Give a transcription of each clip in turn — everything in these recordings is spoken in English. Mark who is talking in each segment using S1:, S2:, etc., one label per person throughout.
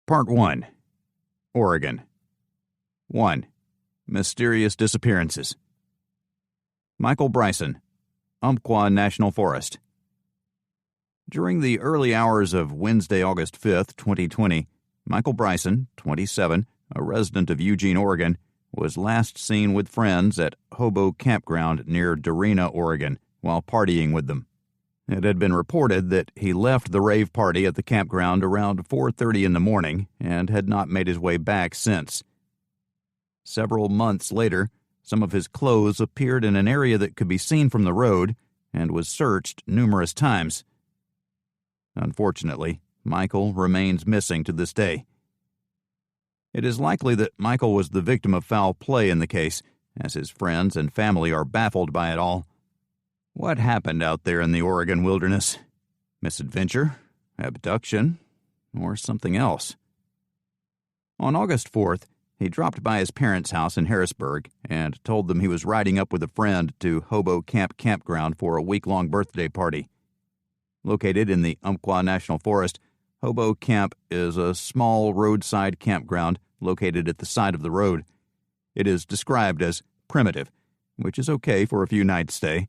S1: Part 1. Oregon. 1. Mysterious disappearances. Michael Bryson, Umpqua National Forest. During the early hours of Wednesday, August 5th, 2020, Michael Bryson, 27, a resident of Eugene, Oregon, was last seen with friends at Hobo Campground near Darena, Oregon, while partying with them. It had been reported that he left the rave party at the campground around 4:30 in the morning and had not made his way back since. Several months later, some of his clothes appeared in an area that could be seen from the road and was searched numerous times. Unfortunately, Michael remains missing to this day. It is likely that Michael was the victim of foul play in the case, as his friends and family are baffled by it all. What happened out there in the Oregon wilderness? Misadventure? Abduction? Or something else? On August 4th, he dropped by his parents' house in Harrisburg and told them he was riding up with a friend to Hobo Campground for a week-long birthday party. Located in the Umpqua National Forest, Hobo Camp is a small roadside campground located at the side of the road. It is described as primitive, which is okay for a few nights' stay,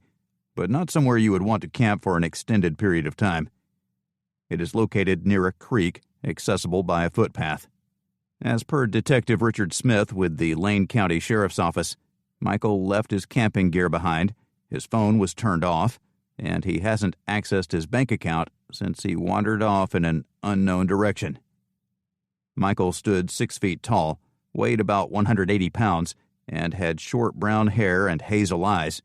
S1: but not somewhere you would want to camp for an extended period of time. It is located near a creek, accessible by a footpath. As per Detective Richard Smith with the Lane County Sheriff's Office, Michael left his camping gear behind, his phone was turned off, and he hasn't accessed his bank account since he wandered off in an unknown direction. Michael stood 6 feet tall, weighed about 180 pounds, and had short brown hair and hazel eyes.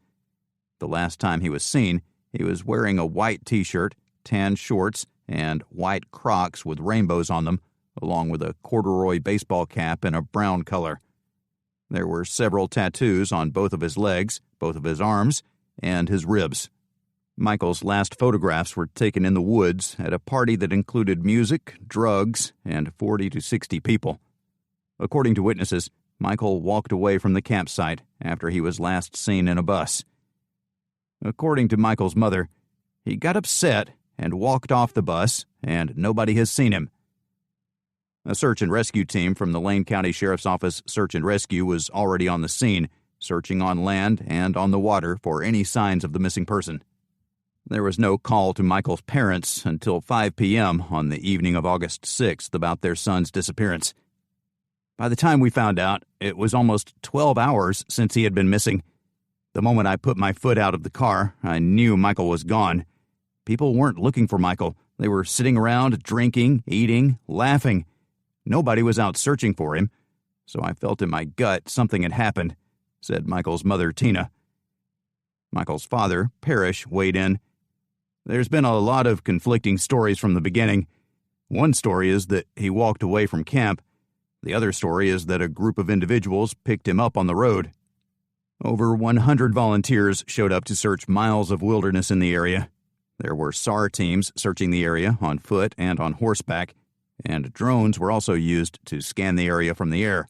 S1: The last time he was seen, he was wearing a white t-shirt, tan shorts, and white Crocs with rainbows on them, along with a corduroy baseball cap in a brown color. There were several tattoos on both of his legs, both of his arms, and his ribs. Michael's last photographs were taken in the woods at a party that included music, drugs, and 40 to 60 people. According to witnesses, Michael walked away from the campsite after he was last seen in a bus. According to Michael's mother, he got upset and walked off the bus, and nobody has seen him. A search and rescue team from the Lane County Sheriff's Office Search and Rescue was already on the scene, searching on land and on the water for any signs of the missing person. There was no call to Michael's parents until 5 p.m. on the evening of August 6th about their son's disappearance. By the time we found out, it was almost 12 hours since he had been missing. The moment I put my foot out of the car, I knew Michael was gone. People weren't looking for Michael. They were sitting around, drinking, eating, laughing. Nobody was out searching for him, so I felt in my gut something had happened, said Michael's mother, Tina. Michael's father, Parrish, weighed in. There's been a lot of conflicting stories from the beginning. One story is that he walked away from camp. The other story is that a group of individuals picked him up on the road. Over 100 volunteers showed up to search miles of wilderness in the area. There were SAR teams searching the area on foot and on horseback, and drones were also used to scan the area from the air.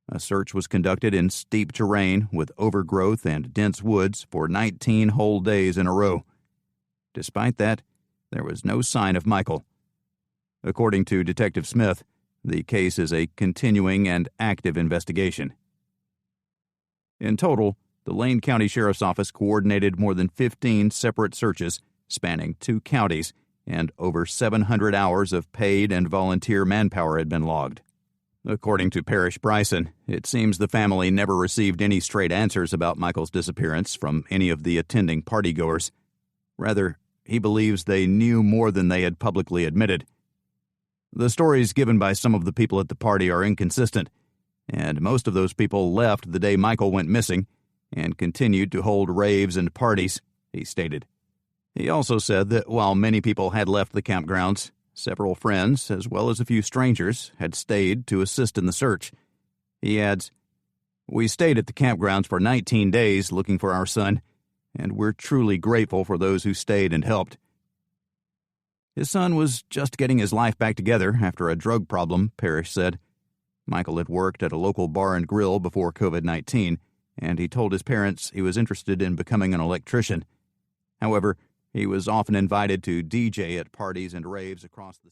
S1: A search was conducted in steep terrain with overgrowth and dense woods for 19 whole days in a row. Despite that, there was no sign of Michael. According to Detective Smith, the case is a continuing and active investigation. In total, the Lane County Sheriff's Office coordinated more than 15 separate searches spanning 2 counties, and over 700 hours of paid and volunteer manpower had been logged. According to Parrish Bryson, it seems the family never received any straight answers about Michael's disappearance from any of the attending partygoers. Rather, he believes they knew more than they had publicly admitted. The stories given by some of the people at the party are inconsistent, and most of those people left the day Michael went missing and continued to hold raves and parties, he stated. He also said that while many people had left the campgrounds, several friends, as well as a few strangers, had stayed to assist in the search. He adds, "We stayed at the campgrounds for 19 days looking for our son, and we're truly grateful for those who stayed and helped." His son was just getting his life back together after a drug problem, Parrish said. Michael had worked at a local bar and grill before COVID-19, and he told his parents he was interested in becoming an electrician. However, he was often invited to DJ at parties and raves across the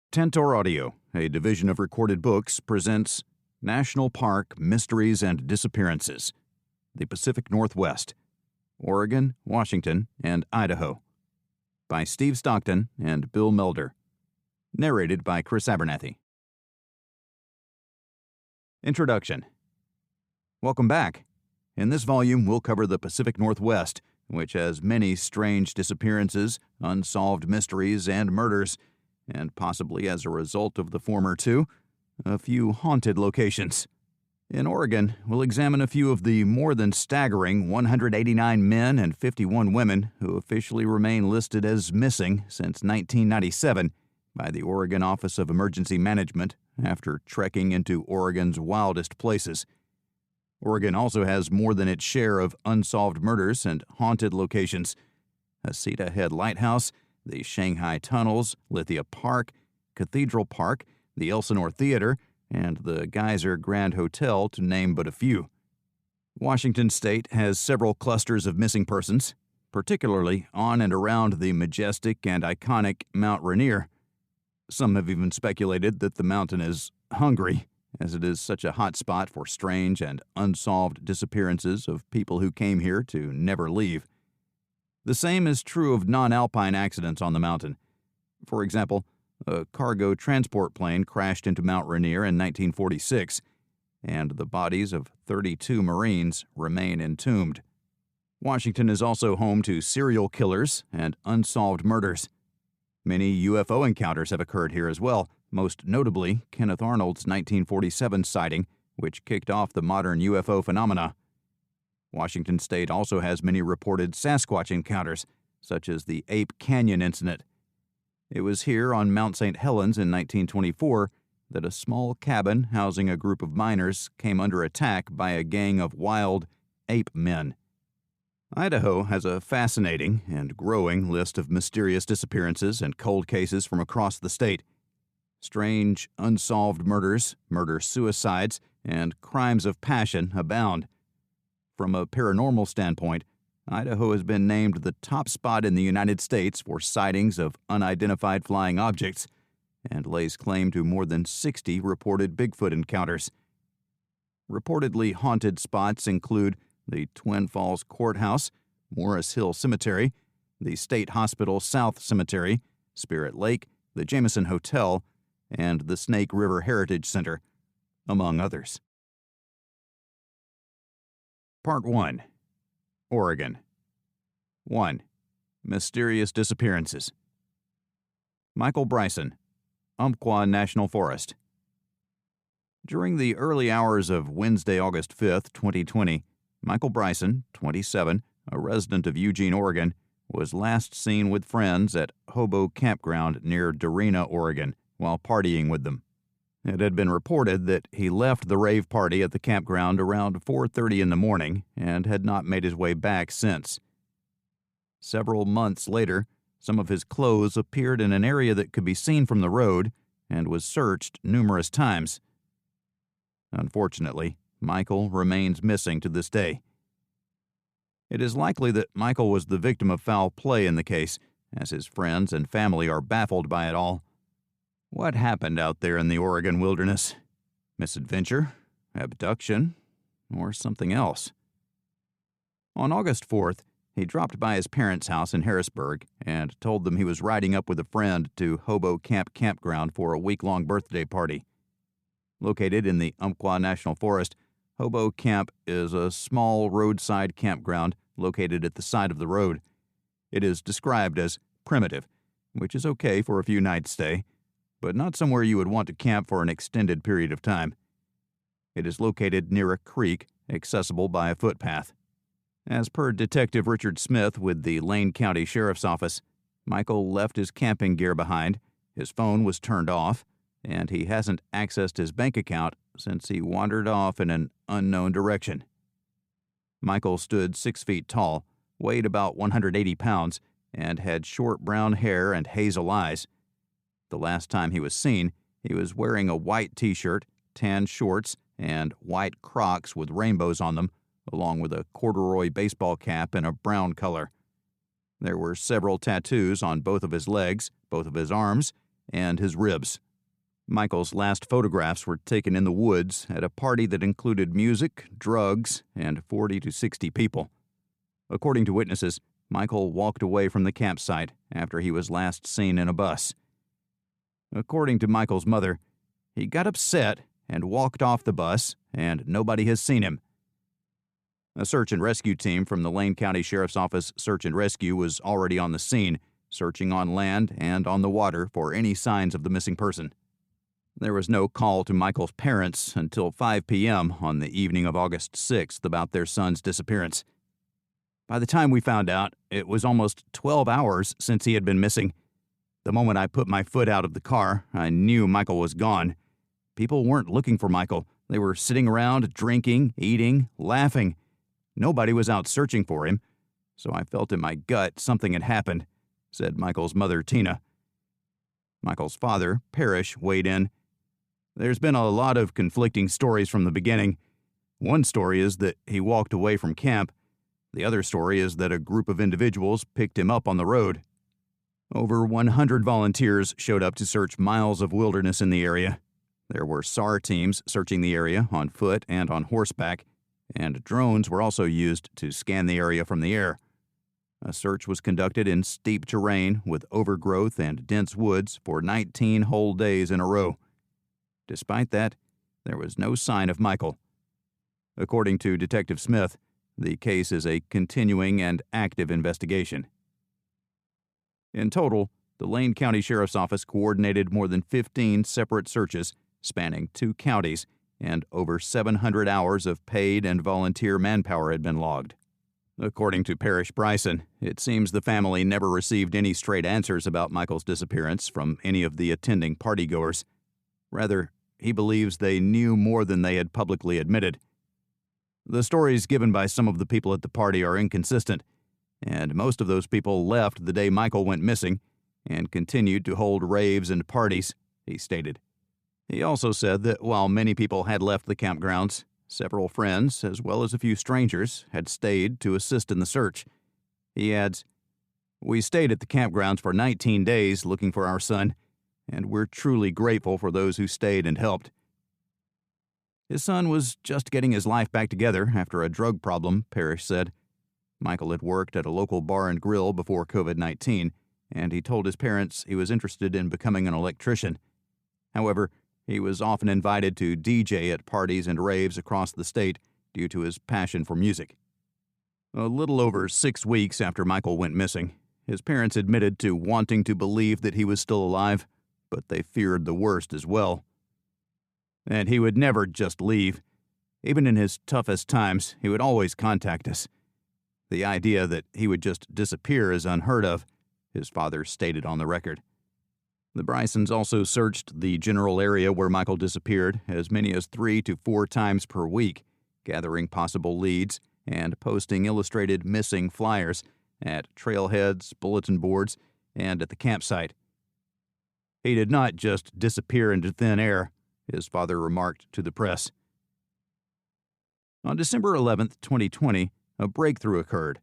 S1: Tentor Audio, a division of Recorded Books, presents National Park Mysteries and Disappearances, the Pacific Northwest, Oregon, Washington, and Idaho, by Steve Stockton and Bill Melder. Narrated by Chris Abernathy. Introduction. Welcome back. In this volume, we'll cover the Pacific Northwest, which has many strange disappearances, unsolved mysteries, and murders, and possibly as a result of the former two, a few haunted locations. In Oregon, we'll examine a few of the more than staggering 189 men and 51 women who officially remain listed as missing since 1997 by the Oregon Office of Emergency Management after trekking into Oregon's wildest places. Oregon also has more than its share of unsolved murders and haunted locations. Hasita Head Lighthouse, the Shanghai Tunnels, Lithia Park, Cathedral Park, the Elsinore Theater, and the Geyser Grand Hotel, to name but a few. Washington State has several clusters of missing persons, particularly on and around the majestic and iconic Mount Rainier. Some have even speculated that the mountain is hungry, as it is such a hot spot for strange and unsolved disappearances of people who came here to never leave. The same is true of non-alpine accidents on the mountain. For example, a cargo transport plane crashed into Mount Rainier in 1946, and the bodies of 32 Marines remain entombed. Washington is also home to serial killers and unsolved murders. Many UFO encounters have occurred here as well, most notably Kenneth Arnold's 1947 sighting, which kicked off the modern UFO phenomena. Washington State also has many reported Sasquatch encounters, such as the Ape Canyon incident. It was here on Mount St. Helens in 1924 that a small cabin housing a group of miners came under attack by a gang of wild ape men. Idaho has a fascinating and growing list of mysterious disappearances and cold cases from across the state. Strange, unsolved murders, murder-suicides, and crimes of passion abound. From a paranormal standpoint, Idaho has been named the top spot in the United States for sightings of unidentified flying objects and lays claim to more than 60 reported Bigfoot encounters. Reportedly haunted spots include the Twin Falls Courthouse, Morris Hill Cemetery, the State Hospital South Cemetery, Spirit Lake, the Jameson Hotel, and the Snake River Heritage Center, among others. Part 1. Oregon. 1. Mysterious Disappearances. Michael Bryson, Umpqua National Forest. During the early hours of Wednesday, August 5, 2020, Michael Bryson, 27, a resident of Eugene, Oregon, was last seen with friends at Hobo Campground near Darena, Oregon, while partying with them. It had been reported that he left the rave party at the campground around 4:30 in the morning and had not made his way back since. Several months later, some of his clothes appeared in an area that could be seen from the road and was searched numerous times. Unfortunately, Michael remains missing to this day. It is likely that Michael was the victim of foul play in the case, as his friends and family are baffled by it all. What happened out there in the Oregon wilderness? Misadventure? Abduction? Or something else? On August 4th, he dropped by his parents' house in Harrisburg and told them he was riding up with a friend to Hobo Campground for a week-long birthday party. Located in the Umpqua National Forest, Hobo Camp is a small roadside campground located at the side of the road. It is described as primitive, which is okay for a few nights' stay, but not somewhere you would want to camp for an extended period of time. It is located near a creek, accessible by a footpath. As per Detective Richard Smith with the Lane County Sheriff's Office, Michael left his camping gear behind, his phone was turned off, and he hasn't accessed his bank account since he wandered off in an unknown direction. Michael stood 6 feet tall, weighed about 180 pounds, and had short brown hair and hazel eyes. The last time he was seen, he was wearing a white t-shirt, tan shorts, and white Crocs with rainbows on them, along with a corduroy baseball cap in a brown color. There were several tattoos on both of his legs, both of his arms, and his ribs. Michael's last photographs were taken in the woods at a party that included music, drugs, and 40 to 60 people. According to witnesses, Michael walked away from the campsite after he was last seen in a bus. According to Michael's mother, he got upset and walked off the bus, and nobody has seen him. A search and rescue team from the Lane County Sheriff's Office Search and Rescue was already on the scene, searching on land and on the water for any signs of the missing person. There was no call to Michael's parents until 5 p.m. on the evening of August 6th about their son's disappearance. By the time we found out, it was almost 12 hours since he had been missing. The moment I put my foot out of the car, I knew Michael was gone. People weren't looking for Michael. They were sitting around, drinking, eating, laughing. Nobody was out searching for him, so I felt in my gut something had happened, said Michael's mother, Tina. Michael's father, Parrish, weighed in. There's been a lot of conflicting stories from the beginning. One story is that he walked away from camp. The other story is that a group of individuals picked him up on the road. Over 100 volunteers showed up to search miles of wilderness in the area. There were SAR teams searching the area on foot and on horseback, and drones were also used to scan the area from the air. A search was conducted in steep terrain with overgrowth and dense woods for 19 whole days in a row. Despite that, there was no sign of Michael. According to Detective Smith, the case is a continuing and active investigation. In total, the Lane County Sheriff's Office coordinated more than 15 separate searches spanning 2 counties, and over 700 hours of paid and volunteer manpower had been logged. According to Parrish Bryson, it seems the family never received any straight answers about Michael's disappearance from any of the attending partygoers. Rather, he believes they knew more than they had publicly admitted. The stories given by some of the people at the party are inconsistent, and most of those people left the day Michael went missing and continued to hold raves and parties, he stated. He also said that while many people had left the campgrounds, several friends, as well as a few strangers, had stayed to assist in the search. He adds, "We stayed at the campgrounds for 19 days looking for our son, and we're truly grateful for those who stayed and helped." His son was just getting his life back together after a drug problem, Parrish said. Michael had worked at a local bar and grill before COVID-19, and he told his parents he was interested in becoming an electrician. However, he was often invited to DJ at parties and raves across the state due to his passion for music. A little over 6 weeks after Michael went missing, his parents admitted to wanting to believe that he was still alive, but they feared the worst as well. And he would never just leave. Even in his toughest times, he would always contact us. The idea that he would just disappear is unheard of, his father stated on the record. The Brysons also searched the general area where Michael disappeared as many as 3 to 4 times per week, gathering possible leads and posting illustrated missing flyers at trailheads, bulletin boards, and at the campsite. He did not just disappear into thin air, his father remarked to the press. On December 11, 2020, a breakthrough occurred.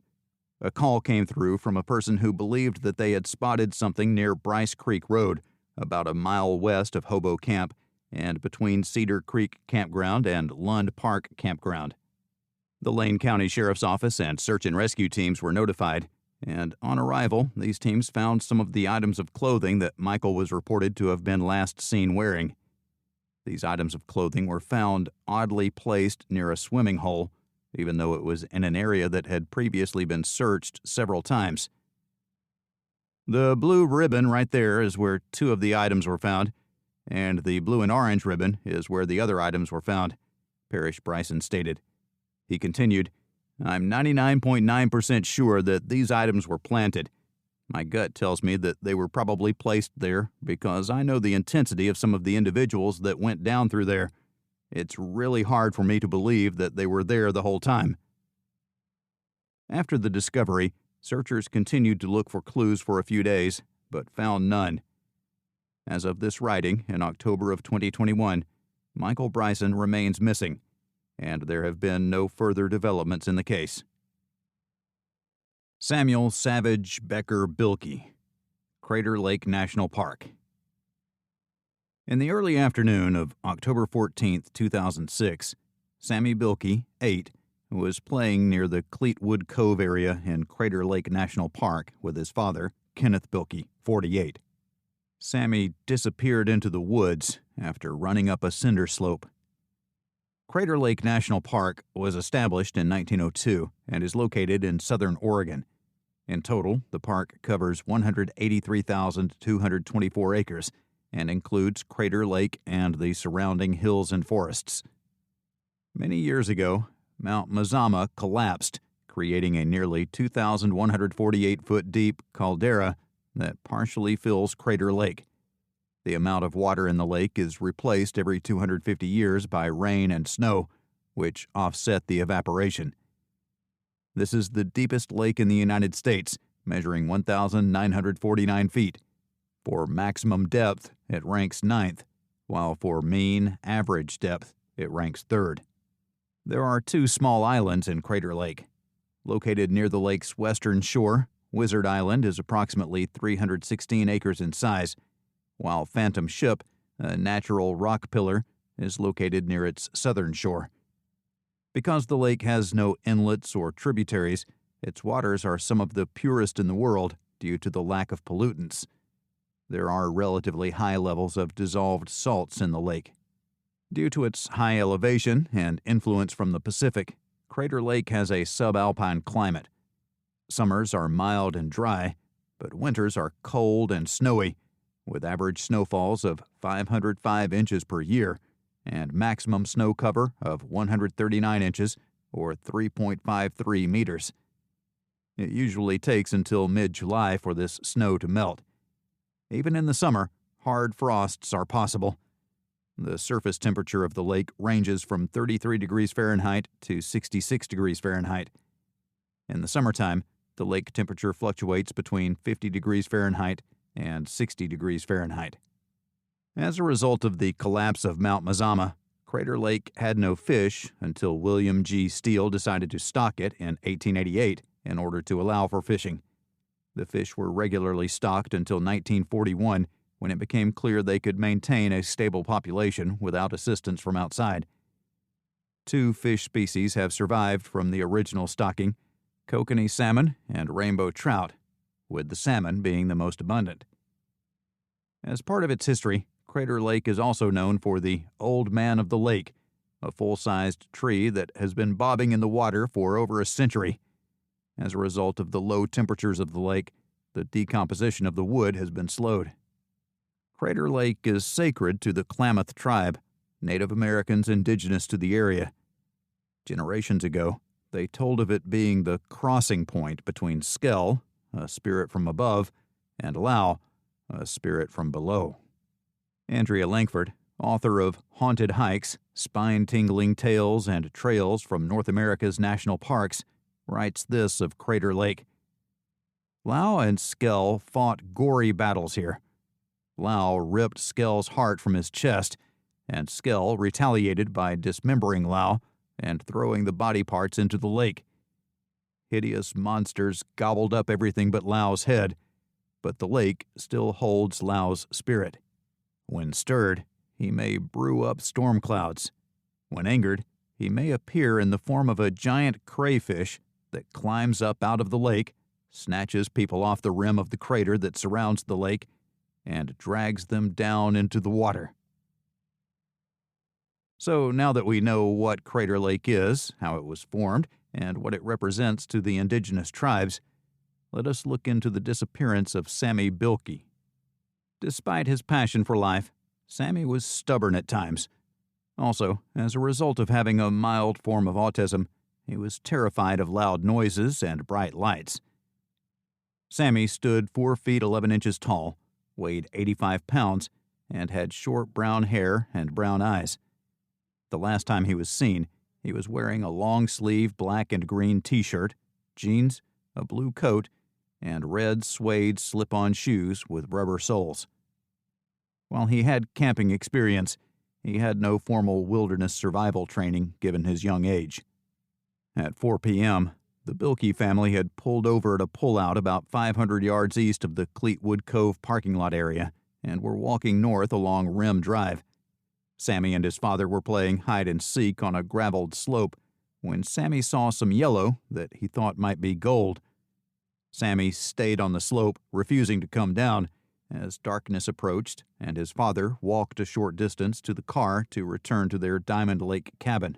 S1: A call came through from a person who believed that they had spotted something near Bryce Creek Road, about a mile west of Hobo Camp and between Cedar Creek Campground and Lund Park Campground. The Lane County Sheriff's Office and search and rescue teams were notified, and on arrival, these teams found some of the items of clothing that Michael was reported to have been last seen wearing. These items of clothing were found oddly placed near a swimming hole, even though it was in an area that had previously been searched several times. The blue ribbon right there is where 2 of the items were found, and the blue and orange ribbon is where the other items were found, Parrish Bryson stated. He continued, "I'm 99.9% sure that these items were planted. My gut tells me that they were probably placed there because I know the intensity of some of the individuals that went down through there. It's really hard for me to believe that they were there the whole time." After the discovery, searchers continued to look for clues for a few days, but found none. As of this writing, in October of 2021, Michael Bryson remains missing, and there have been no further developments in the case. Samuel Savage Becker Bilki, Crater Lake National Park. In the early afternoon of October 14, 2006, Sammy Bilki, 8, was playing near the Cleetwood Cove area in Crater Lake National Park with his father, Kenneth Bilki, 48. Sammy disappeared into the woods after running up a cinder slope. Crater Lake National Park was established in 1902 and is located in southern Oregon. In total, the park covers 183,224 acres and includes Crater Lake and the surrounding hills and forests. Many years ago, Mount Mazama collapsed, creating a nearly 2,148-foot deep caldera that partially fills Crater Lake. The amount of water in the lake is replaced every 250 years by rain and snow, which offset the evaporation. This is the deepest lake in the United States, measuring 1,949 feet. For maximum depth, it ranks 9th, while for mean average depth, it ranks 3rd. There are 2 small islands in Crater Lake. Located near the lake's western shore, Wizard Island is approximately 316 acres in size, while Phantom Ship, a natural rock pillar, is located near its southern shore. Because the lake has no inlets or tributaries, its waters are some of the purest in the world due to the lack of pollutants. There are relatively high levels of dissolved salts in the lake. Due to its high elevation and influence from the Pacific, Crater Lake has a subalpine climate. Summers are mild and dry, but winters are cold and snowy, with average snowfalls of 505 inches per year and maximum snow cover of 139 inches or 3.53 meters. It usually takes until mid-July for this snow to melt. Even in the summer, hard frosts are possible. The surface temperature of the lake ranges from 33 degrees Fahrenheit to 66 degrees Fahrenheit. In the summertime, the lake temperature fluctuates between 50 degrees Fahrenheit and 60 degrees Fahrenheit. As a result of the collapse of Mount Mazama, Crater Lake had no fish until William G. Steele decided to stock it in 1888 in order to allow for fishing. The fish were regularly stocked until 1941, when it became clear they could maintain a stable population without assistance from outside. 2 fish species have survived from the original stocking, kokanee salmon and rainbow trout, with the salmon being the most abundant. As part of its history, Crater Lake is also known for the Old Man of the Lake, a full-sized tree that has been bobbing in the water for over a century. As a result of the low temperatures of the lake, the decomposition of the wood has been slowed. Crater Lake is sacred to the Klamath tribe, Native Americans indigenous to the area. Generations ago, they told of it being the crossing point between Skell, a spirit from above, and Lau, a spirit from below. Andrea Langford, author of Haunted Hikes, Spine-Tingling Tales and Trails from North America's National Parks, writes this of Crater Lake. Lau and Skell fought gory battles here. Lau ripped Skell's heart from his chest, and Skell retaliated by dismembering Lau and throwing the body parts into the lake. Hideous monsters gobbled up everything but Lau's head, but the lake still holds Lau's spirit. When stirred, he may brew up storm clouds. When angered, he may appear in the form of a giant crayfish that climbs up out of the lake, snatches people off the rim of the crater that surrounds the lake, and drags them down into the water. So now that we know what Crater Lake is, how it was formed, and what it represents to the indigenous tribes, let us look into the disappearance of Sammy Bilki. Despite his passion for life, Sammy was stubborn at times. Also, as a result of having a mild form of autism, he was terrified of loud noises and bright lights. Sammy stood 4 feet 11 inches tall, weighed 85 pounds, and had short brown hair and brown eyes. The last time he was seen, he was wearing a long-sleeve black and green t-shirt, jeans, a blue coat, and red suede slip-on shoes with rubber soles. While he had camping experience, he had no formal wilderness survival training given his young age. At 4 p.m., the Bilki family had pulled over at a pullout about 500 yards east of the Cleetwood Cove parking lot area and were walking north along Rim Drive. Sammy and his father were playing hide-and-seek on a graveled slope when Sammy saw some yellow that he thought might be gold. Sammy stayed on the slope, refusing to come down, as darkness approached, and his father walked a short distance to the car to return to their Diamond Lake cabin.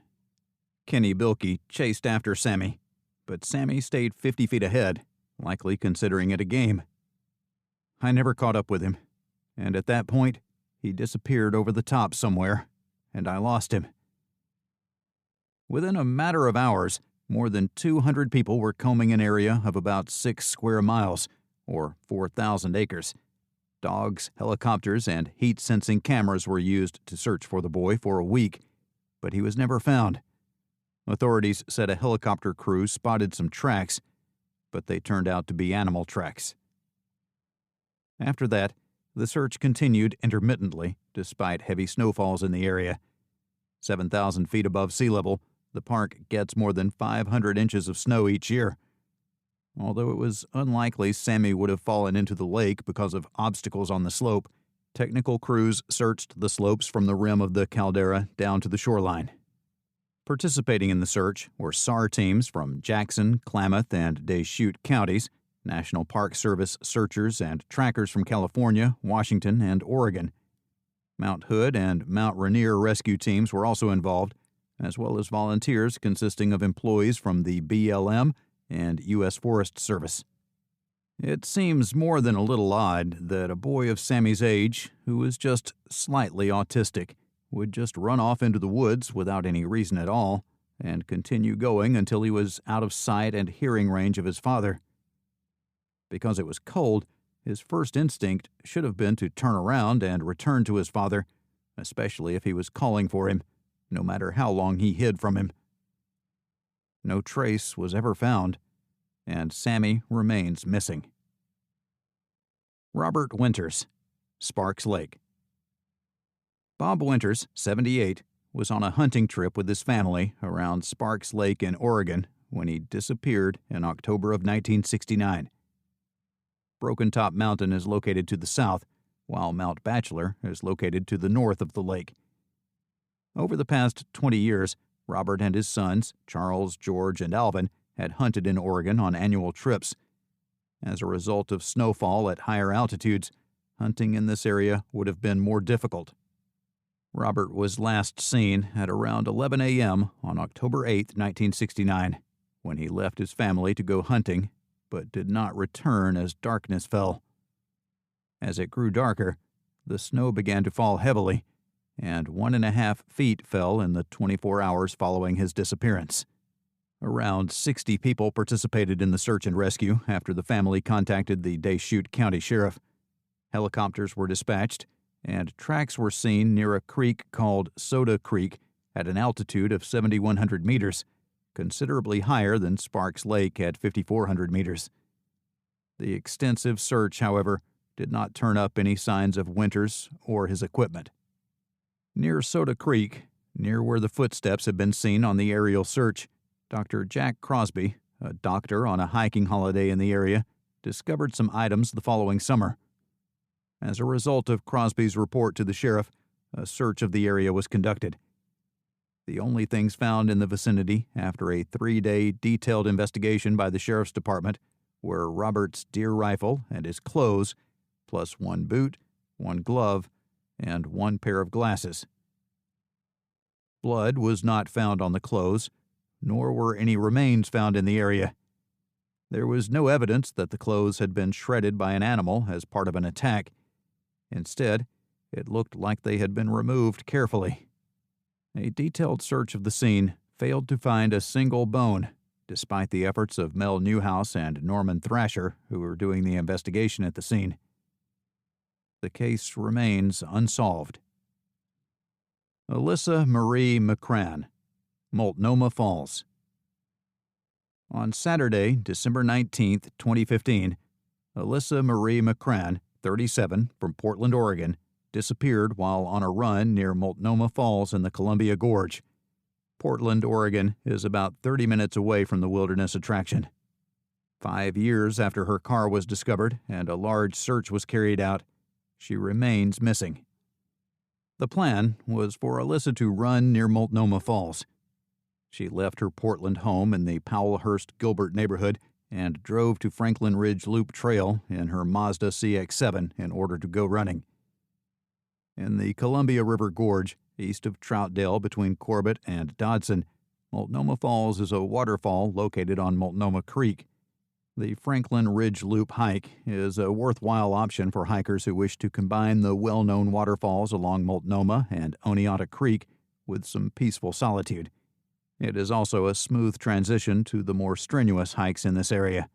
S1: Kenny Bilki chased after Sammy, but Sammy stayed 50 feet ahead, likely considering it a game. I never caught up with him, and at that point, he disappeared over the top somewhere, and I lost him. Within a matter of hours, more than 200 people were combing an area of about 6 square miles, or 4,000 acres. Dogs, helicopters, and heat-sensing cameras were used to search for the boy for a week, but he was never found. Authorities said a helicopter crew spotted some tracks, but they turned out to be animal tracks. After that, the search continued intermittently, despite heavy snowfalls in the area. 7,000 feet above sea level, the park gets more than 500 inches of snow each year. Although it was unlikely Sammy would have fallen into the lake because of obstacles on the slope, technical crews searched the slopes from the rim of the caldera down to the shoreline. Participating in the search were SAR teams from Jackson, Klamath, and Deschutes counties, National Park Service searchers and trackers from California, Washington, and Oregon. Mount Hood and Mount Rainier rescue teams were also involved, as well as volunteers consisting of employees from the BLM and U.S. Forest Service. It seems more than a little odd that a boy of Sammy's age, who was just slightly autistic, would just run off into the woods without any reason at all and continue going until he was out of sight and hearing range of his father. Because it was cold, his first instinct should have been to turn around and return to his father, especially if he was calling for him, no matter how long he hid from him. No trace was ever found, and Sammy remains missing. Robert Winters, Sparks Lake. Bob Winters, 78, was on a hunting trip with his family around Sparks Lake in Oregon when he disappeared in October of 1969. Broken Top Mountain is located to the south, while Mount Bachelor is located to the north of the lake. Over the past 20 years, Robert and his sons, Charles, George, and Alvin, had hunted in Oregon on annual trips. As a result of snowfall at higher altitudes, hunting in this area would have been more difficult. Robert was last seen at around 11 a.m. on October 8, 1969, when he left his family to go hunting, but did not return as darkness fell. As it grew darker, the snow began to fall heavily, and 1.5 feet fell in the 24 hours following his disappearance. Around 60 people participated in the search and rescue after the family contacted the Deschutes County Sheriff. Helicopters were dispatched, and tracks were seen near a creek called Soda Creek at an altitude of 7,100 meters, considerably higher than Sparks Lake at 5,400 meters. The extensive search, however, did not turn up any signs of Winters or his equipment. Near Soda Creek, near where the footsteps had been seen on the aerial search, Dr. Jack Crosby, a doctor on a hiking holiday in the area, discovered some items the following summer. As a result of Crosby's report to the sheriff, a search of the area was conducted. The only things found in the vicinity after a 3-day detailed investigation by the sheriff's department were Robert's deer rifle and his clothes, plus 1 boot, 1 glove, and 1 pair of glasses. Blood was not found on the clothes, nor were any remains found in the area. There was no evidence that the clothes had been shredded by an animal as part of an attack. Instead, it looked like they had been removed carefully. A detailed search of the scene failed to find a single bone, despite the efforts of Mel Newhouse and Norman Thrasher, who were doing the investigation at the scene. The case remains unsolved. Alyssa Marie McCran, Multnomah Falls. On Saturday, December 19, 2015, Alyssa Marie McCran, 37, from Portland, Oregon, disappeared while on a run near Multnomah Falls in the Columbia Gorge. Portland, Oregon is about 30 minutes away from the wilderness attraction. 5 years after her car was discovered and a large search was carried out, she remains missing. The plan was for Alyssa to run near Multnomah Falls. She left her Portland home in the Powellhurst-Gilbert neighborhood and drove to Franklin Ridge Loop Trail in her Mazda CX-7 in order to go running. In the Columbia River Gorge, east of Troutdale between Corbett and Dodson, Multnomah Falls is a waterfall located on Multnomah Creek. The Franklin Ridge Loop hike is a worthwhile option for hikers who wish to combine the well-known waterfalls along Multnomah and Oneonta Creek with some peaceful solitude. It is also a smooth transition to the more strenuous hikes in this area.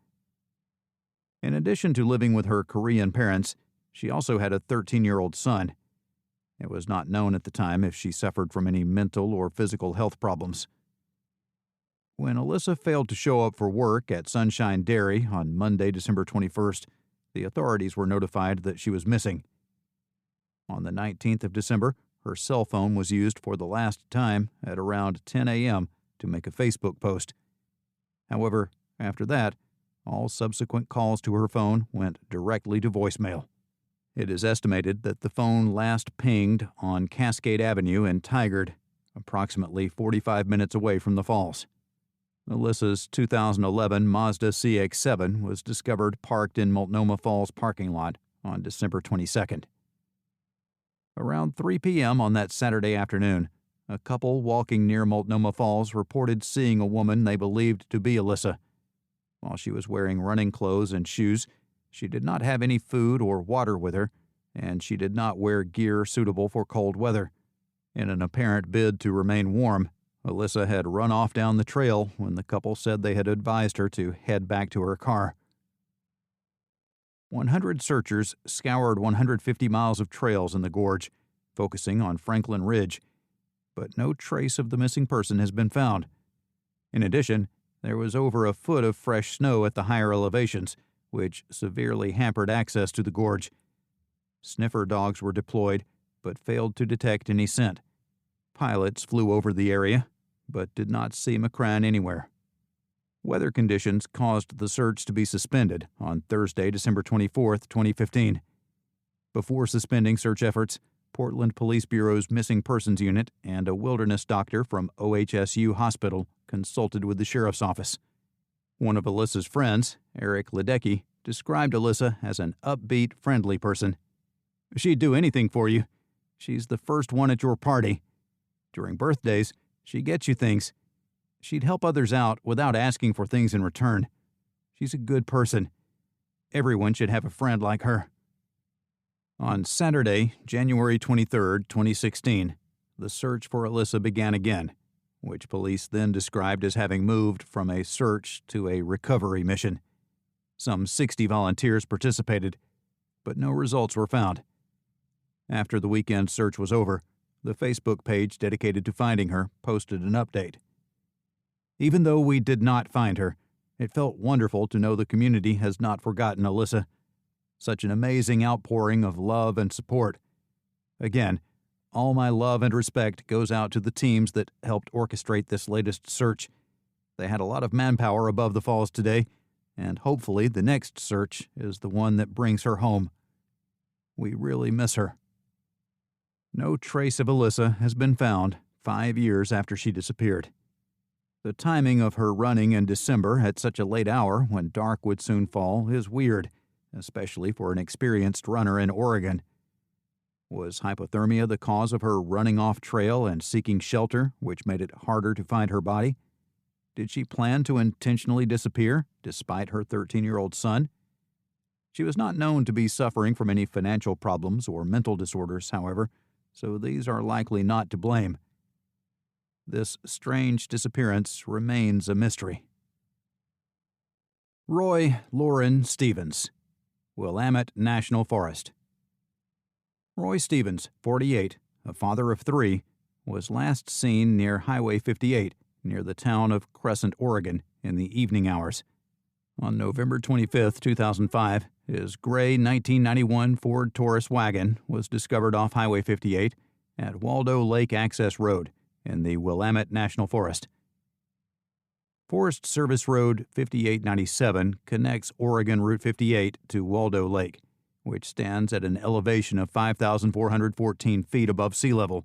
S1: In addition to living with her Korean parents, she also had a 13-year-old son. It was not known at the time if she suffered from any mental or physical health problems. When Alyssa failed to show up for work at Sunshine Dairy on Monday, December 21st, the authorities were notified that she was missing. On the 19th of December, her cell phone was used for the last time at around 10 a.m. to make a Facebook post. However, after that, all subsequent calls to her phone went directly to voicemail. It is estimated that the phone last pinged on Cascade Avenue in Tigard, approximately 45 minutes away from the falls. Alyssa's 2011 Mazda CX-7 was discovered parked in Multnomah Falls parking lot on December 22nd. Around 3 p.m. on that Saturday afternoon, a couple walking near Multnomah Falls reported seeing a woman they believed to be Alyssa. While she was wearing running clothes and shoes, she did not have any food or water with her, and she did not wear gear suitable for cold weather. In an apparent bid to remain warm, Alyssa had run off down the trail when the couple said they had advised her to head back to her car. 100 searchers scoured 150 miles of trails in the gorge, focusing on Franklin Ridge, but no trace of the missing person has been found. In addition, there was over a foot of fresh snow at the higher elevations, which severely hampered access to the gorge. Sniffer dogs were deployed, but failed to detect any scent. Pilots flew over the area, but did not see McCran anywhere. Weather conditions caused the search to be suspended on Thursday, December 24, 2015. Before suspending search efforts, Portland Police Bureau's Missing Persons Unit and a wilderness doctor from OHSU Hospital consulted with the sheriff's office. One of Alyssa's friends, Eric Ledecky, described Alyssa as an upbeat, friendly person. "She'd do anything for you. She's the first one at your party. During birthdays, she gets you things. She'd help others out without asking for things in return. She's a good person. Everyone should have a friend like her." On Saturday, January 23, 2016, the search for Alyssa began again, which police then described as having moved from a search to a recovery mission. Some 60 volunteers participated, but no results were found. After the weekend search was over, the Facebook page dedicated to finding her posted an update. "Even though we did not find her, it felt wonderful to know the community has not forgotten Alyssa. Such an amazing outpouring of love and support. Again, all my love and respect goes out to the teams that helped orchestrate this latest search. They had a lot of manpower above the falls today, and hopefully the next search is the one that brings her home. We really miss her." No trace of Alyssa has been found 5 years after she disappeared. The timing of her running in December at such a late hour when dark would soon fall is weird, especially for an experienced runner in Oregon. Was hypothermia the cause of her running off trail and seeking shelter, which made it harder to find her body? Did she plan to intentionally disappear, despite her 13-year-old son? She was not known to be suffering from any financial problems or mental disorders, however, so these are likely not to blame. This strange disappearance remains a mystery. Roy Lauren Stevens, Willamette National Forest. Roy Stevens, 48, a father of 3, was last seen near Highway 58, near the town of Crescent, Oregon, in the evening hours. On November 25, 2005, his gray 1991 Ford Taurus wagon was discovered off Highway 58 at Waldo Lake Access Road in the Willamette National Forest. Forest Service Road 5897 connects Oregon Route 58 to Waldo Lake, which stands at an elevation of 5,414 feet above sea level.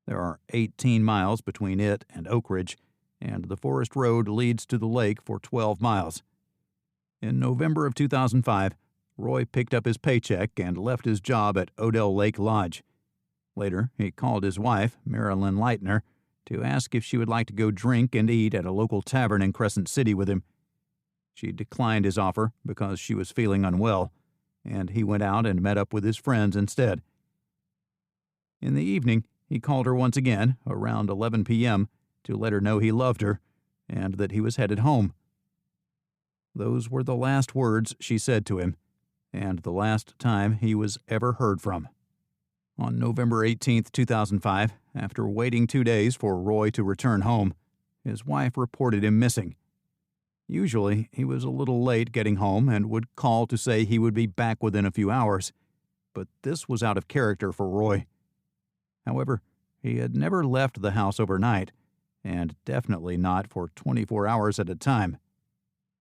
S1: There are 18 miles between it and Oak Ridge, and the forest road leads to the lake for 12 miles. In November of 2005, Roy picked up his paycheck and left his job at Odell Lake Lodge. Later, he called his wife, Marilyn Leitner, to ask if she would like to go drink and eat at a local tavern in Crescent City with him. She declined his offer because she was feeling unwell, and he went out and met up with his friends instead. In the evening, he called her once again, around 11 p.m., to let her know he loved her and that he was headed home. Those were the last words she said to him, and the last time he was ever heard from. On November 18, 2005, after waiting 2 days for Roy to return home, his wife reported him missing. Usually, he was a little late getting home and would call to say he would be back within a few hours, but this was out of character for Roy. However, he had never left the house overnight, and definitely not for 24 hours at a time.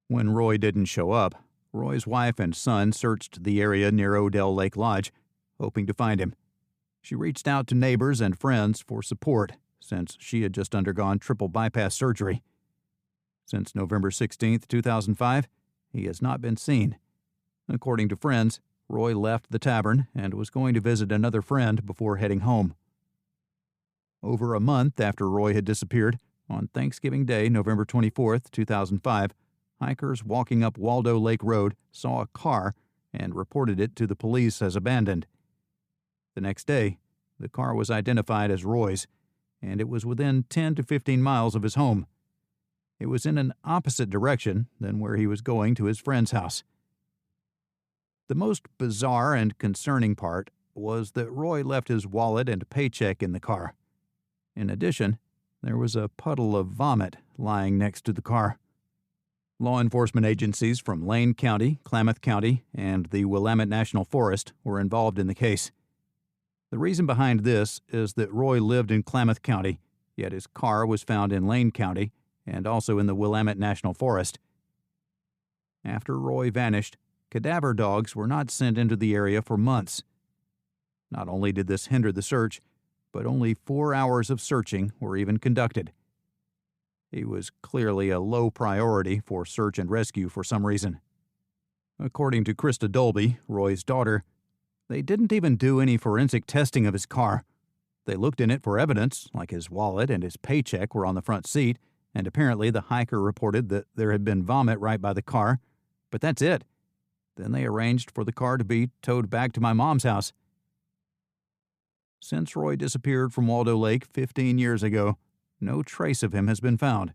S1: When Roy didn't show up, Roy's wife and son searched the area near Odell Lake Lodge, hoping to find him. She reached out to neighbors and friends for support, since she had just undergone triple bypass surgery. Since November 16, 2005, he has not been seen. According to friends, Roy left the tavern and was going to visit another friend before heading home. Over a month after Roy had disappeared, on Thanksgiving Day, November 24, 2005, hikers walking up Waldo Lake Road saw a car and reported it to the police as abandoned. The next day, the car was identified as Roy's, and it was within 10 to 15 miles of his home. It was in an opposite direction than where he was going to his friend's house. The most bizarre and concerning part was that Roy left his wallet and paycheck in the car. In addition, there was a puddle of vomit lying next to the car. Law enforcement agencies from Lane County, Klamath County, and the Willamette National Forest were involved in the case. The reason behind this is that Roy lived in Klamath County, yet his car was found in Lane County and also in the Willamette National Forest. After Roy vanished, cadaver dogs were not sent into the area for months. Not only did this hinder the search, but only 4 hours of searching were even conducted. He was clearly a low priority for search and rescue for some reason. According to Krista Dolby, Roy's daughter, they didn't even do any forensic testing of his car. They looked in it for evidence, like his wallet and his paycheck were on the front seat, and apparently the hiker reported that there had been vomit right by the car, but that's it. Then they arranged for the car to be towed back to my mom's house. Since Roy disappeared from Waldo Lake 15 years ago, no trace of him has been found.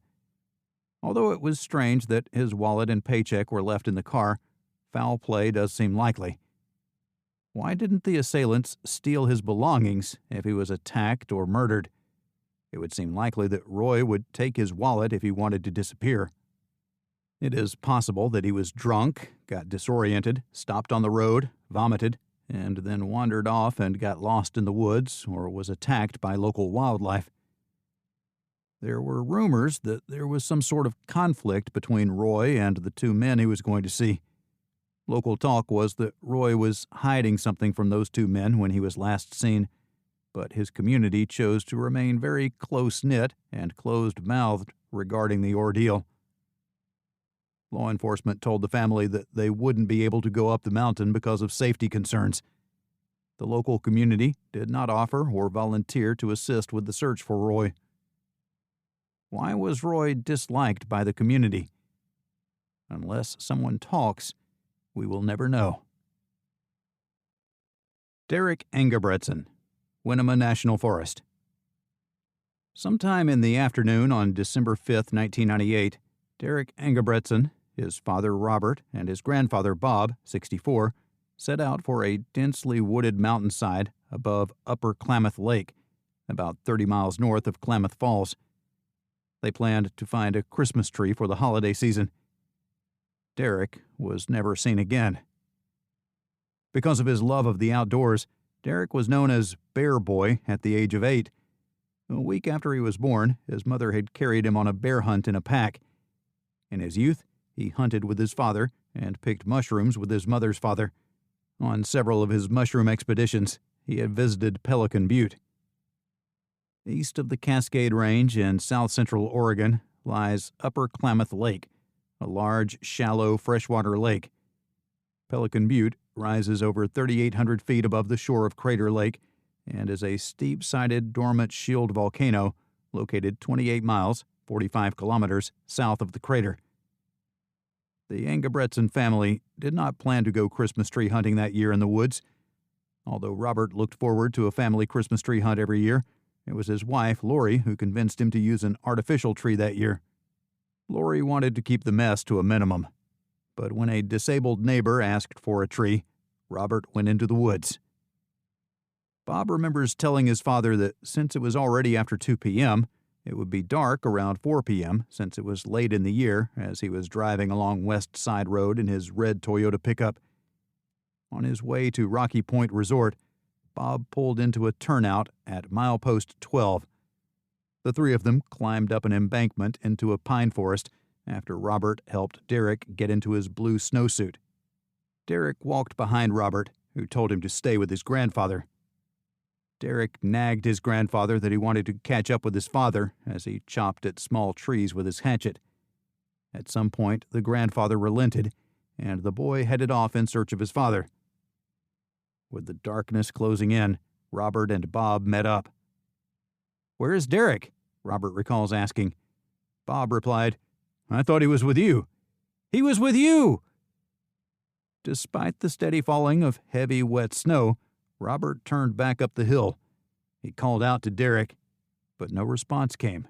S1: Although it was strange that his wallet and paycheck were left in the car, foul play does seem likely. Why didn't the assailants steal his belongings if he was attacked or murdered? It would seem likely that Roy would take his wallet if he wanted to disappear. It is possible that he was drunk, got disoriented, stopped on the road, vomited, and then wandered off and got lost in the woods or was attacked by local wildlife. There were rumors that there was some sort of conflict between Roy and the two men he was going to see. Local talk was that Roy was hiding something from those two men when he was last seen, but his community chose to remain very close-knit and closed-mouthed regarding the ordeal. Law enforcement told the family that they wouldn't be able to go up the mountain because of safety concerns. The local community did not offer or volunteer to assist with the search for Roy. Why was Roy disliked by the community? Unless someone talks, we will never know. Derek Engebretson, Winema National Forest. Sometime in the afternoon on December 5, 1998, Derek Engebretson, his father Robert, and his grandfather Bob, 64, set out for a densely wooded mountainside above Upper Klamath Lake, about 30 miles north of Klamath Falls. They planned to find a Christmas tree for the holiday season. Derek was never seen again. Because of his love of the outdoors, Derek was known as Bear Boy at the age of 8. A week after he was born, his mother had carried him on a bear hunt in a pack. In his youth, he hunted with his father and picked mushrooms with his mother's father. On several of his mushroom expeditions, he had visited Pelican Butte. East of the Cascade Range in south-central Oregon lies Upper Klamath Lake, a large, shallow freshwater lake. Pelican Butte rises over 3,800 feet above the shore of Crater Lake and is a steep-sided dormant shield volcano located 28 miles, 45 kilometers, south of the crater. The Angerson family did not plan to go Christmas tree hunting that year in the woods. Although Robert looked forward to a family Christmas tree hunt every year, it was his wife, Lori, who convinced him to use an artificial tree that year. Lori wanted to keep the mess to a minimum, but when a disabled neighbor asked for a tree, Robert went into the woods. Bob remembers telling his father that since it was already after 2 p.m., it would be dark around 4 p.m. since it was late in the year as he was driving along West Side Road in his red Toyota pickup. On his way to Rocky Point Resort, Bob pulled into a turnout at milepost 12. The three of them climbed up an embankment into a pine forest after Robert helped Derek get into his blue snowsuit. Derek walked behind Robert, who told him to stay with his grandfather. Derek nagged his grandfather that he wanted to catch up with his father as he chopped at small trees with his hatchet. At some point, the grandfather relented, and the boy headed off in search of his father. With the darkness closing in, Robert and Bob met up. "Where is Derek?" Robert recalls asking. Bob replied, "I thought he was with you." "He was with you!" Despite the steady falling of heavy, wet snow, Robert turned back up the hill. He called out to Derek, but no response came.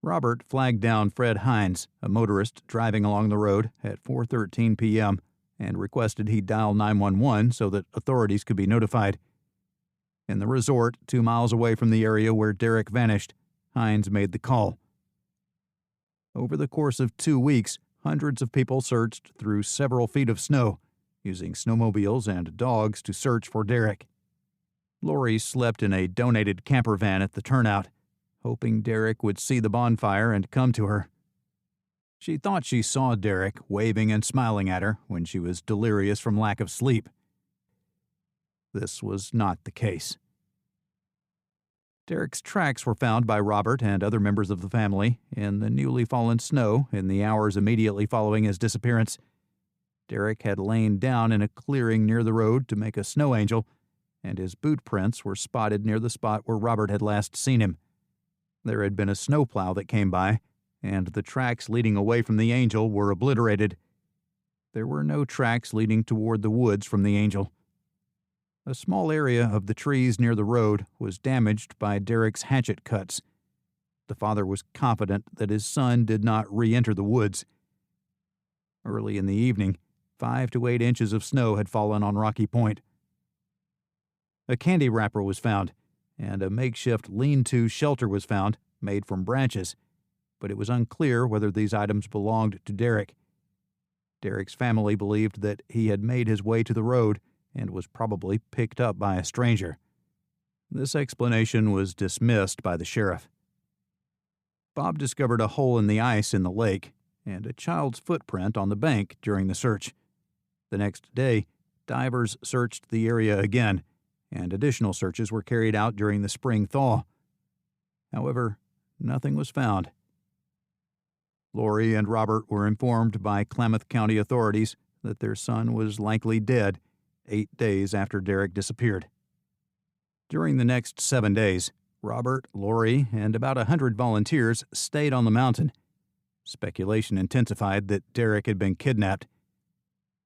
S1: Robert flagged down Fred Hines, a motorist driving along the road, at 4:13 p.m., and requested he dial 911 so that authorities could be notified. In the resort, 2 miles away from the area where Derek vanished, Hines made the call. Over the course of 2 weeks, hundreds of people searched through several feet of snow, using snowmobiles and dogs to search for Derek. Lori slept in a donated camper van at the turnout, hoping Derek would see the bonfire and come to her. She thought she saw Derek waving and smiling at her when she was delirious from lack of sleep. This was not the case. Derek's tracks were found by Robert and other members of the family in the newly fallen snow in the hours immediately following his disappearance. Derek had lain down in a clearing near the road to make a snow angel, and his boot prints were spotted near the spot where Robert had last seen him. There had been a snowplow that came by, and the tracks leading away from the angel were obliterated. There were no tracks leading toward the woods from the angel. A small area of the trees near the road was damaged by Derek's hatchet cuts. The father was confident that his son did not re-enter the woods. Early in the evening, 5 to 8 inches of snow had fallen on Rocky Point. A candy wrapper was found, and a makeshift lean-to shelter was found, made from branches, but it was unclear whether these items belonged to Derek. Derek's family believed that he had made his way to the road and was probably picked up by a stranger. This explanation was dismissed by the sheriff. Bob discovered a hole in the ice in the lake and a child's footprint on the bank during the search. The next day, divers searched the area again, and additional searches were carried out during the spring thaw. However, nothing was found. Lori and Robert were informed by Klamath County authorities that their son was likely dead 8 days after Derek disappeared. During the next 7 days, Robert, Lori, and about 100 volunteers stayed on the mountain. Speculation intensified that Derek had been kidnapped.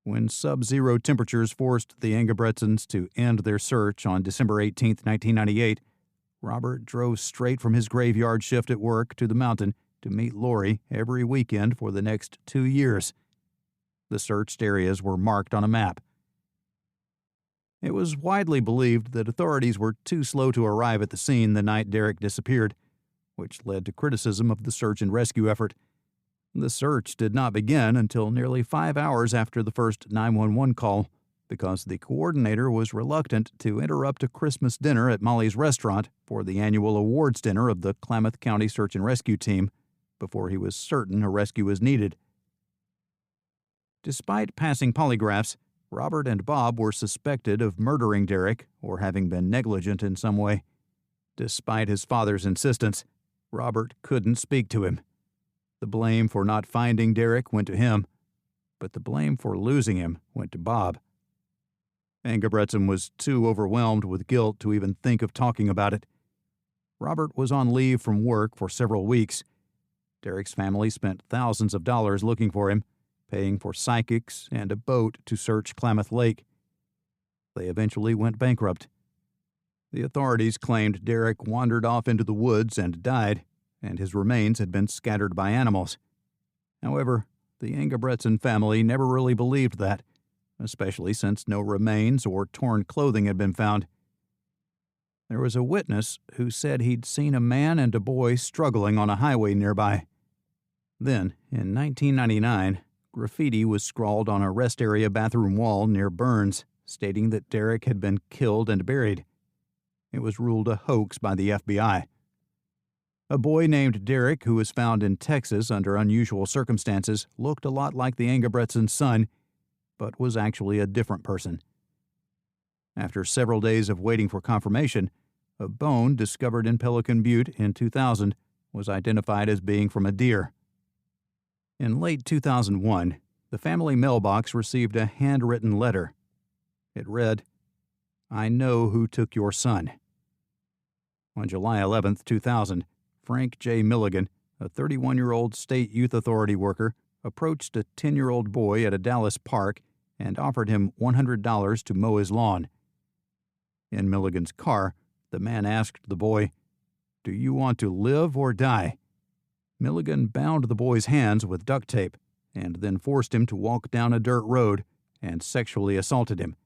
S1: When sub-zero temperatures forced the Angersons to end their search on December 18, 1998, Robert drove straight from his graveyard shift at work to the mountain to meet Lori every weekend for the next 2 years. The searched areas were marked on a map. It was widely believed that authorities were too slow to arrive at the scene the night Derek disappeared, which led to criticism of the search and rescue effort. The search did not begin until nearly 5 hours after the first 911 call, because the coordinator was reluctant to interrupt a Christmas dinner at Molly's restaurant for the annual awards dinner of the Klamath County Search and Rescue Team before he was certain a rescue was needed. Despite passing polygraphs, Robert and Bob were suspected of murdering Derek or having been negligent in some way. Despite his father's insistence, Robert couldn't speak to him. The blame for not finding Derek went to him, but the blame for losing him went to Bob. Angerson was too overwhelmed with guilt to even think of talking about it. Robert was on leave from work for several weeks. Derek's family spent thousands of dollars looking for him, paying for psychics and a boat to search Klamath Lake. They eventually went bankrupt. The authorities claimed Derek wandered off into the woods and died, and his remains had been scattered by animals. However, the Angerson family never really believed that, especially since no remains or torn clothing had been found. There was a witness who said he'd seen a man and a boy struggling on a highway nearby. Then, in 1999, graffiti was scrawled on a rest area bathroom wall near Burns, stating that Derek had been killed and buried. It was ruled a hoax by the FBI. A boy named Derek, who was found in Texas under unusual circumstances, looked a lot like the Angerson's son, but was actually a different person. After several days of waiting for confirmation, a bone discovered in Pelican Butte in 2000 was identified as being from a deer. In late 2001, the family mailbox received a handwritten letter. It read, "I know who took your son." On July 11, 2000, Frank J. Milligan, a 31-year-old state youth authority worker, approached a 10-year-old boy at a Dallas park and offered him $100 to mow his lawn. In Milligan's car, the man asked the boy, "Do you want to live or die?" Milligan bound the boy's hands with duct tape and then forced him to walk down a dirt road and sexually assaulted him.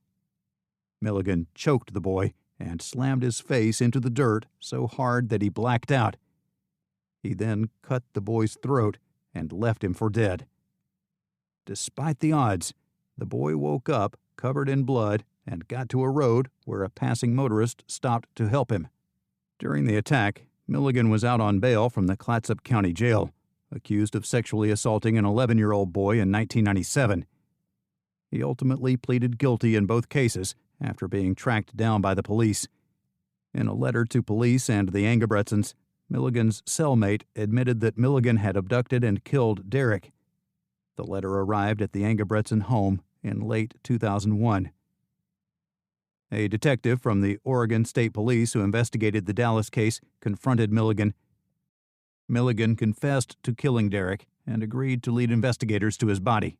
S1: Milligan choked the boy and slammed his face into the dirt so hard that he blacked out. He then cut the boy's throat and left him for dead. Despite the odds, the boy woke up covered in blood and got to a road where a passing motorist stopped to help him. During the attack, Milligan was out on bail from the Clatsop County Jail, accused of sexually assaulting an 11-year-old boy in 1997. He ultimately pleaded guilty in both cases after being tracked down by the police. In a letter to police and the Angersons, Milligan's cellmate admitted that Milligan had abducted and killed Derek. The letter arrived at the Angerson home in late 2001. A detective from the Oregon State Police who investigated the Dallas case confronted Milligan. Milligan confessed to killing Derek and agreed to lead investigators to his body.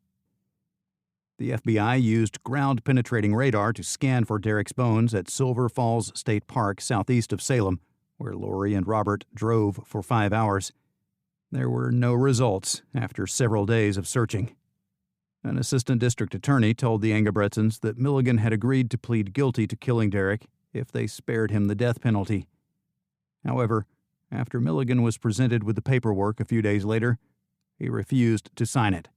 S1: The FBI used ground-penetrating radar to scan for Derek's bones at Silver Falls State Park southeast of Salem, where Lori and Robert drove for 5 hours. There were no results after several days of searching. An assistant district attorney told the Angersons that Milligan had agreed to plead guilty to killing Derek if they spared him the death penalty. However, after Milligan was presented with the paperwork a few days later, he refused to sign it.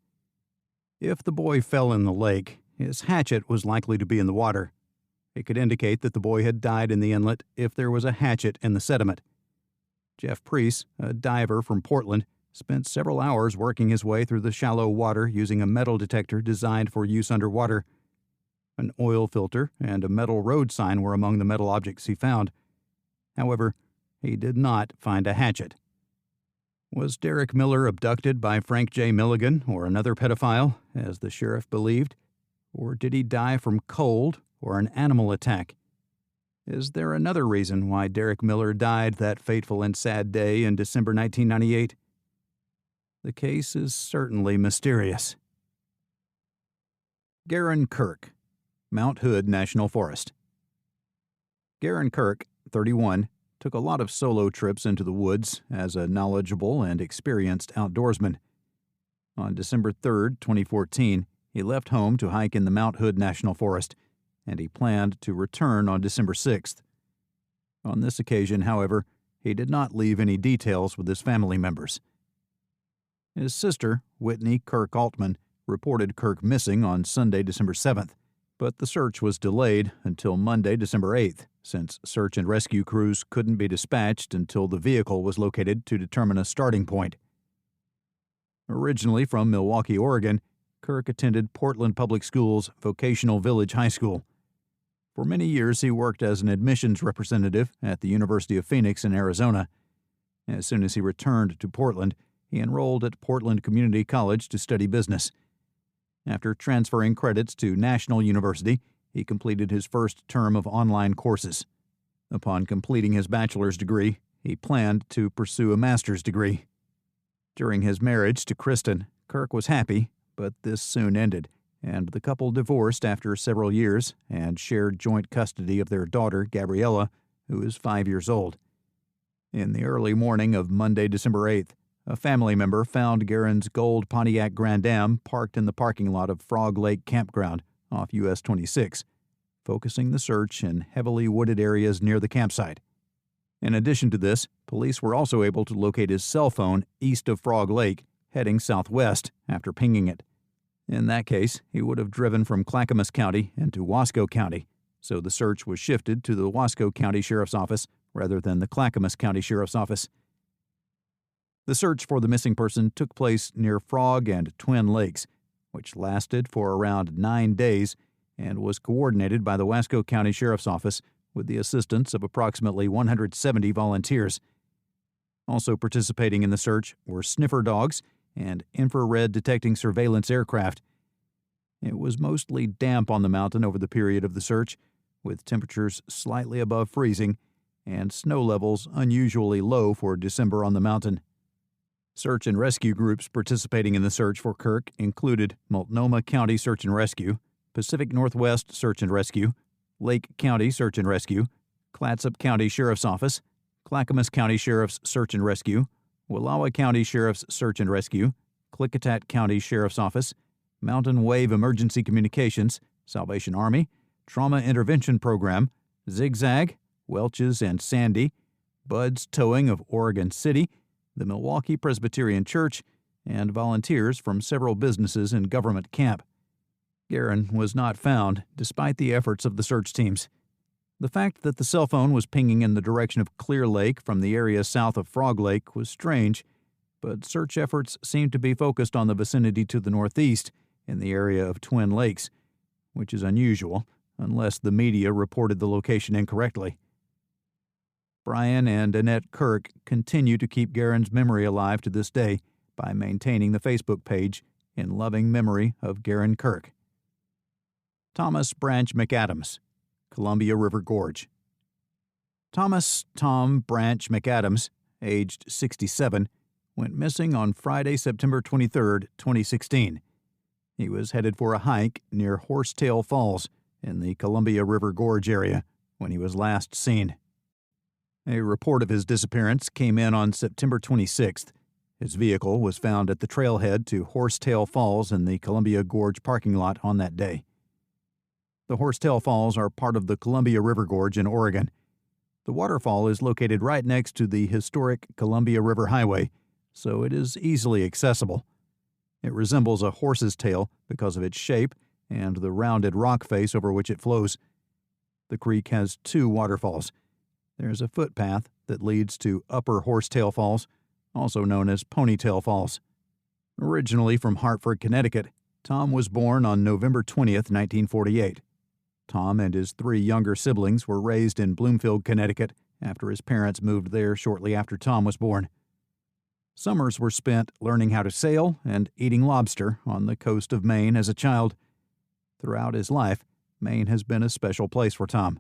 S1: If the boy fell in the lake, his hatchet was likely to be in the water. It could indicate that the boy had died in the inlet if there was a hatchet in the sediment. Jeff Priest, a diver from Portland, spent several hours working his way through the shallow water using a metal detector designed for use underwater. An oil filter and a metal road sign were among the metal objects he found. However, he did not find a hatchet. Was Derek Miller abducted by Frank J. Milligan or another pedophile, as the sheriff believed? Or did he die from cold or an animal attack? Is there another reason why Derek Miller died that fateful and sad day in December 1998? The case is certainly mysterious. Garen Kirk, Mount Hood National Forest. Garen Kirk, 31, took a lot of solo trips into the woods as a knowledgeable and experienced outdoorsman. On December 3, 2014, he left home to hike in the Mount Hood National Forest, and he planned to return on December 6th. On this occasion, however, he did not leave any details with his family members. His sister, Whitney Kirk Altman, reported Kirk missing on Sunday, December 7th, but the search was delayed until Monday, December 8th, since search and rescue crews couldn't be dispatched until the vehicle was located to determine a starting point. Originally from Milwaukee, Oregon, Kirk attended Portland Public Schools' Vocational Village High School. For many years, he worked as an admissions representative at the University of Phoenix in Arizona. As soon as he returned to Portland, he enrolled at Portland Community College to study business. After transferring credits to National University, he completed his first term of online courses. Upon completing his bachelor's degree, he planned to pursue a master's degree. During his marriage to Kristen, Kirk was happy, but this soon ended, and the couple divorced after several years and shared joint custody of their daughter, Gabriella, who is 5 years old. In the early morning of Monday, December 8th, a family member found Garen's gold Pontiac Grand Am parked in the parking lot of Frog Lake Campground off US 26, focusing the search in heavily wooded areas near the campsite. In addition to this, police were also able to locate his cell phone east of Frog Lake, heading southwest after pinging it. In that case, he would have driven from Clackamas County into Wasco County, so the search was shifted to the Wasco County Sheriff's Office rather than the Clackamas County Sheriff's Office. The search for the missing person took place near Frog and Twin Lakes, which lasted for around 9 days and was coordinated by the Wasco County Sheriff's Office with the assistance of approximately 170 volunteers. Also participating in the search were sniffer dogs and infrared detecting surveillance aircraft. It was mostly damp on the mountain over the period of the search, with temperatures slightly above freezing and snow levels unusually low for December on the mountain. Search and rescue groups participating in the search for Kirk included Multnomah County Search and Rescue, Pacific Northwest Search and Rescue, Lake County Search and Rescue, Clatsop County Sheriff's Office, Clackamas County Sheriff's Search and Rescue, Wallowa County Sheriff's Search and Rescue, Klickitat County Sheriff's Office, Mountain Wave Emergency Communications, Salvation Army, Trauma Intervention Program, Zigzag, Welch's and Sandy, Bud's Towing of Oregon City, the Milwaukee Presbyterian Church, and volunteers from several businesses in Government Camp. Garen was not found, despite the efforts of the search teams. The fact that the cell phone was pinging in the direction of Clear Lake from the area south of Frog Lake was strange, but search efforts seemed to be focused on the vicinity to the northeast, in the area of Twin Lakes, which is unusual, unless the media reported the location incorrectly. Brian and Annette Kirk continue to keep Garen's memory alive to this day by maintaining the Facebook page in loving memory of Garen Kirk. Thomas Branch McAdams, Columbia River Gorge. Thomas Tom Branch McAdams, aged 67, went missing on Friday, September 23, 2016. He was headed for a hike near Horsetail Falls in the Columbia River Gorge area when he was last seen. A report of his disappearance came in on September 26th. His vehicle was found at the trailhead to Horsetail Falls in the Columbia Gorge parking lot on that day. The Horsetail Falls are part of the Columbia River Gorge in Oregon. The waterfall is located right next to the historic Columbia River Highway, so it is easily accessible. It resembles a horse's tail because of its shape and the rounded rock face over which it flows. The creek has 2 waterfalls. There's a footpath that leads to Upper Horsetail Falls, also known as Ponytail Falls. Originally from Hartford, Connecticut, Tom was born on November 20th, 1948. Tom and his 3 younger siblings were raised in Bloomfield, Connecticut, after his parents moved there shortly after Tom was born. Summers were spent learning how to sail and eating lobster on the coast of Maine as a child. Throughout his life, Maine has been a special place for Tom.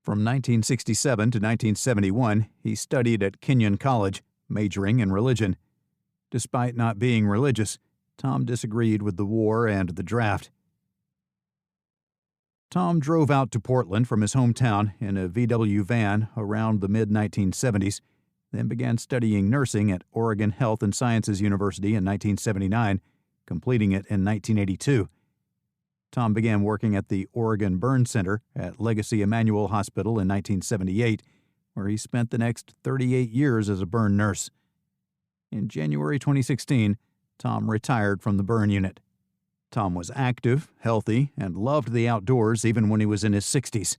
S1: From 1967 to 1971, he studied at Kenyon College, majoring in religion. Despite not being religious, Tom disagreed with the war and the draft. Tom drove out to Portland from his hometown in a VW van around the mid-1970s, then began studying nursing at Oregon Health and Sciences University in 1979, completing it in 1982. Tom began working at the Oregon Burn Center at Legacy Emmanuel Hospital in 1978, where he spent the next 38 years as a burn nurse. In January 2016, Tom retired from the burn unit. Tom was active, healthy, and loved the outdoors even when he was in his 60s.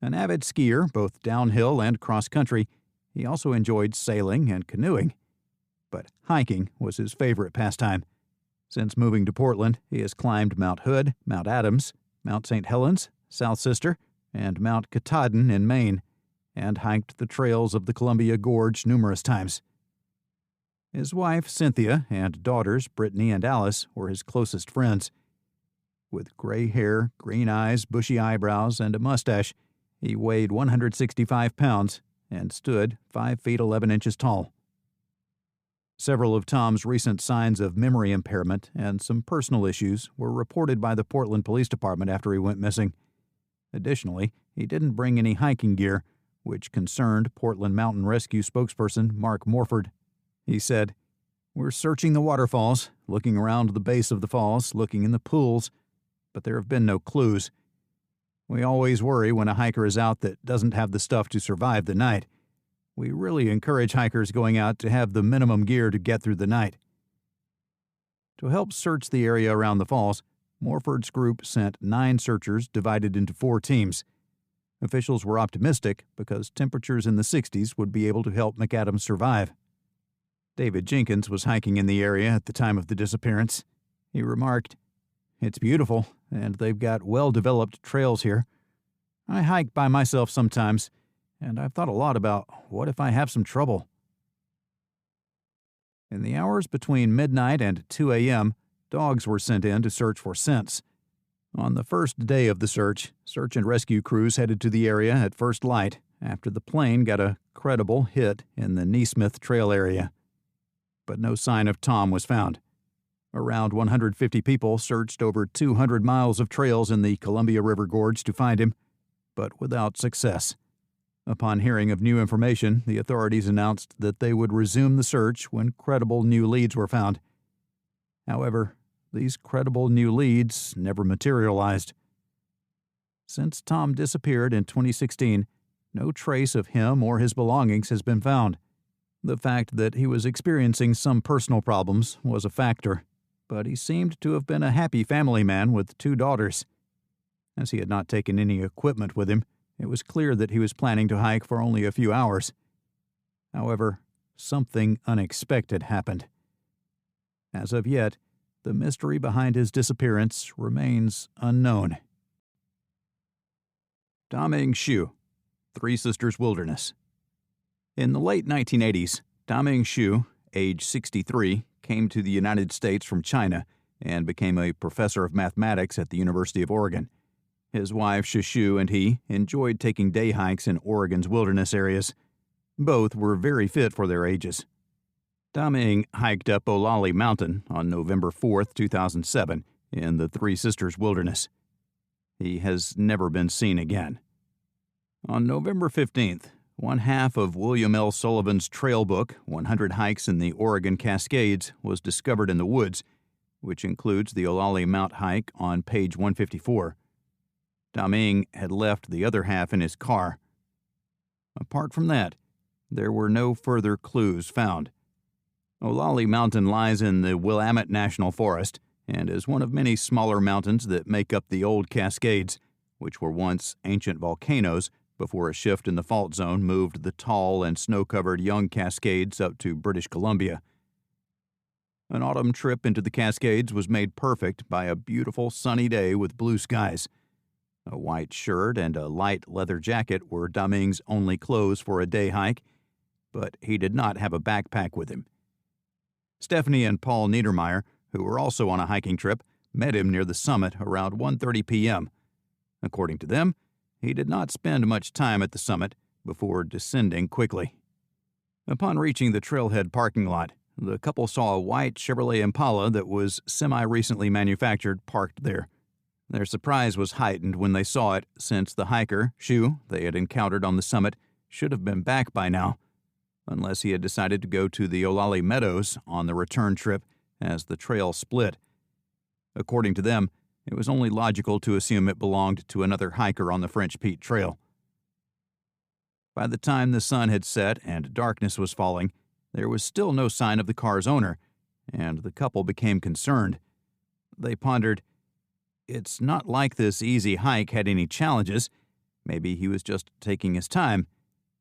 S1: An avid skier, both downhill and cross-country, he also enjoyed sailing and canoeing. But hiking was his favorite pastime. Since moving to Portland, he has climbed Mount Hood, Mount Adams, Mount St. Helens, South Sister, and Mount Katahdin in Maine, and hiked the trails of the Columbia Gorge numerous times. His wife, Cynthia, and daughters, Brittany and Alice, were his closest friends. With gray hair, green eyes, bushy eyebrows, and a mustache, he weighed 165 pounds and stood 5 feet 11 inches tall. Several of Tom's recent signs of memory impairment and some personal issues were reported by the Portland Police Department after he went missing. Additionally, he didn't bring any hiking gear, which concerned Portland Mountain Rescue spokesperson Mark Morford. He said, "We're searching the waterfalls, looking around the base of the falls, looking in the pools, but there have been no clues. We always worry when a hiker is out that doesn't have the stuff to survive the night. We really encourage hikers going out to have the minimum gear to get through the night." To help search the area around the falls, Morford's group sent 9 searchers divided into 4 teams. Officials were optimistic because temperatures in the 60s would be able to help McAdams survive. David Jenkins was hiking in the area at the time of the disappearance. He remarked, "It's beautiful, and they've got well-developed trails here. I hike by myself sometimes, and I've thought a lot about what if I have some trouble." In the hours between midnight and 2 a.m., dogs were sent in to search for scents. On the first day of the search and rescue crews headed to the area at first light after the plane got a credible hit in the Neesmith Trail area. But no sign of Tom was found. Around 150 people searched over 200 miles of trails in the Columbia River Gorge to find him, but without success. Upon hearing of new information, the authorities announced that they would resume the search when credible new leads were found. However, these credible new leads never materialized. Since Tom disappeared in 2016, no trace of him or his belongings has been found. The fact that he was experiencing some personal problems was a factor, but he seemed to have been a happy family man with 2 daughters. As he had not taken any equipment with him, it was clear that he was planning to hike for only a few hours. However, something unexpected happened. As of yet, the mystery behind his disappearance remains unknown. Daming Shu, Three Sisters Wilderness. In the late 1980s, Daming Shu, age 63, came to the United States from China and became a professor of mathematics at the University of Oregon. His wife, Shishu, and he enjoyed taking day hikes in Oregon's wilderness areas. Both were very fit for their ages. Daming hiked up Olali Mountain on November 4, 2007, in the Three Sisters Wilderness. He has never been seen again. On November 15th, one half of William L. Sullivan's trail book, 100 Hikes in the Oregon Cascades, was discovered in the woods, which includes the Olali Mount hike on page 154. Daming had left the other half in his car. Apart from that, there were no further clues found. Olali Mountain lies in the Willamette National Forest and is one of many smaller mountains that make up the old Cascades, which were once ancient volcanoes before a shift in the fault zone moved the tall and snow-covered young Cascades up to British Columbia. An autumn trip into the Cascades was made perfect by a beautiful sunny day with blue skies. A white shirt and a light leather jacket were Daming's only clothes for a day hike, but he did not have a backpack with him. Stephanie and Paul Niedermeyer, who were also on a hiking trip, met him near the summit around 1:30 p.m. According to them, he did not spend much time at the summit before descending quickly. Upon reaching the trailhead parking lot, the couple saw a white Chevrolet Impala that was semi-recently manufactured parked there. Their surprise was heightened when they saw it, since the hiker, Shu, they had encountered on the summit, should have been back by now, unless he had decided to go to the Olali Meadows on the return trip as the trail split. According to them, it was only logical to assume it belonged to another hiker on the French Peak Trail. By the time the sun had set and darkness was falling, there was still no sign of the car's owner, and the couple became concerned. They pondered, "It's not like this easy hike had any challenges. Maybe he was just taking his time.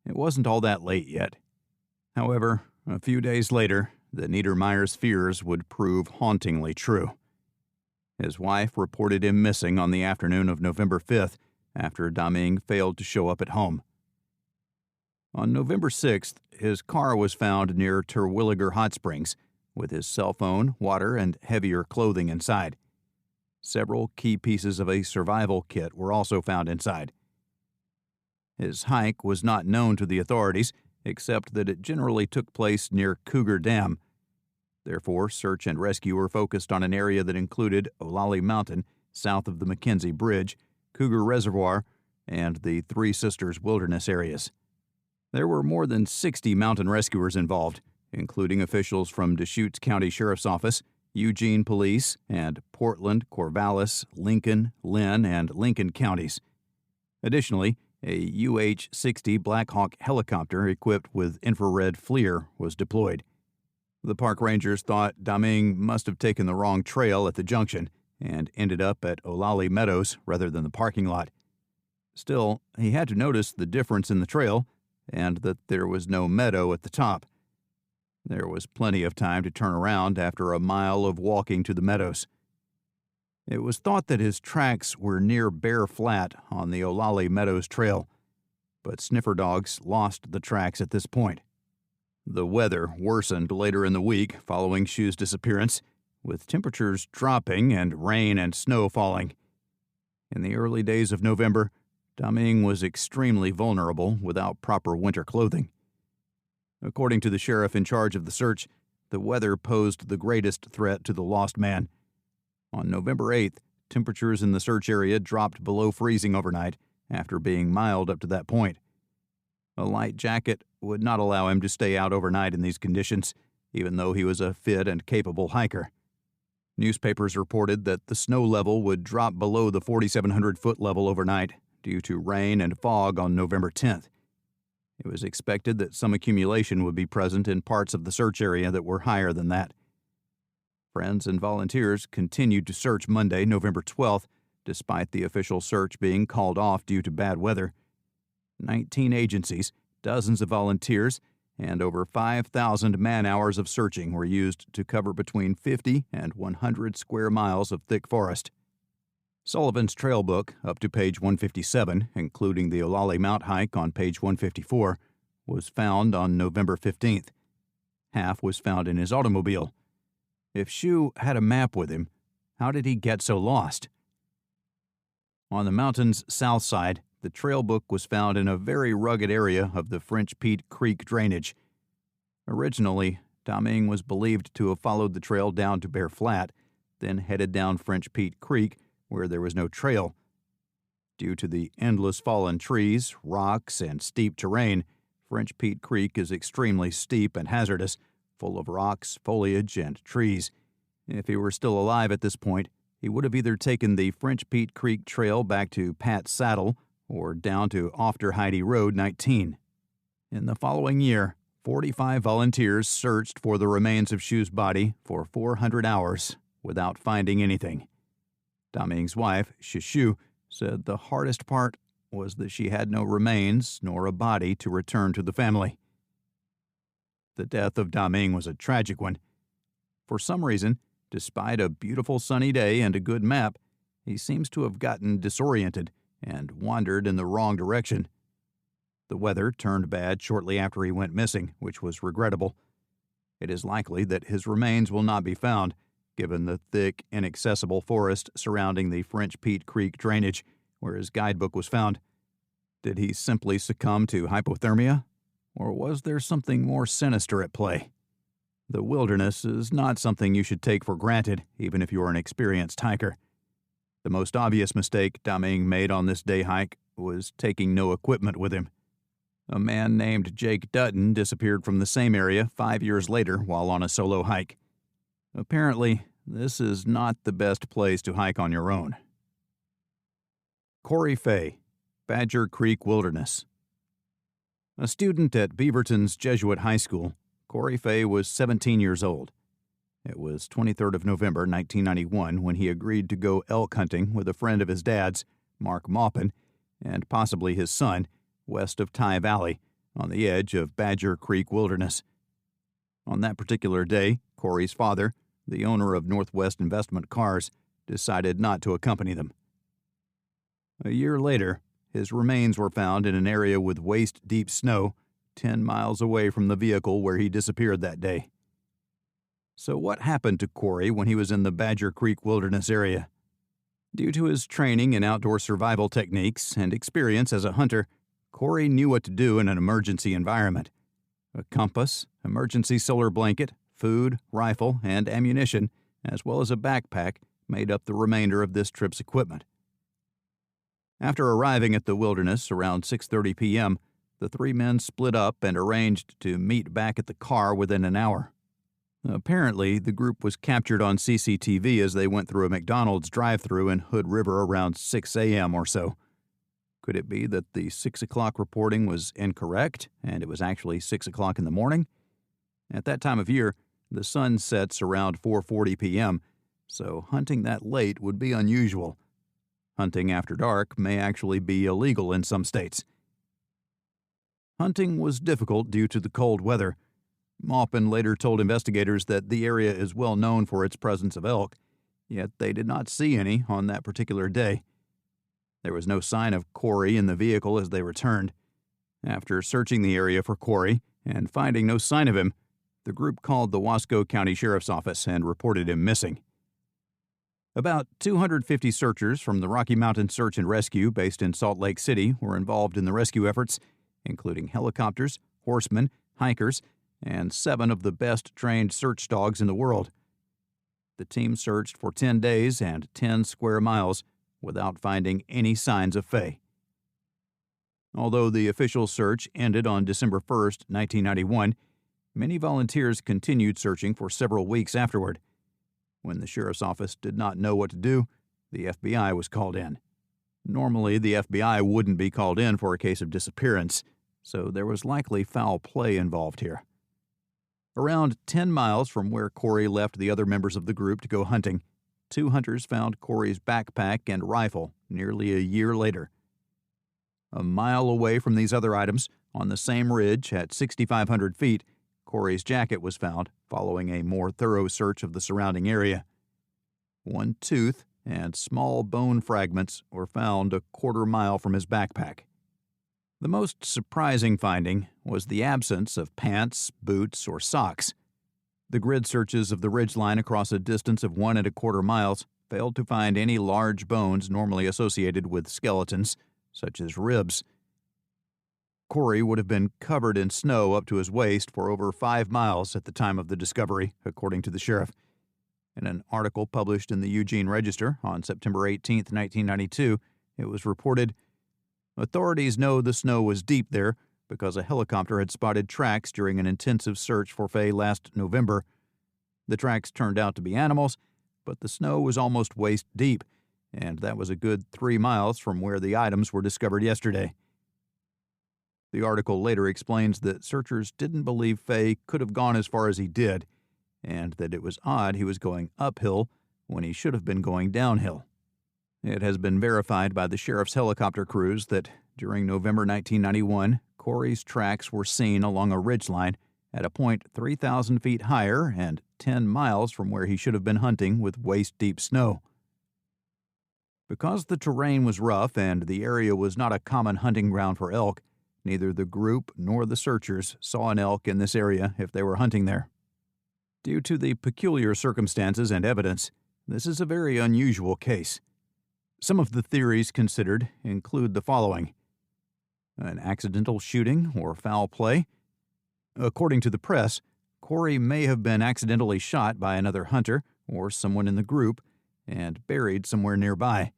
S1: It wasn't all that late yet." However, a few days later, that Niedermeyer's fears would prove hauntingly true. His wife reported him missing on the afternoon of November 5th after Daming failed to show up at home. On November 6th, his car was found near Terwilliger Hot Springs, with his cell phone, water, and heavier clothing inside. Several key pieces of a survival kit were also found inside. His hike was not known to the authorities, except that it generally took place near Cougar Dam. Therefore, search and rescue were focused on an area that included Olali Mountain, south of the Mackenzie Bridge, Cougar Reservoir, and the Three Sisters Wilderness areas. There were more than 60 mountain rescuers involved, including officials from Deschutes County Sheriff's Office, Eugene Police, and Portland, Corvallis, Lincoln, Lynn, and Lincoln counties. Additionally, a UH-60 Black Hawk helicopter equipped with infrared FLIR was deployed. The park rangers thought Daming must have taken the wrong trail at the junction and ended up at Olali Meadows rather than the parking lot. Still, he had to notice the difference in the trail and that there was no meadow at the top. There was plenty of time to turn around after a mile of walking to the meadows. It was thought that his tracks were near Bear Flat on the Olali Meadows Trail, but sniffer dogs lost the tracks at this point. The weather worsened later in the week following Shu's disappearance, with temperatures dropping and rain and snow falling. In the early days of November, Daming was extremely vulnerable without proper winter clothing. According to the sheriff in charge of the search, the weather posed the greatest threat to the lost man. On November 8th, temperatures in the search area dropped below freezing overnight after being mild up to that point. A light jacket would not allow him to stay out overnight in these conditions, even though he was a fit and capable hiker. Newspapers reported that the snow level would drop below the 4,700-foot level overnight due to rain and fog on November 10th. It was expected that some accumulation would be present in parts of the search area that were higher than that. Friends and volunteers continued to search Monday, November 12th, despite the official search being called off due to bad weather. 19 agencies, dozens of volunteers, and over 5,000 man-hours of searching were used to cover between 50 and 100 square miles of thick forest. Sullivan's trail book, up to page 157, including the Olali Mount hike on page 154, was found on November 15th. Half was found in his automobile. If Shu had a map with him, how did he get so lost? On the mountain's south side, the trail book was found in a very rugged area of the French Peat Creek drainage. Originally, Daming was believed to have followed the trail down to Bear Flat, then headed down French Peat Creek, where there was no trail. Due to the endless fallen trees, rocks, and steep terrain, French Peat Creek is extremely steep and hazardous, full of rocks, foliage, and trees. If he were still alive at this point, he would have either taken the French Peat Creek Trail back to Pat's Saddle or down to Ofterheide Road 19. In the following year, 45 volunteers searched for the remains of Shu's body for 400 hours without finding anything. Daming's wife, Shishu, said the hardest part was that she had no remains nor a body to return to the family. The death of Daming was a tragic one. For some reason, despite a beautiful sunny day and a good map, he seems to have gotten disoriented and wandered in the wrong direction. The weather turned bad shortly after he went missing, which was regrettable. It is likely that his remains will not be found, given the thick, inaccessible forest surrounding the French Peat Creek drainage, where his guidebook was found. Did he simply succumb to hypothermia? Or was there something more sinister at play? The wilderness is not something you should take for granted, even if you are an experienced hiker. The most obvious mistake Daming made on this day hike was taking no equipment with him. A man named Jake Dutton disappeared from the same area 5 years later while on a solo hike. Apparently, this is not the best place to hike on your own. Cory Fay, Badger Creek Wilderness. A student at Beaverton's Jesuit High School, Cory Fay was 17 years old. It was 23rd of November, 1991, when he agreed to go elk hunting with a friend of his dad's, Mark Maupin, and possibly his son, west of Ty Valley, on the edge of Badger Creek Wilderness. On that particular day, Cory's father, the owner of Northwest Investment Cars, decided not to accompany them. A year later, his remains were found in an area with waist-deep snow, 10 miles away from the vehicle where he disappeared that day. So what happened to Cory when he was in the Badger Creek Wilderness area? Due to his training in outdoor survival techniques and experience as a hunter, Cory knew what to do in an emergency environment. A compass, emergency solar blanket, food, rifle, and ammunition, as well as a backpack, made up the remainder of this trip's equipment. After arriving at the wilderness around 6:30 p.m., the three men split up and arranged to meet back at the car within an hour. Apparently, the group was captured on CCTV as they went through a McDonald's drive-thru in Hood River around 6 a.m. or so. Could it be that the 6 o'clock reporting was incorrect, and it was actually 6 o'clock in the morning? At that time of year, the sun sets around 4:40 p.m., so hunting that late would be unusual. Hunting after dark may actually be illegal in some states. Hunting was difficult due to the cold weather. Maupin later told investigators that the area is well known for its presence of elk, yet they did not see any on that particular day. There was no sign of Cory in the vehicle as they returned. After searching the area for Cory and finding no sign of him, the group called the Wasco County Sheriff's Office and reported him missing. About 250 searchers from the Rocky Mountain Search and Rescue based in Salt Lake City were involved in the rescue efforts, including helicopters, horsemen, hikers, and 7 of the best-trained search dogs in the world. The team searched for 10 days and 10 square miles without finding any signs of Fay. Although the official search ended on December 1, 1991, many volunteers continued searching for several weeks afterward. When the sheriff's office did not know what to do, the FBI was called in. Normally, the FBI wouldn't be called in for a case of disappearance, so there was likely foul play involved here. Around 10 miles from where Cory left the other members of the group to go hunting, 2 hunters found Cory's backpack and rifle nearly a year later. A mile away from these other items, on the same ridge at 6,500 feet, Cory's jacket was found following a more thorough search of the surrounding area. 1 tooth and small bone fragments were found a quarter mile from his backpack. The most surprising finding was the absence of pants, boots, or socks. The grid searches of the ridgeline across a distance of 1¼ miles failed to find any large bones normally associated with skeletons, such as ribs. Cory would have been covered in snow up to his waist for over 5 miles at the time of the discovery, according to the sheriff. In an article published in the Eugene Register on September 18, 1992, it was reported, "Authorities know the snow was deep there because a helicopter had spotted tracks during an intensive search for Fay last November. The tracks turned out to be animals, but the snow was almost waist deep, and that was a good 3 miles from where the items were discovered yesterday." The article later explains that searchers didn't believe Fay could have gone as far as he did, and that it was odd he was going uphill when he should have been going downhill. It has been verified by the sheriff's helicopter crews that during November 1991, Cory's tracks were seen along a ridgeline at a point 3,000 feet higher and 10 miles from where he should have been hunting with waist-deep snow. Because the terrain was rough and the area was not a common hunting ground for elk, neither the group nor the searchers saw an elk in this area if they were hunting there. Due to the peculiar circumstances and evidence, this is a very unusual case. Some of the theories considered include the following: an accidental shooting or foul play. According to the press, Cory may have been accidentally shot by another hunter or someone in the group and buried somewhere nearby.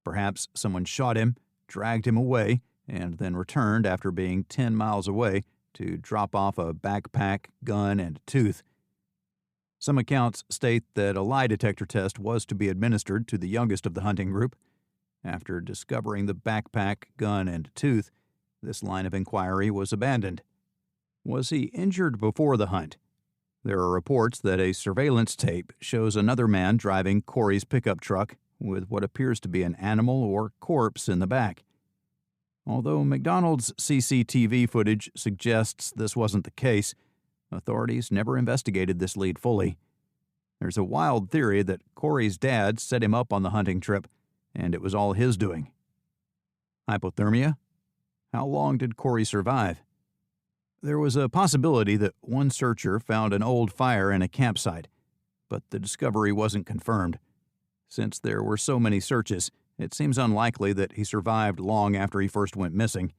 S1: Perhaps someone shot him, dragged him away, and then returned after being 10 miles away to drop off a backpack, gun, and tooth. Some accounts state that a lie detector test was to be administered to the youngest of the hunting group. After discovering the backpack, gun, and tooth, this line of inquiry was abandoned. Was he injured before the hunt? There are reports that a surveillance tape shows another man driving Cory's pickup truck with what appears to be an animal or corpse in the back. Although McDonald's CCTV footage suggests this wasn't the case, Authorities never investigated this lead fully. There's a wild theory that Cory's dad set him up on the hunting trip, and it was all his doing. Hypothermia? How long did Cory survive? There was a possibility that one searcher found an old fire in a campsite, but the discovery wasn't confirmed. Since there were so many searches, it seems unlikely that he survived long after he first went missing.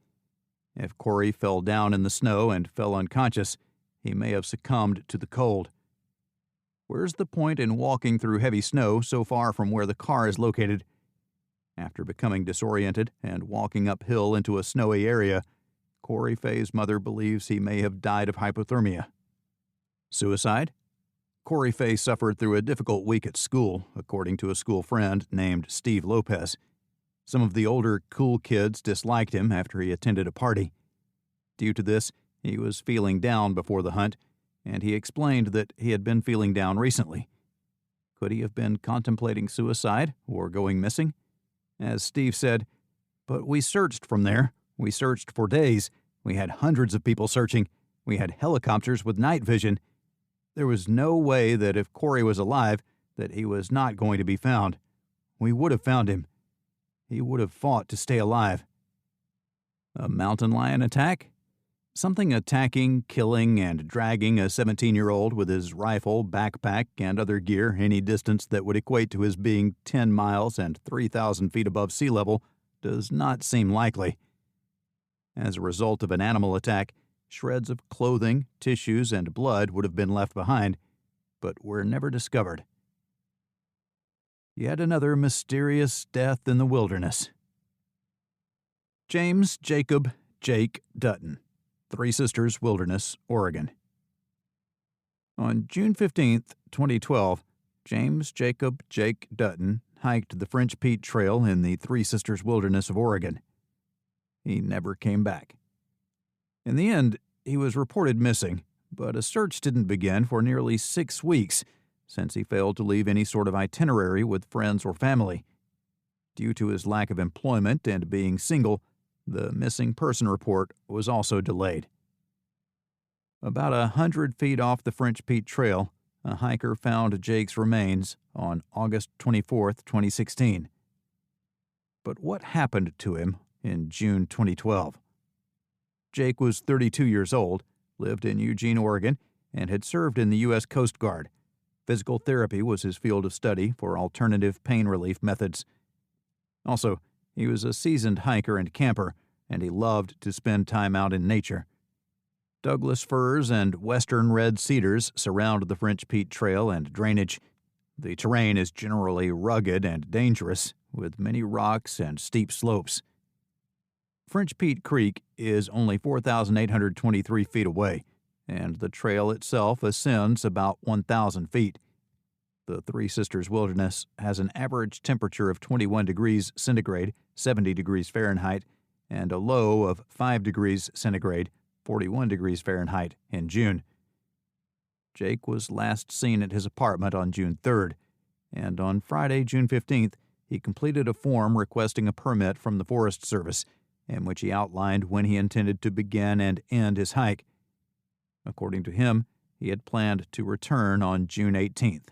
S1: If Cory fell down in the snow and fell unconscious, he may have succumbed to the cold. Where's the point in walking through heavy snow so far from where the car is located? After becoming disoriented and walking uphill into a snowy area, Cory Fay's mother believes he may have died of hypothermia. Suicide? Cory Fay suffered through a difficult week at school, according to a school friend named Steve Lopez. Some of the older, cool kids disliked him after he attended a party. Due to this, he was feeling down before the hunt, and he explained that he had been feeling down recently. Could he have been contemplating suicide or going missing? As Steve said, "But we searched from there. We searched for days. We had hundreds of people searching. We had helicopters with night vision. There was no way that if Cory was alive, that he was not going to be found. We would have found him. He would have fought to stay alive." A mountain lion attack? Something attacking, killing, and dragging a 17-year-old with his rifle, backpack, and other gear any distance that would equate to his being 10 miles and 3,000 feet above sea level does not seem likely. As a result of an animal attack, shreds of clothing, tissues, and blood would have been left behind, but were never discovered. Yet another mysterious death in the wilderness. James Jacob Jake Dutton, Three Sisters Wilderness, Oregon. On June 15, 2012, James Jacob Jake Dutton hiked the French Peak Trail in the Three Sisters Wilderness of Oregon. He never came back. In the end, he was reported missing, but a search didn't begin for nearly 6 weeks, since he failed to leave any sort of itinerary with friends or family. Due to his lack of employment and being single, the missing person report was also delayed. About 100 feet off the French Peak Trail, a hiker found Jake's remains on August 24, 2016. But what happened to him in June 2012? Jake was 32 years old, lived in Eugene, Oregon, and had served in the U.S. Coast Guard. Physical therapy was his field of study for alternative pain relief methods. Also, he was a seasoned hiker and camper, and he loved to spend time out in nature. Douglas firs and western red cedars surround the French Peak Trail and drainage. The terrain is generally rugged and dangerous, with many rocks and steep slopes. French Peak Creek is only 4,823 feet away, and the trail itself ascends about 1,000 feet. The Three Sisters Wilderness has an average temperature of 21 degrees centigrade, 70 degrees Fahrenheit, and a low of 5 degrees centigrade, 41 degrees Fahrenheit, in June. Jake was last seen at his apartment on June 3rd, and on Friday, June 15th, he completed a form requesting a permit from the Forest Service, in which he outlined when he intended to begin and end his hike. According to him, he had planned to return on June 18th.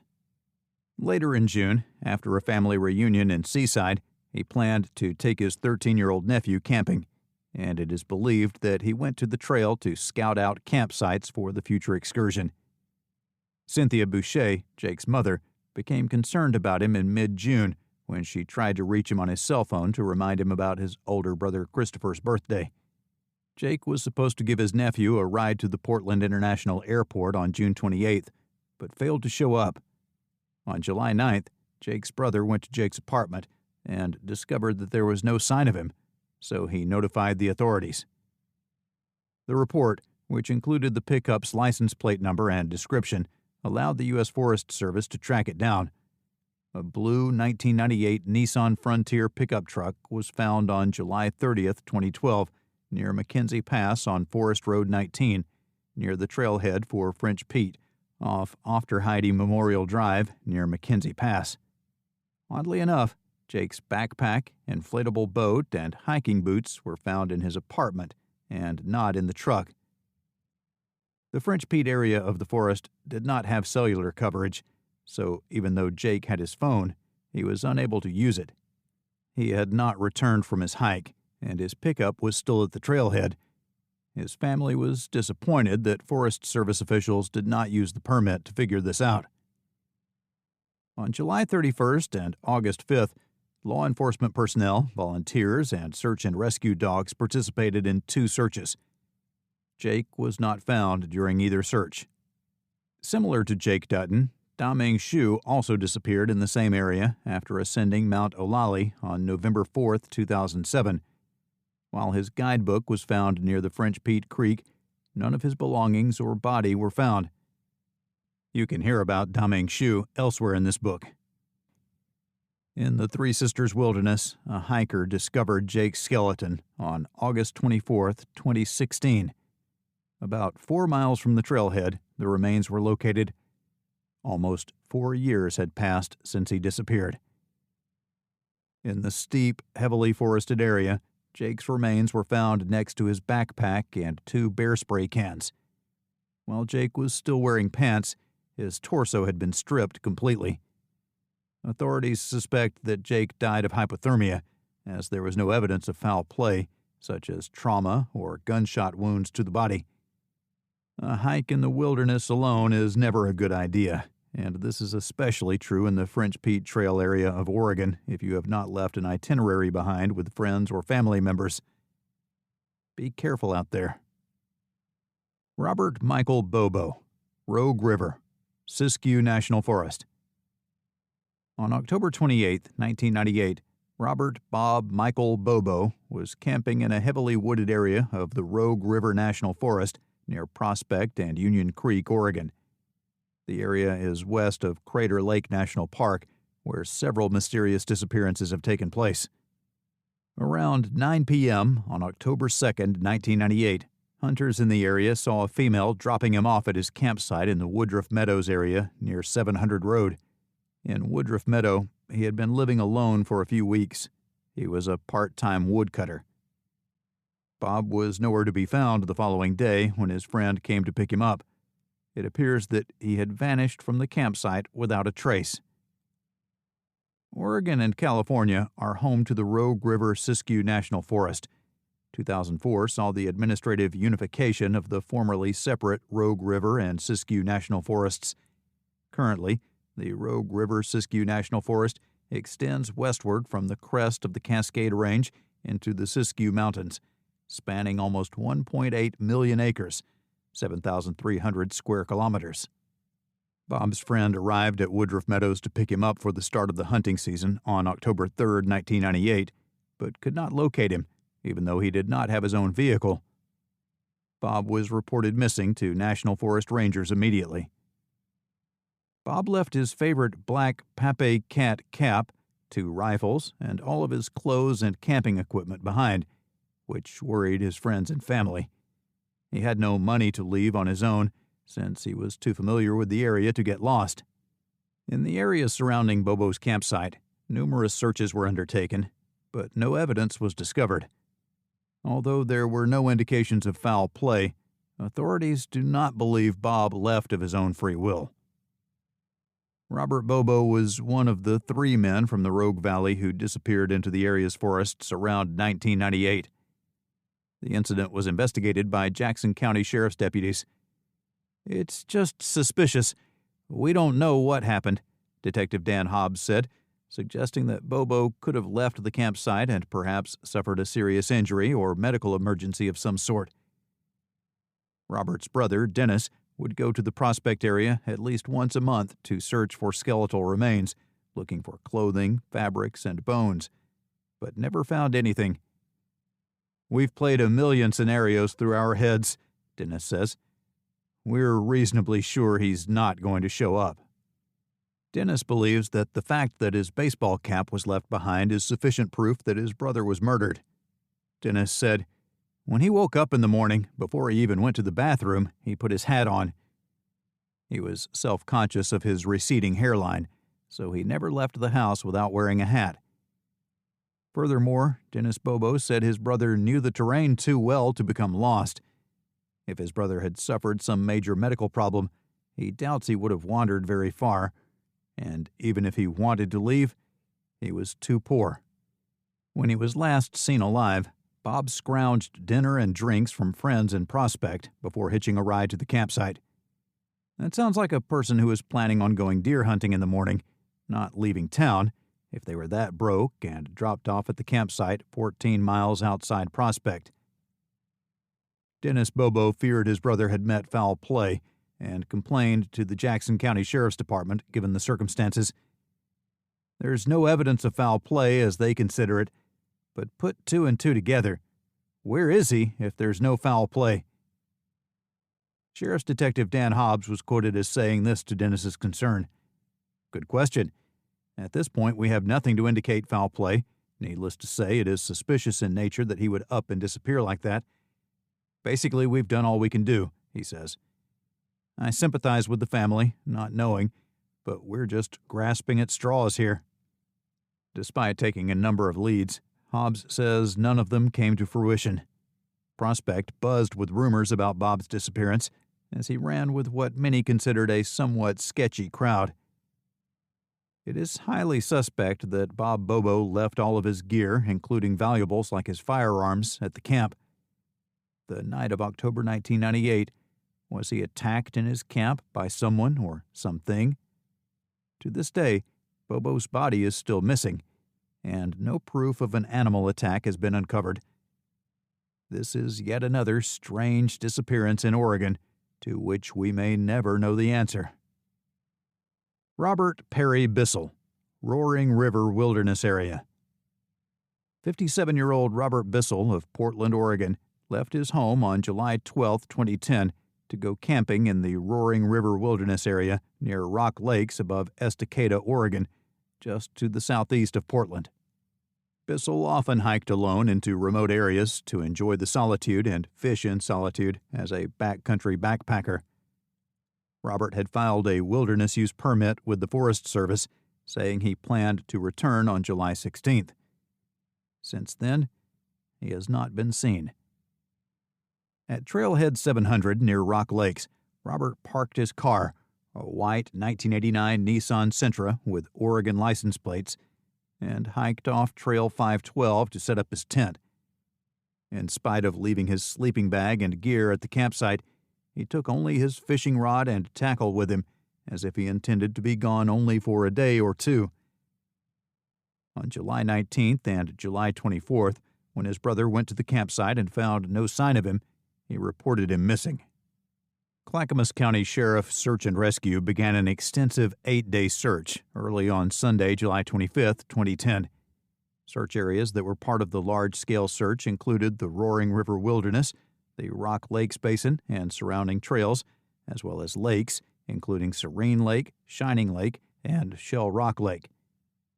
S1: Later in June, after a family reunion in Seaside, he planned to take his 13-year-old nephew camping, and it is believed that he went to the trail to scout out campsites for the future excursion. Cynthia Boucher, Jake's mother, became concerned about him in mid-June when she tried to reach him on his cell phone to remind him about his older brother Christopher's birthday. Jake was supposed to give his nephew a ride to the Portland International Airport on June 28th, but failed to show up. On July 9th, Jake's brother went to Jake's apartment and discovered that there was no sign of him, so he notified the authorities. The report, which included the pickup's license plate number and description, allowed the U.S. Forest Service to track it down. A blue 1998 Nissan Frontier pickup truck was found on July 30th, 2012, near Mackenzie Pass on Forest Road 19, near the trailhead for French Peak, off Ofterheide Memorial Drive near Mackenzie Pass. Oddly enough, Jake's backpack, inflatable boat, and hiking boots were found in his apartment and not in the truck. The French Peak area of the forest did not have cellular coverage, so even though Jake had his phone, he was unable to use it. He had not returned from his hike, and his pickup was still at the trailhead. His family was disappointed that Forest Service officials did not use the permit to figure this out. On July 31st and August 5th, law enforcement personnel, volunteers, and search and rescue dogs participated in 2 searches. Jake was not found during either search. Similar to Jake Dutton, Da-Ming Shu also disappeared in the same area after ascending Mount Olali on November 4, 2007. While his guidebook was found near the French Peak Creek, none of his belongings or body were found. You can hear about Da-Ming Shu elsewhere in this book. In the Three Sisters Wilderness, a hiker discovered Jake's skeleton on August 24, 2016. About 4 miles from the trailhead, the remains were located. Almost 4 years had passed since he disappeared. In the steep, heavily forested area, Jake's remains were found next to his backpack and 2 bear spray cans. While Jake was still wearing pants, his torso had been stripped completely. Authorities suspect that Jake died of hypothermia, as there was no evidence of foul play, such as trauma or gunshot wounds to the body. A hike in the wilderness alone is never a good idea, and this is especially true in the French Peak Trail area of Oregon if you have not left an itinerary behind with friends or family members. Be careful out there. Robert Michael Bobo, Rogue River, Siskiyou National Forest. On October 28, 1998, Robert Bob Michael Bobo was camping in a heavily wooded area of the Rogue River National Forest near Prospect and Union Creek, Oregon. The area is west of Crater Lake National Park, where several mysterious disappearances have taken place. Around 9 p.m. on October 2, 1998, hunters in the area saw a female dropping him off at his campsite in the Woodruff Meadows area near 700 Road. In Woodruff Meadow, he had been living alone for a few weeks. He was a part-time woodcutter. Bob was nowhere to be found the following day when his friend came to pick him up. It appears that he had vanished from the campsite without a trace. Oregon and California are home to the Rogue River Siskiyou National Forest. 2004 saw the administrative unification of the formerly separate Rogue River and Siskiyou National Forests. Currently, the Rogue River Siskiyou National Forest extends westward from the crest of the Cascade Range into the Siskiyou Mountains, spanning almost 1.8 million acres, 7,300 square kilometers. Bob's friend arrived at Woodruff Meadows to pick him up for the start of the hunting season on October 3, 1998, but could not locate him, even though he did not have his own vehicle. Bob was reported missing to National Forest Rangers immediately. Bob left his favorite black Pape cat cap, 2 rifles, and all of his clothes and camping equipment behind, which worried his friends and family. He had no money to leave on his own, since he was too familiar with the area to get lost. In the area surrounding Bobo's campsite, numerous searches were undertaken, but no evidence was discovered. Although there were no indications of foul play, authorities do not believe Bob left of his own free will. Robert Bobo was one of the 3 men from the Rogue Valley who disappeared into the area's forests around 1998. The incident was investigated by Jackson County Sheriff's deputies. "It's just suspicious. We don't know what happened," Detective Dan Hobbs said, suggesting that Bobo could have left the campsite and perhaps suffered a serious injury or medical emergency of some sort. Robert's brother, Dennis, would go to the Prospect area at least once a month to search for skeletal remains, looking for clothing, fabrics, and bones, but never found anything. "We've played a million scenarios through our heads," Dennis says. "We're reasonably sure he's not going to show up." Dennis believes that the fact that his baseball cap was left behind is sufficient proof that his brother was murdered. Dennis said, "When he woke up in the morning, before he even went to the bathroom, he put his hat on. He was self-conscious of his receding hairline, so he never left the house without wearing a hat." Furthermore, Dennis Bobo said his brother knew the terrain too well to become lost. If his brother had suffered some major medical problem, he doubts he would have wandered very far, and even if he wanted to leave, he was too poor. When he was last seen alive, Bob scrounged dinner and drinks from friends in Prospect before hitching a ride to the campsite. That sounds like a person who was planning on going deer hunting in the morning, not leaving town, if they were that broke, and dropped off at the campsite 14 miles outside Prospect. Dennis Bobo feared his brother had met foul play and complained to the Jackson County Sheriff's Department, given the circumstances. There's no evidence of foul play as they consider it, but put two and two together. Where is he if there's no foul play? Sheriff's Detective Dan Hobbs was quoted as saying this to Dennis's concern. Good question. At this point, we have nothing to indicate foul play. Needless to say, it is suspicious in nature that he would up and disappear like that. Basically, we've done all we can do, he says. I sympathize with the family, not knowing, but we're just grasping at straws here. Despite taking a number of leads, Hobbs says none of them came to fruition. Prospect buzzed with rumors about Bob's disappearance, as he ran with what many considered a somewhat sketchy crowd. It is highly suspect that Bob Bobo left all of his gear, including valuables like his firearms, at the camp. The night of October 1998, was he attacked in his camp by someone or something? To this day, Bobo's body is still missing, and no proof of an animal attack has been uncovered. This is yet another strange disappearance in Oregon, to which we may never know the answer. Robert Perry Bissell, Roaring River Wilderness Area. 57-year-old Robert Bissell of Portland, Oregon, left his home on July 12, 2010, to go camping in the Roaring River Wilderness Area near Rock Lakes above Estacada, Oregon, just to the southeast of Portland. Bissell often hiked alone into remote areas to enjoy the solitude and fish in solitude as a backcountry backpacker. Robert had filed a wilderness use permit with the Forest Service, saying he planned to return on July 16th. Since then, he has not been seen. At Trailhead 700 near Rock Lakes, Robert parked his car, a white 1989 Nissan Sentra with Oregon license plates, and hiked off Trail 512 to set up his tent. In spite of leaving his sleeping bag and gear at the campsite, he took only his fishing rod and tackle with him, as if he intended to be gone only for a day or two. On July 19th and July 24th, when his brother went to the campsite and found no sign of him, he reported him missing. Clackamas County Sheriff Search and Rescue began an extensive 8-day search early on Sunday, July 25, 2010. Search areas that were part of the large-scale search included the Roaring River Wilderness, the Rock Lakes Basin and surrounding trails, as well as lakes, including Serene Lake, Shining Lake, and Shell Rock Lake.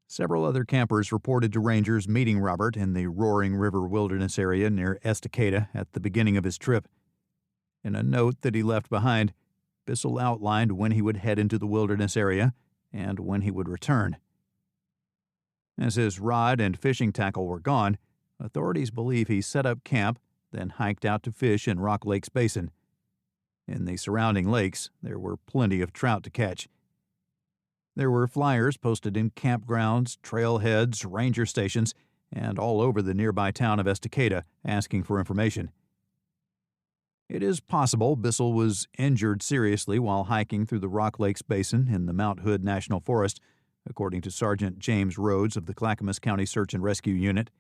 S1: Several other campers reported to rangers meeting Robert in the Roaring River Wilderness area near Estacada at the beginning of his trip. In a note that he left behind, Bissell outlined when he would head into the wilderness area and when he would return. As his rod and fishing tackle were gone, authorities believe he set up camp, then hiked out to fish in Rock Lakes Basin. In the surrounding lakes, there were plenty of trout to catch. There were flyers posted in campgrounds, trailheads, ranger stations, and all over the nearby town of Estacada asking for information. It is possible Bissell was injured seriously while hiking through the Rock Lakes Basin in the Mount Hood National Forest, according to Sergeant James Rhodes of the Clackamas County Search and Rescue Unit.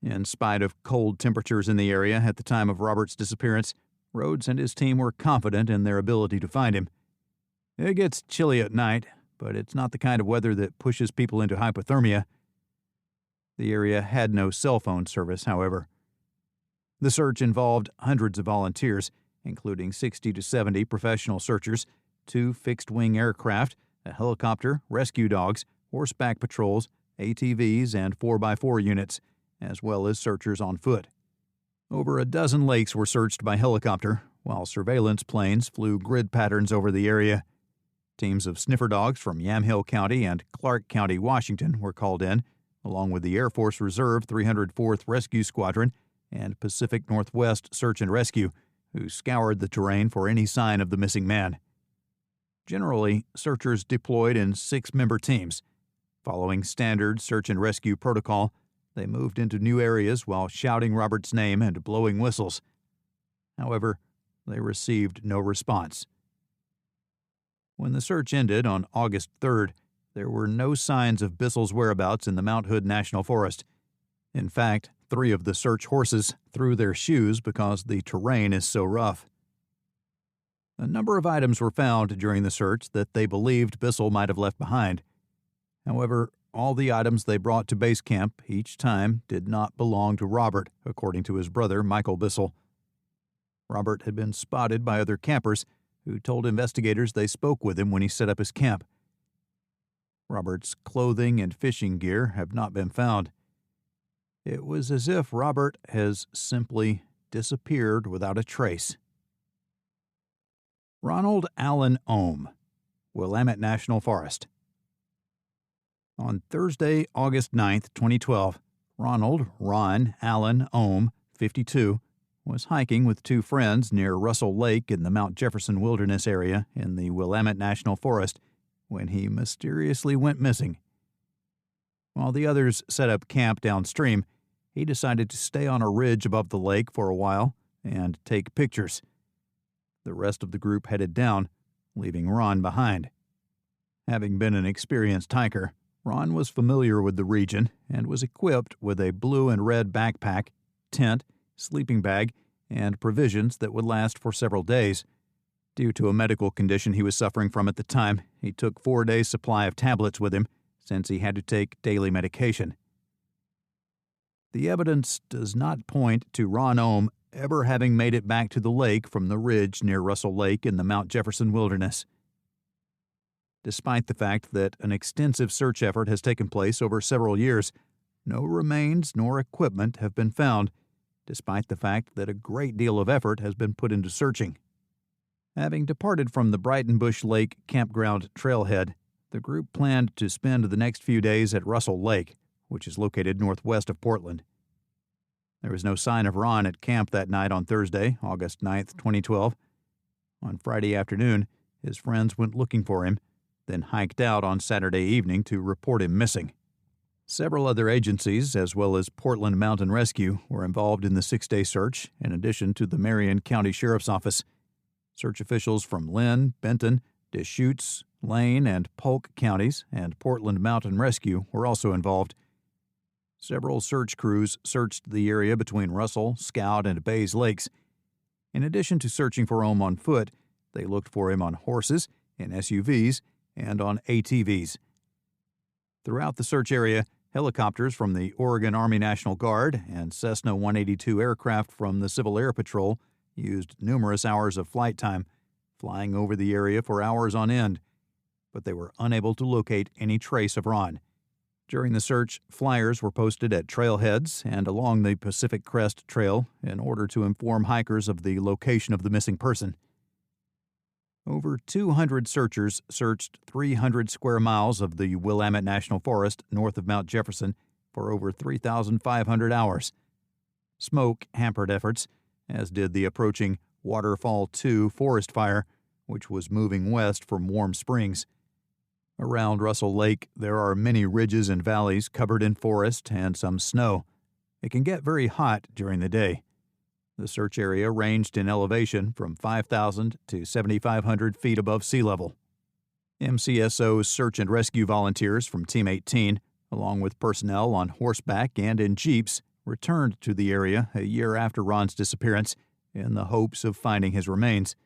S1: In spite of cold temperatures in the area at the time of Robert's disappearance, Rhodes and his team were confident in their ability to find him. It gets chilly at night, but it's not the kind of weather that pushes people into hypothermia. The area had no cell phone service, however. The search involved hundreds of volunteers, including 60 to 70 professional searchers, 2 fixed-wing aircraft, a helicopter, rescue dogs, horseback patrols, ATVs, and 4x4 units, as well as searchers on foot. Over a dozen lakes were searched by helicopter, while surveillance planes flew grid patterns over the area. Teams of sniffer dogs from Yamhill County and Clark County, Washington, were called in, along with the Air Force Reserve 304th Rescue Squadron and Pacific Northwest Search and Rescue, who scoured the terrain for any sign of the missing man. Generally, searchers deployed in 6-member teams. Following standard search and rescue protocol, they moved into new areas while shouting Robert's name and blowing whistles. However, they received no response. When the search ended on August 3rd, there were no signs of Bissell's whereabouts in the Mount Hood National Forest. In fact, 3 of the search horses threw their shoes because the terrain is so rough. A number of items were found during the search that they believed Bissell might have left behind. However, all the items they brought to base camp each time did not belong to Robert, according to his brother, Michael Bissell. Robert had been spotted by other campers who told investigators they spoke with him when he set up his camp. Robert's clothing and fishing gear have not been found. It was as if Robert has simply disappeared without a trace. Ronald Allen Ohm, Willamette National Forest. On Thursday, August 9, 2012, Ron Allen Ohm, 52, was hiking with 2 friends near Russell Lake in the Mount Jefferson Wilderness area in the Willamette National Forest when he mysteriously went missing. While the others set up camp downstream, he decided to stay on a ridge above the lake for a while and take pictures. The rest of the group headed down, leaving Ron behind. Having been an experienced hiker, Ron was familiar with the region and was equipped with a blue and red backpack, tent, sleeping bag, and provisions that would last for several days. Due to a medical condition he was suffering from at the time, he took 4 days' supply of tablets with him since he had to take daily medication. The evidence does not point to Ron Ohm ever having made it back to the lake from the ridge near Russell Lake in the Mount Jefferson Wilderness. Despite the fact that an extensive search effort has taken place over several years, no remains nor equipment have been found, despite the fact that a great deal of effort has been put into searching. Having departed from the Brighton-Bush Lake campground trailhead, the group planned to spend the next few days at Russell Lake, which is located northwest of Portland. There was no sign of Ron at camp that night on Thursday, August 9, 2012. On Friday afternoon, his friends went looking for him, then hiked out on Saturday evening to report him missing. Several other agencies, as well as Portland Mountain Rescue, were involved in the 6-day search, in addition to the Marion County Sheriff's Office. Search officials from Lynn, Benton, Deschutes, Lane, and Polk counties and Portland Mountain Rescue were also involved. Several search crews searched the area between Russell, Scout, and Bays Lakes. In addition to searching for Ohm on foot, they looked for him on horses, in SUVs, and on ATVs. Throughout the search area, helicopters from the Oregon Army National Guard and Cessna 182 aircraft from the Civil Air Patrol used numerous hours of flight time, flying over the area for hours on end, but they were unable to locate any trace of Ron. During the search, flyers were posted at trailheads and along the Pacific Crest Trail in order to inform hikers of the location of the missing person. Over 200 searchers searched 300 square miles of the Willamette National Forest north of Mount Jefferson for over 3,500 hours. Smoke hampered efforts, as did the approaching Waterfall 2 forest fire, which was moving west from Warm Springs. Around Russell Lake, there are many ridges and valleys covered in forest and some snow. It can get very hot during the day. The search area ranged in elevation from 5,000 to 7,500 feet above sea level. MCSO's search and rescue volunteers from Team 18, along with personnel on horseback and in jeeps, returned to the area a year after Ron's disappearance in the hopes of finding his remains.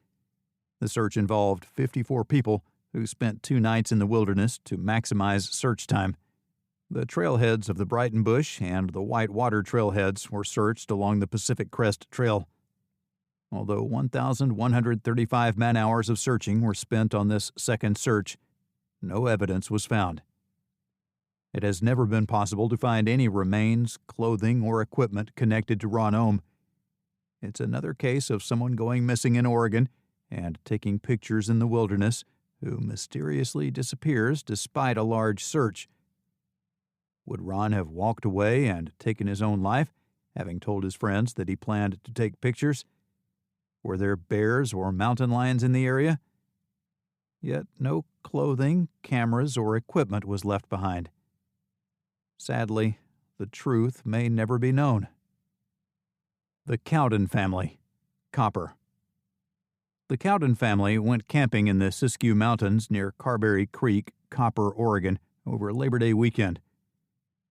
S1: The search involved 54 people who spent 2 nights in the wilderness to maximize search time. The trailheads of the Brighton Bush and the Whitewater trailheads were searched along the Pacific Crest Trail. Although 1,135 man-hours of searching were spent on this second search, no evidence was found. It has never been possible to find any remains, clothing, or equipment connected to Ron Ohm. It's another case of someone going missing in Oregon and taking pictures in the wilderness who mysteriously disappears despite a large search. Would Ron have walked away and taken his own life, having told his friends that he planned to take pictures? Were there bears or mountain lions in the area? Yet no clothing, cameras, or equipment was left behind. Sadly, the truth may never be known. The Cowden family, Copper. The Cowden family went camping in the Siskiyou Mountains near Carberry Creek, Copper, Oregon, over Labor Day weekend.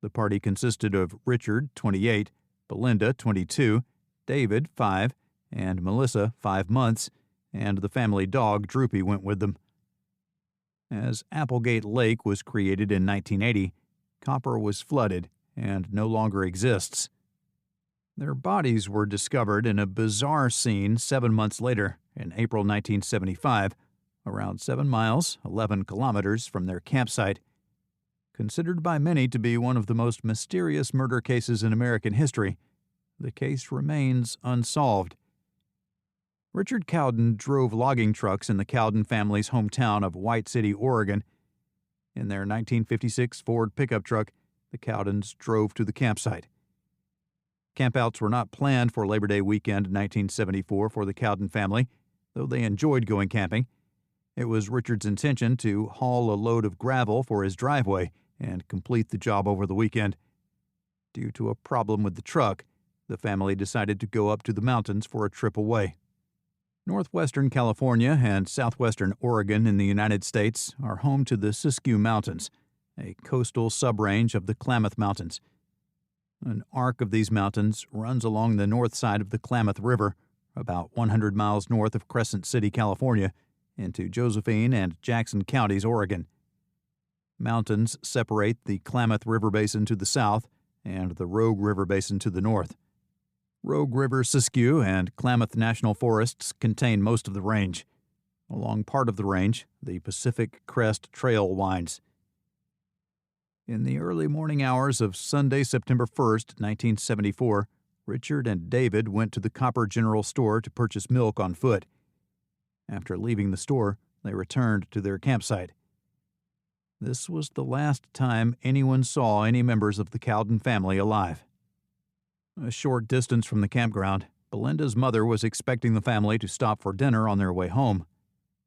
S1: The party consisted of Richard, 28, Belinda, 22, David, 5, and Melissa, 5 months, and the family dog, Droopy, went with them. As Applegate Lake was created in 1980, Copper was flooded and no longer exists. Their bodies were discovered in a bizarre scene 7 months later, in April 1975, around 7 miles, 11 kilometers from their campsite. Considered by many to be one of the most mysterious murder cases in American history, the case remains unsolved. Richard Cowden drove logging trucks in the Cowden family's hometown of White City, Oregon. In their 1956 Ford pickup truck, the Cowdens drove to the campsite. Campouts were not planned for Labor Day weekend 1974 for the Cowden family, though they enjoyed going camping. It was Richard's intention to haul a load of gravel for his driveway and complete the job over the weekend. Due to a problem with the truck, the family decided to go up to the mountains for a trip away. Northwestern California and southwestern Oregon in the United States are home to the Siskiyou Mountains, a coastal subrange of the Klamath Mountains. An arc of these mountains runs along the north side of the Klamath River, about 100 miles north of Crescent City, California, into Josephine and Jackson counties, Oregon. Mountains separate the Klamath River Basin to the south and the Rogue River Basin to the north. Rogue River, Siskiyou, and Klamath National Forests contain most of the range. Along part of the range, the Pacific Crest Trail winds. In the early morning hours of Sunday, September 1st, 1974, Richard and David went to the Copper General Store to purchase milk on foot. After leaving the store, they returned to their campsite. This was the last time anyone saw any members of the Cowden family alive. A short distance from the campground, Belinda's mother was expecting the family to stop for dinner on their way home.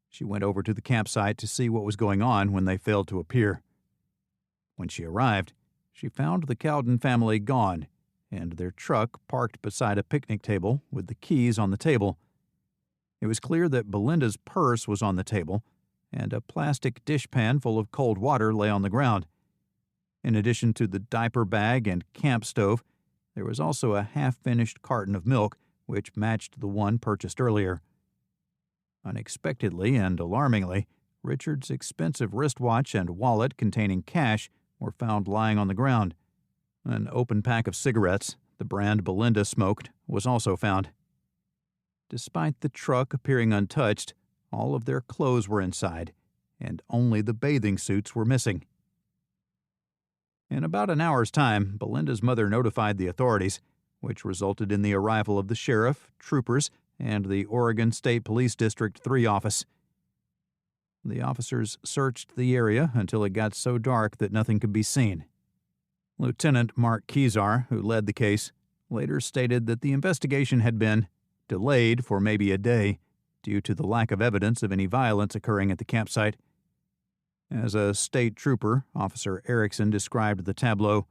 S1: She went over to the campsite to see what was going on when they failed to appear. When she arrived, she found the Cowden family gone and their truck parked beside a picnic table with the keys on the table. It was clear that Belinda's purse was on the table, and a plastic dishpan full of cold water lay on the ground. In addition to the diaper bag and camp stove, there was also a half-finished carton of milk, which matched the one purchased earlier. Unexpectedly and alarmingly, Richard's expensive wristwatch and wallet containing cash were found lying on the ground. An open pack of cigarettes, the brand Belinda smoked, was also found. Despite the truck appearing untouched, all of their clothes were inside, and only the bathing suits were missing. In about an hour's time, Belinda's mother notified the authorities, which resulted in the arrival of the sheriff, troopers, and the Oregon State Police District 3 office. The officers searched the area until it got so dark that nothing could be seen. Lieutenant Mark Kezar, who led the case, later stated that the investigation had been delayed for maybe a day due to the lack of evidence of any violence occurring at the campsite. As a state trooper, Officer Erickson described the tableau.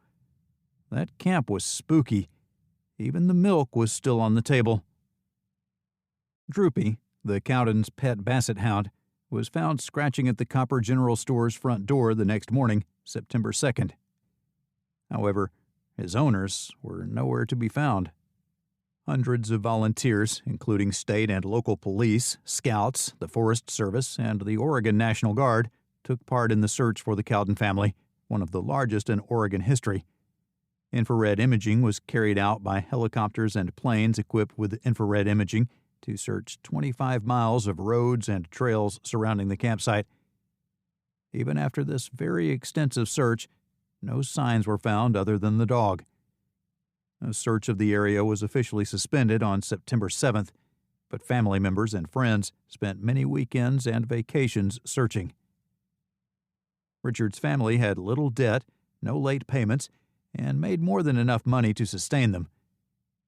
S1: That camp was spooky. Even the milk was still on the table. Droopy, the Cowden's pet basset hound, was found scratching at the Copper General Store's front door the next morning, September 2nd. However, his owners were nowhere to be found. Hundreds of volunteers, including state and local police, scouts, the Forest Service, and the Oregon National Guard, took part in the search for the Cowden family, one of the largest in Oregon history. Infrared imaging was carried out by helicopters and planes equipped with infrared imaging to search 25 miles of roads and trails surrounding the campsite. Even after this very extensive search, no signs were found other than the dog. A search of the area was officially suspended on September 7th, but family members and friends spent many weekends and vacations searching. Richard's family had little debt, no late payments, and made more than enough money to sustain them.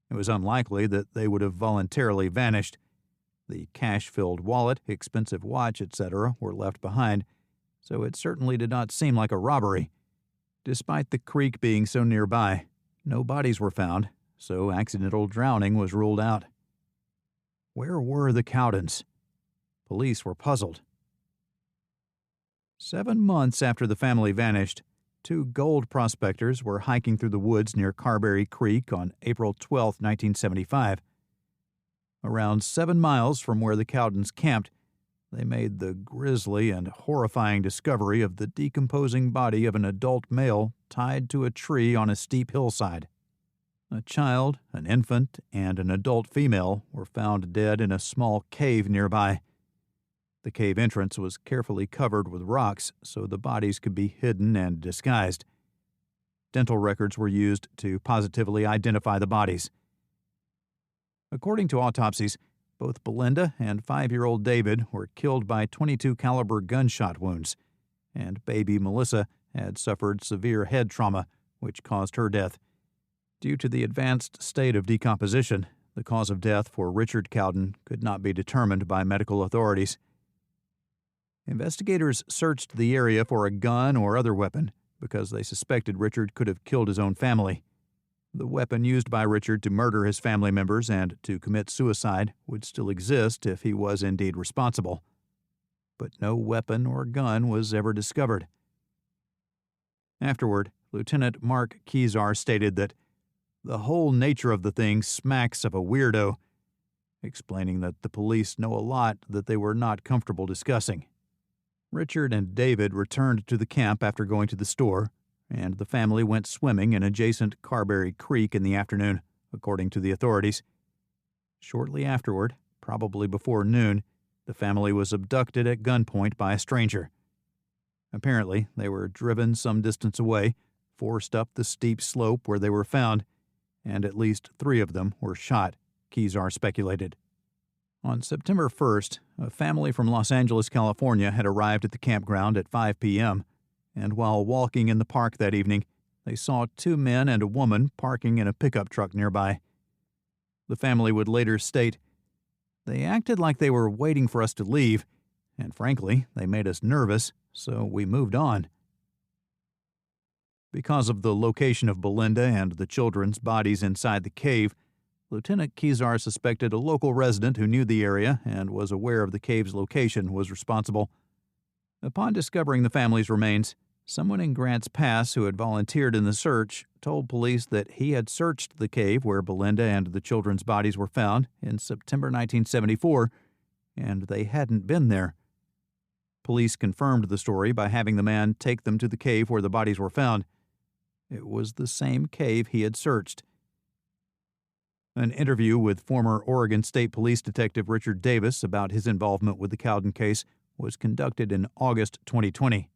S1: It was unlikely that they would have voluntarily vanished. The cash-filled wallet, expensive watch, etc. were left behind, so it certainly did not seem like a robbery. Despite the creek being so nearby, no bodies were found, so accidental drowning was ruled out. Where were the Cowdens? Police were puzzled. 7 months after the family vanished, 2 gold prospectors were hiking through the woods near Carberry Creek on April 12, 1975. Around 7 miles from where the Cowdens camped, they made the grisly and horrifying discovery of the decomposing body of an adult male tied to a tree on a steep hillside. A child, an infant, and an adult female were found dead in a small cave nearby. The cave entrance was carefully covered with rocks so the bodies could be hidden and disguised. Dental records were used to positively identify the bodies. According to autopsies, both Belinda and 5-year-old David were killed by .22 caliber gunshot wounds, and baby Melissa had suffered severe head trauma, which caused her death. Due to the advanced state of decomposition, the cause of death for Richard Cowden could not be determined by medical authorities. Investigators searched the area for a gun or other weapon because they suspected Richard could have killed his own family. The weapon used by Richard to murder his family members and to commit suicide would still exist if he was indeed responsible. But no weapon or gun was ever discovered. Afterward, Lieutenant Mark Kezar stated that the whole nature of the thing smacks of a weirdo, explaining that the police know a lot that they were not comfortable discussing. Richard and David returned to the camp after going to the store, and the family went swimming in adjacent Carberry Creek in the afternoon, according to the authorities. Shortly afterward, probably before noon, the family was abducted at gunpoint by a stranger. Apparently, they were driven some distance away, forced up the steep slope where they were found, and at least 3 of them were shot, Kezar speculated. On September 1st, a family from Los Angeles, California had arrived at the campground at 5 p.m., and while walking in the park that evening, they saw 2 men and a woman parking in a pickup truck nearby. The family would later state, "They acted like they were waiting for us to leave, and frankly, they made us nervous, so we moved on." Because of the location of Belinda and the children's bodies inside the cave, Lieutenant Kezar suspected a local resident who knew the area and was aware of the cave's location was responsible. Upon discovering the family's remains, someone in Grants Pass who had volunteered in the search told police that he had searched the cave where Belinda and the children's bodies were found in September 1974, and they hadn't been there. Police confirmed the story by having the man take them to the cave where the bodies were found. It was the same cave he had searched. An interview with former Oregon State Police Detective Richard Davis about his involvement with the Cowden case was conducted in August 2020.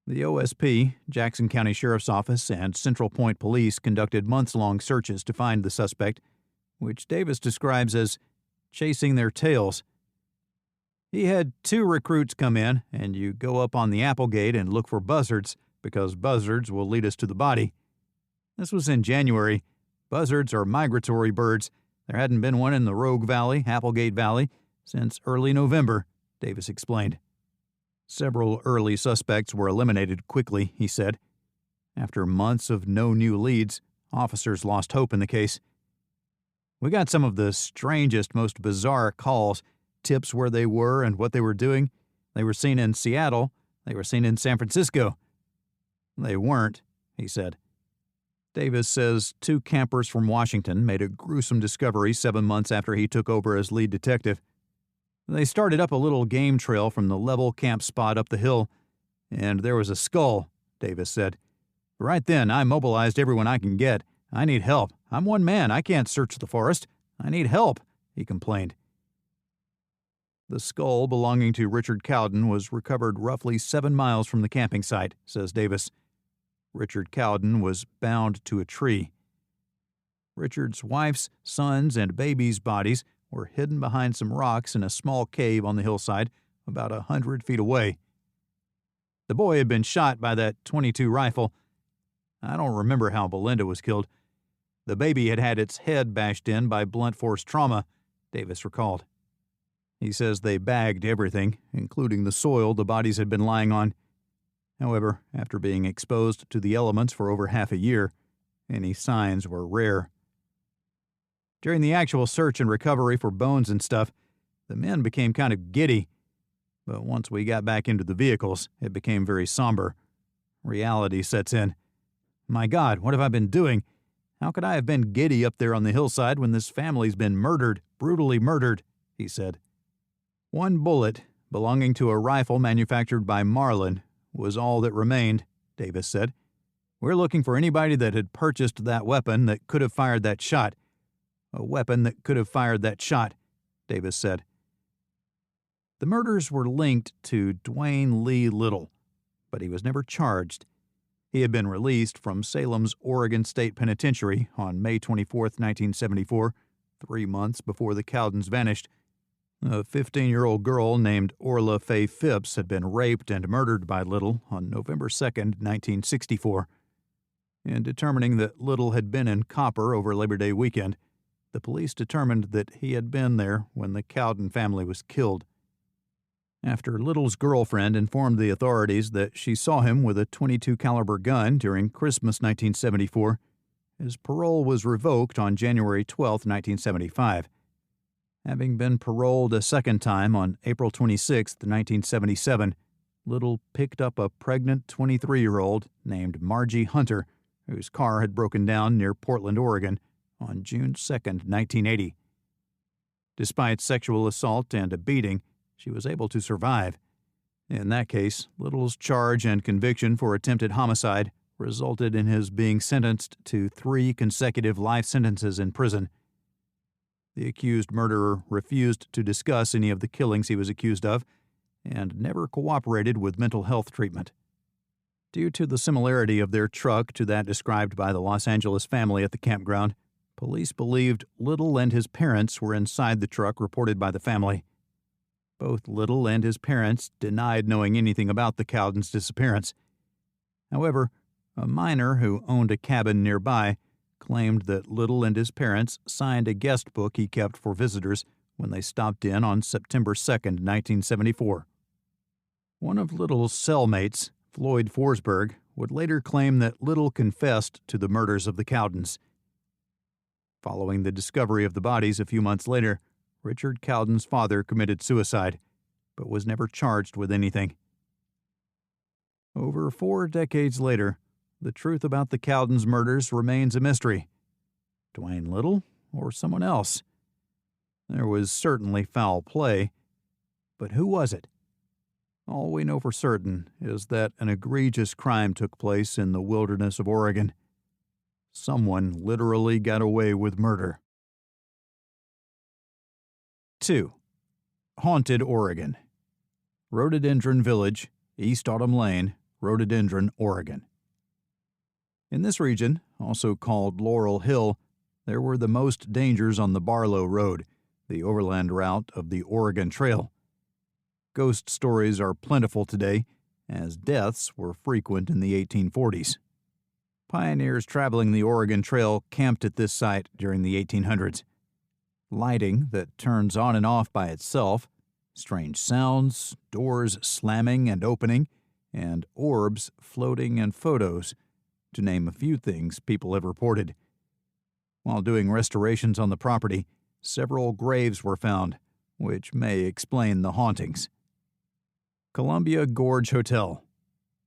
S1: The OSP, Jackson County Sheriff's Office, and Central Point Police conducted months-long searches to find the suspect, which Davis describes as chasing their tails. He had 2 recruits come in, and you go up on the Applegate and look for buzzards, because buzzards will lead us to the body. This was in January. Buzzards are migratory birds. There hadn't been one in the Rogue Valley, Applegate Valley, since early November, Davis explained. Several early suspects were eliminated quickly, he said. After months of no new leads, officers lost hope in the case. "We got some of the strangest, most bizarre calls, tips where they were and what they were doing. They were seen in Seattle. They were seen in San Francisco." "They weren't," he said. Davis says 2 campers from Washington made a gruesome discovery 7 months after he took over as lead detective. They started up a little game trail from the level camp spot up the hill, and there was a skull, Davis said. "Right then, I mobilized everyone I can get. I need help. I'm one man. I can't search the forest. I need help," he complained. The skull belonging to Richard Cowden was recovered roughly 7 miles from the camping site, says Davis. Richard Cowden was bound to a tree. Richard's wife's, son's, and baby's bodies were hidden behind some rocks in a small cave on the hillside about 100 feet away. The boy had been shot by that .22 rifle. I don't remember how Belinda was killed. The baby had had its head bashed in by blunt force trauma, Davis recalled. He says they bagged everything, including the soil the bodies had been lying on. However, after being exposed to the elements for over half a year, any signs were rare. During the actual search and recovery for bones and stuff, the men became kind of giddy. But once we got back into the vehicles, it became very somber. Reality sets in. My God, what have I been doing? How could I have been giddy up there on the hillside when this family's been murdered, brutally murdered, he said. One bullet, belonging to a rifle manufactured by Marlin, was all that remained, Davis said. We're looking for anybody that had purchased that weapon that could have fired that shot. A weapon that could have fired that shot, Davis said. The murders were linked to Dwayne Lee Little, but he was never charged. He had been released from Salem's Oregon State Penitentiary on May 24, 1974, 3 months before the Cowdens vanished. A 15-year-old girl named Orla Faye Phipps had been raped and murdered by Little on November 2, 1964. In determining that Little had been in Copper over Labor Day weekend, the police determined that he had been there when the Cowden family was killed. After Little's girlfriend informed the authorities that she saw him with a .22 caliber gun during Christmas 1974, his parole was revoked on January 12, 1975. Having been paroled a second time on April 26, 1977, Little picked up a pregnant 23-year-old named Margie Hunter, whose car had broken down near Portland, Oregon, on June 2, 1980. Despite sexual assault and a beating, she was able to survive. In that case, Little's charge and conviction for attempted homicide resulted in his being sentenced to 3 consecutive life sentences in prison. The accused murderer refused to discuss any of the killings he was accused of and never cooperated with mental health treatment. Due to the similarity of their truck to that described by the Los Angeles family at the campground, police believed Little and his parents were inside the truck reported by the family. Both Little and his parents denied knowing anything about the Cowdens' disappearance. However, a miner who owned a cabin nearby claimed that Little and his parents signed a guest book he kept for visitors when they stopped in on September 2, 1974. One of Little's cellmates, Floyd Forsberg, would later claim that Little confessed to the murders of the Cowdens. Following the discovery of the bodies a few months later, Richard Cowden's father committed suicide, but was never charged with anything. Over 4 decades later, the truth about the Cowdens' murders remains a mystery. Dwayne Little or someone else? There was certainly foul play, but who was it? All we know for certain is that an egregious crime took place in the wilderness of Oregon. Someone literally got away with murder. 2. Haunted Oregon. Rhododendron Village, East Autumn Lane, Rhododendron, Oregon. In this region, also called Laurel Hill, there were the most dangers on the Barlow Road, the overland route of the Oregon Trail. Ghost stories are plentiful today, as deaths were frequent in the 1840s. Pioneers traveling the Oregon Trail camped at this site during the 1800s. Lighting that turns on and off by itself, strange sounds, doors slamming and opening, and orbs floating and photos, to name a few things people have reported. While doing restorations on the property, several graves were found, which may explain the hauntings. Columbia Gorge Hotel,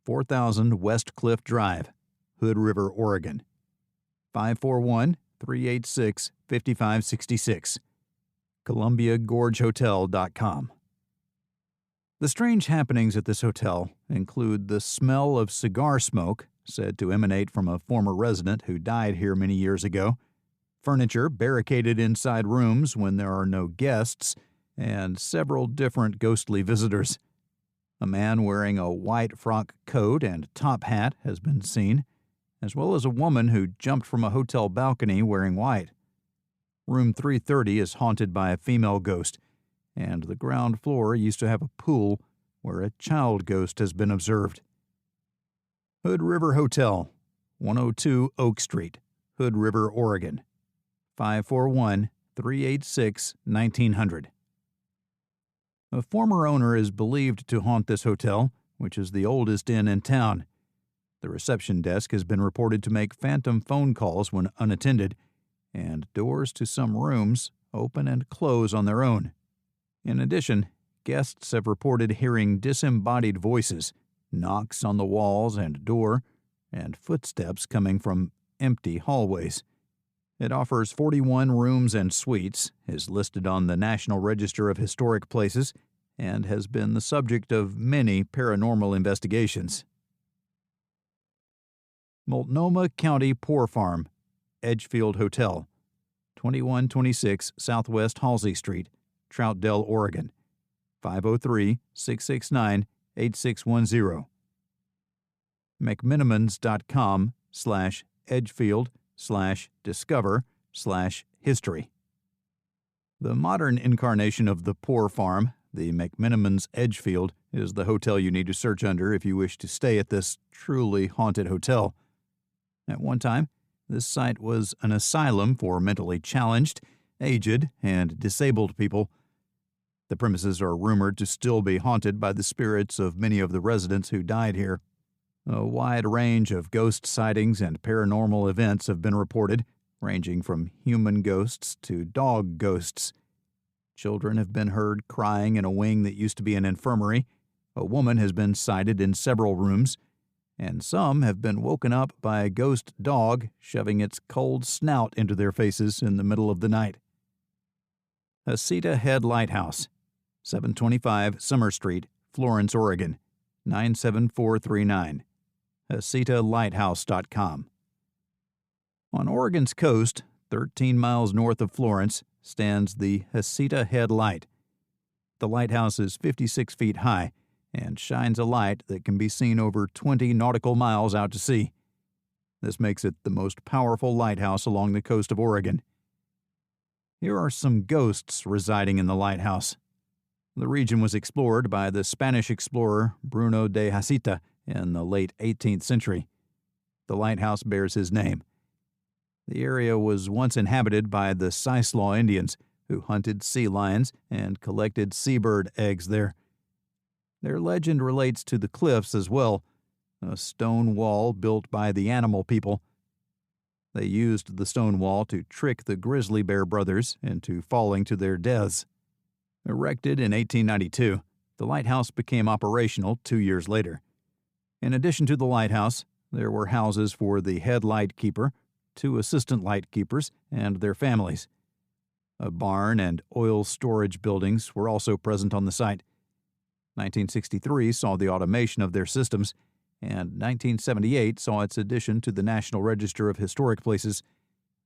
S1: 4000 West Cliff Drive, Hood River, Oregon. 541-386-5566. ColumbiaGorgeHotel.com. The strange happenings at this hotel include the smell of cigar smoke, said to emanate from a former resident who died here many years ago, furniture barricaded inside rooms when there are no guests, and several different ghostly visitors. A man wearing a white frock coat and top hat has been seen, as well as a woman who jumped from a hotel balcony wearing white. Room 330 is haunted by a female ghost, and the ground floor used to have a pool where a child ghost has been observed. Hood River Hotel, 102 Oak Street, Hood River, Oregon. 541-386-1900. A former owner is believed to haunt this hotel, which is the oldest inn in town. The reception desk has been reported to make phantom phone calls when unattended, and doors to some rooms open and close on their own. In addition, guests have reported hearing disembodied voices, knocks on the walls and door, and footsteps coming from empty hallways. It offers 41 rooms and suites, is listed on the National Register of Historic Places, and has been the subject of many paranormal investigations. Multnomah County Poor Farm, Edgefield Hotel, 2126 Southwest Halsey Street, Troutdale, Oregon, 503-669-8610. McMenamins.com/Edgefield/Discover/History. The modern incarnation of the Poor Farm, the McMenamins Edgefield, is the hotel you need to search under if you wish to stay at this truly haunted hotel. At one time, this site was an asylum for mentally challenged, aged, and disabled people. The premises are rumored to still be haunted by the spirits of many of the residents who died here. A wide range of ghost sightings and paranormal events have been reported, ranging from human ghosts to dog ghosts. Children have been heard crying in a wing that used to be an infirmary. A woman has been sighted in several rooms, and some have been woken up by a ghost dog shoving its cold snout into their faces in the middle of the night. Hasita Head Lighthouse, 725 Summer Street, Florence, Oregon, 97439. HasitaLighthouse.com. On Oregon's coast, 13 miles north of Florence, stands the Hasita Head Light. The lighthouse is 56 feet high and shines a light that can be seen over 20 nautical miles out to sea. This makes it the most powerful lighthouse along the coast of Oregon. Here are some ghosts residing in the lighthouse. The region was explored by the Spanish explorer Bruno de Hasita in the late 18th century. The lighthouse bears his name. The area was once inhabited by the Sislaw Indians, who hunted sea lions and collected seabird eggs there. Their legend relates to the cliffs as well, a stone wall built by the animal people. They used the stone wall to trick the grizzly bear brothers into falling to their deaths. Erected in 1892, the lighthouse became operational 2 years later. In addition to the lighthouse, there were houses for the head light keeper, 2 assistant light keepers, and their families. A barn and oil storage buildings were also present on the site. 1963 saw the automation of their systems, and 1978 saw its addition to the National Register of Historic Places.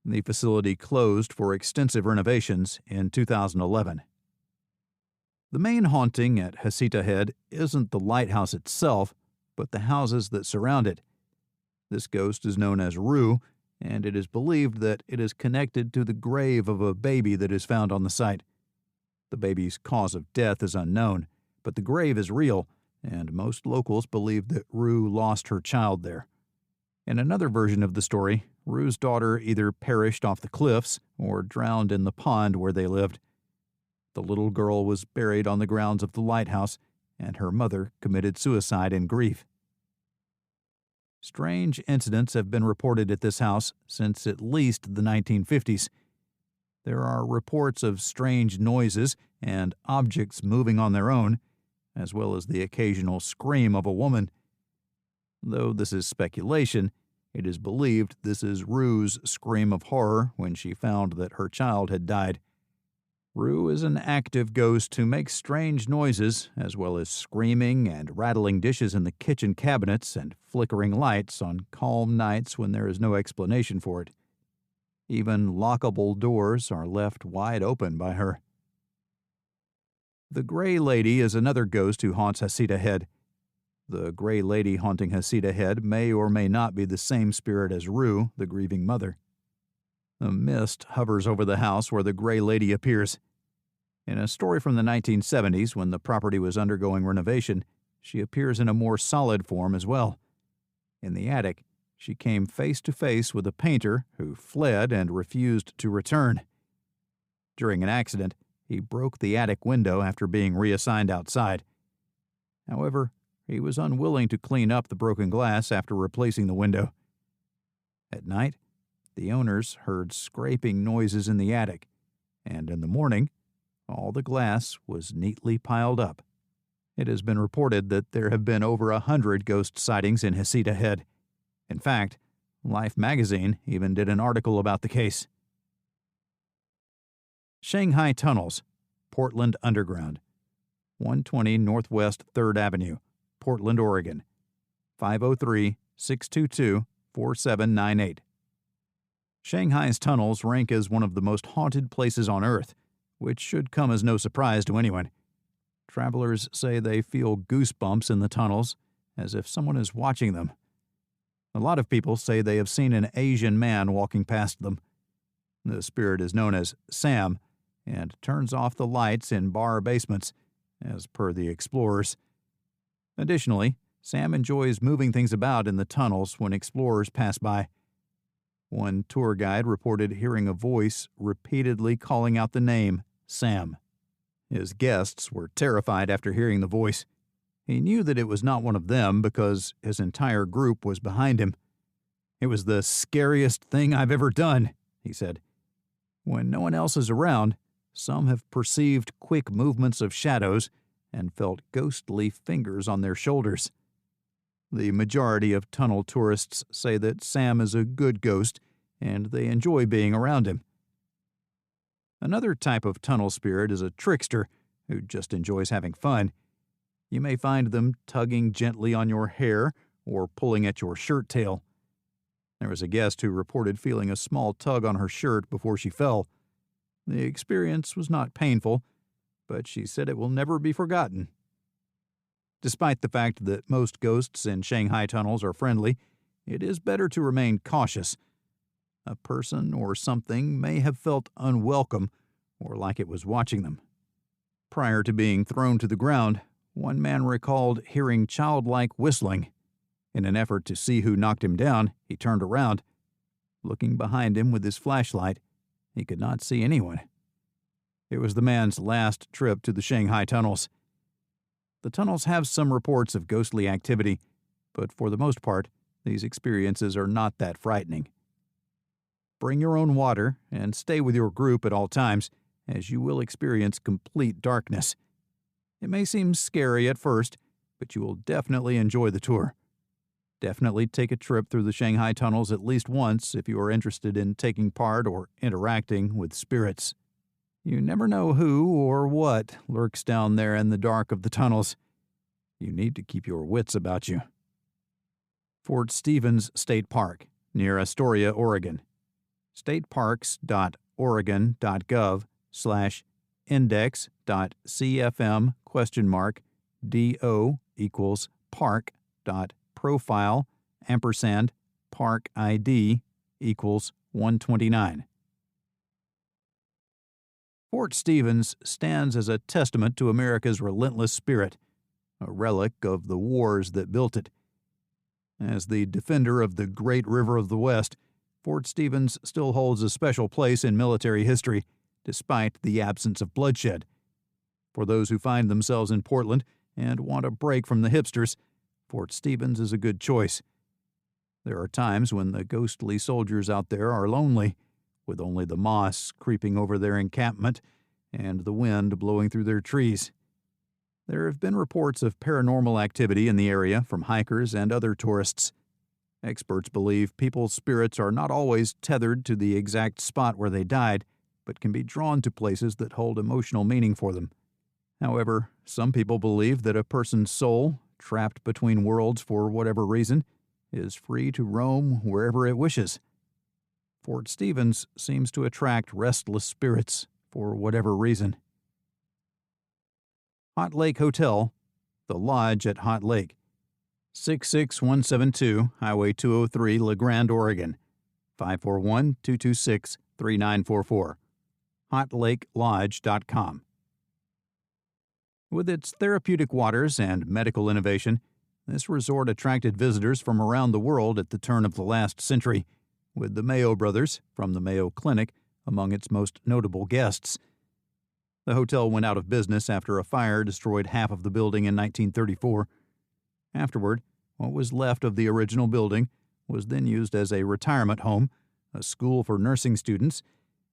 S1: The facility closed for extensive renovations in 2011. The main haunting at Hasita Head isn't the lighthouse itself, but the houses that surround it. This ghost is known as Rue, and it is believed that it is connected to the grave of a baby that is found on the site. The baby's cause of death is unknown, but the grave is real, and most locals believe that Rue lost her child there. In another version of the story, Rue's daughter either perished off the cliffs or drowned in the pond where they lived. The little girl was buried on the grounds of the lighthouse, and her mother committed suicide in grief. Strange incidents have been reported at this house since at least the 1950s. There are reports of strange noises and objects moving on their own, as well as the occasional scream of a woman. Though this is speculation, it is believed this is Rue's scream of horror when she found that her child had died. Rue is an active ghost who makes strange noises, as well as screaming and rattling dishes in the kitchen cabinets and flickering lights on calm nights when there is no explanation for it. Even lockable doors are left wide open by her. The Gray Lady is another ghost who haunts Hasita Head. The Gray Lady haunting Hasita Head may or may not be the same spirit as Rue, the grieving mother. A mist hovers over the house where the Gray Lady appears. In a story from the 1970s, when the property was undergoing renovation, she appears in a more solid form as well. In the attic, she came face to face with a painter who fled and refused to return. During an accident, he broke the attic window after being reassigned outside. However, he was unwilling to clean up the broken glass after replacing the window. At night, the owners heard scraping noises in the attic, and in the morning, all the glass was neatly piled up. It has been reported that there have been over 100 ghost sightings in Heceta Head. In fact, Life magazine even did an article about the case. Shanghai Tunnels, Portland Underground, 120 Northwest 3rd Avenue, Portland, Oregon, 503-622-4798. Shanghai's tunnels rank as one of the most haunted places on Earth, which should come as no surprise to anyone. Travelers say they feel goosebumps in the tunnels, as if someone is watching them. A lot of people say they have seen an Asian man walking past them. The spirit is known as Sam and turns off the lights in bar basements, as per the explorers. Additionally, Sam enjoys moving things about in the tunnels when explorers pass by. One tour guide reported hearing a voice repeatedly calling out the name Sam. His guests were terrified after hearing the voice. He knew that it was not one of them because his entire group was behind him. "It was the scariest thing I've ever done," he said. When no one else is around, some have perceived quick movements of shadows and felt ghostly fingers on their shoulders. The majority of tunnel tourists say that Sam is a good ghost and they enjoy being around him. Another type of tunnel spirit is a trickster who just enjoys having fun. You may find them tugging gently on your hair or pulling at your shirt tail. There was a guest who reported feeling a small tug on her shirt before she fell. The experience was not painful, but she said it will never be forgotten. Despite the fact that most ghosts in Shanghai tunnels are friendly, it is better to remain cautious. A person or something may have felt unwelcome or like it was watching them. Prior to being thrown to the ground, one man recalled hearing childlike whistling. In an effort to see who knocked him down, he turned around. Looking behind him with his flashlight, he could not see anyone. It was the man's last trip to the Shanghai tunnels. The tunnels have some reports of ghostly activity, but for the most part, these experiences are not that frightening. Bring your own water and stay with your group at all times, as you will experience complete darkness. It may seem scary at first, but you will definitely enjoy the tour. Definitely take a trip through the Shanghai tunnels at least once if you are interested in taking part or interacting with spirits. You never know who or what lurks down there in the dark of the tunnels. You need to keep your wits about you. Fort Stevens State Park, near Astoria, Oregon. stateparks.oregon.gov/index.CFM?do=park.profile&park ID=129. Fort Stevens stands as a testament to America's relentless spirit, a relic of the wars that built it. As the defender of the great river of the West, Fort Stevens still holds a special place in military history, despite the absence of bloodshed. For those who find themselves in Portland and want a break from the hipsters, Fort Stevens is a good choice. There are times when the ghostly soldiers out there are lonely, with only the moss creeping over their encampment and the wind blowing through their trees. There have been reports of paranormal activity in the area from hikers and other tourists. Experts believe people's spirits are not always tethered to the exact spot where they died, but can be drawn to places that hold emotional meaning for them. However, some people believe that a person's soul, trapped between worlds for whatever reason, is free to roam wherever it wishes. Fort Stevens seems to attract restless spirits for whatever reason. Hot Lake Hotel, The Lodge at Hot Lake, 66172 Highway 203, La Grande, Oregon, 541-226-3944, hotlakelodge.com. With its therapeutic waters and medical innovation, this resort attracted visitors from around the world at the turn of the last century, with the Mayo brothers from the Mayo Clinic among its most notable guests. The hotel went out of business after a fire destroyed half of the building in 1934. Afterward, what was left of the original building was then used as a retirement home, a school for nursing students,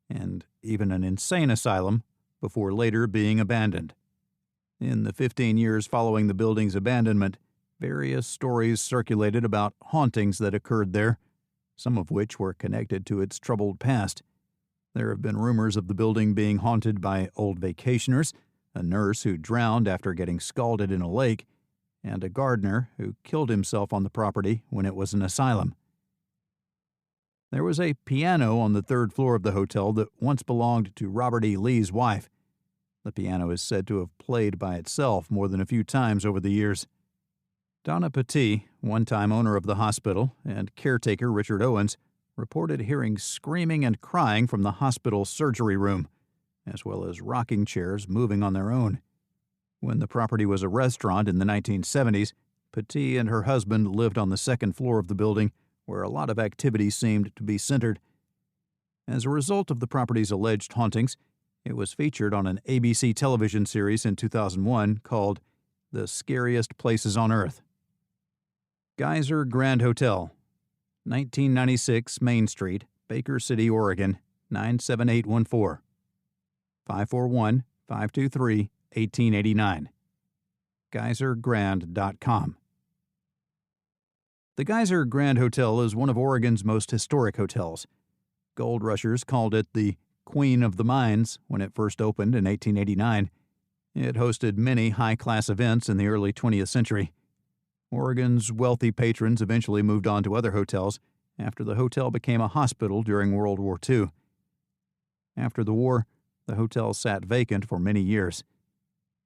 S1: and even an insane asylum, before later being abandoned. In the 15 years following the building's abandonment, various stories circulated about hauntings that occurred there, some of which were connected to its troubled past. There have been rumors of the building being haunted by old vacationers, a nurse who drowned after getting scalded in a lake, and a gardener who killed himself on the property when it was an asylum. There was a piano on the third floor of the hotel that once belonged to Robert E. Lee's wife. The piano is said to have played by itself more than a few times over the years. Donna Petit, one-time owner of the hospital, and caretaker Richard Owens, reported hearing screaming and crying from the hospital's surgery room, as well as rocking chairs moving on their own. When the property was a restaurant in the 1970s, Petit and her husband lived on the second floor of the building, where a lot of activity seemed to be centered. As a result of the property's alleged hauntings, it was featured on an ABC television series in 2001 called The Scariest Places on Earth. Geyser Grand Hotel, 1996 Main Street, Baker City, Oregon, 97814. 541-523-1889. GeyserGrand.com. The Geyser Grand Hotel is one of Oregon's most historic hotels. Gold rushers called it the Queen of the Mines when it first opened in 1889. It hosted many high-class events in the early 20th century. Oregon's wealthy patrons eventually moved on to other hotels after the hotel became a hospital during World War II. After the war, the hotel sat vacant for many years.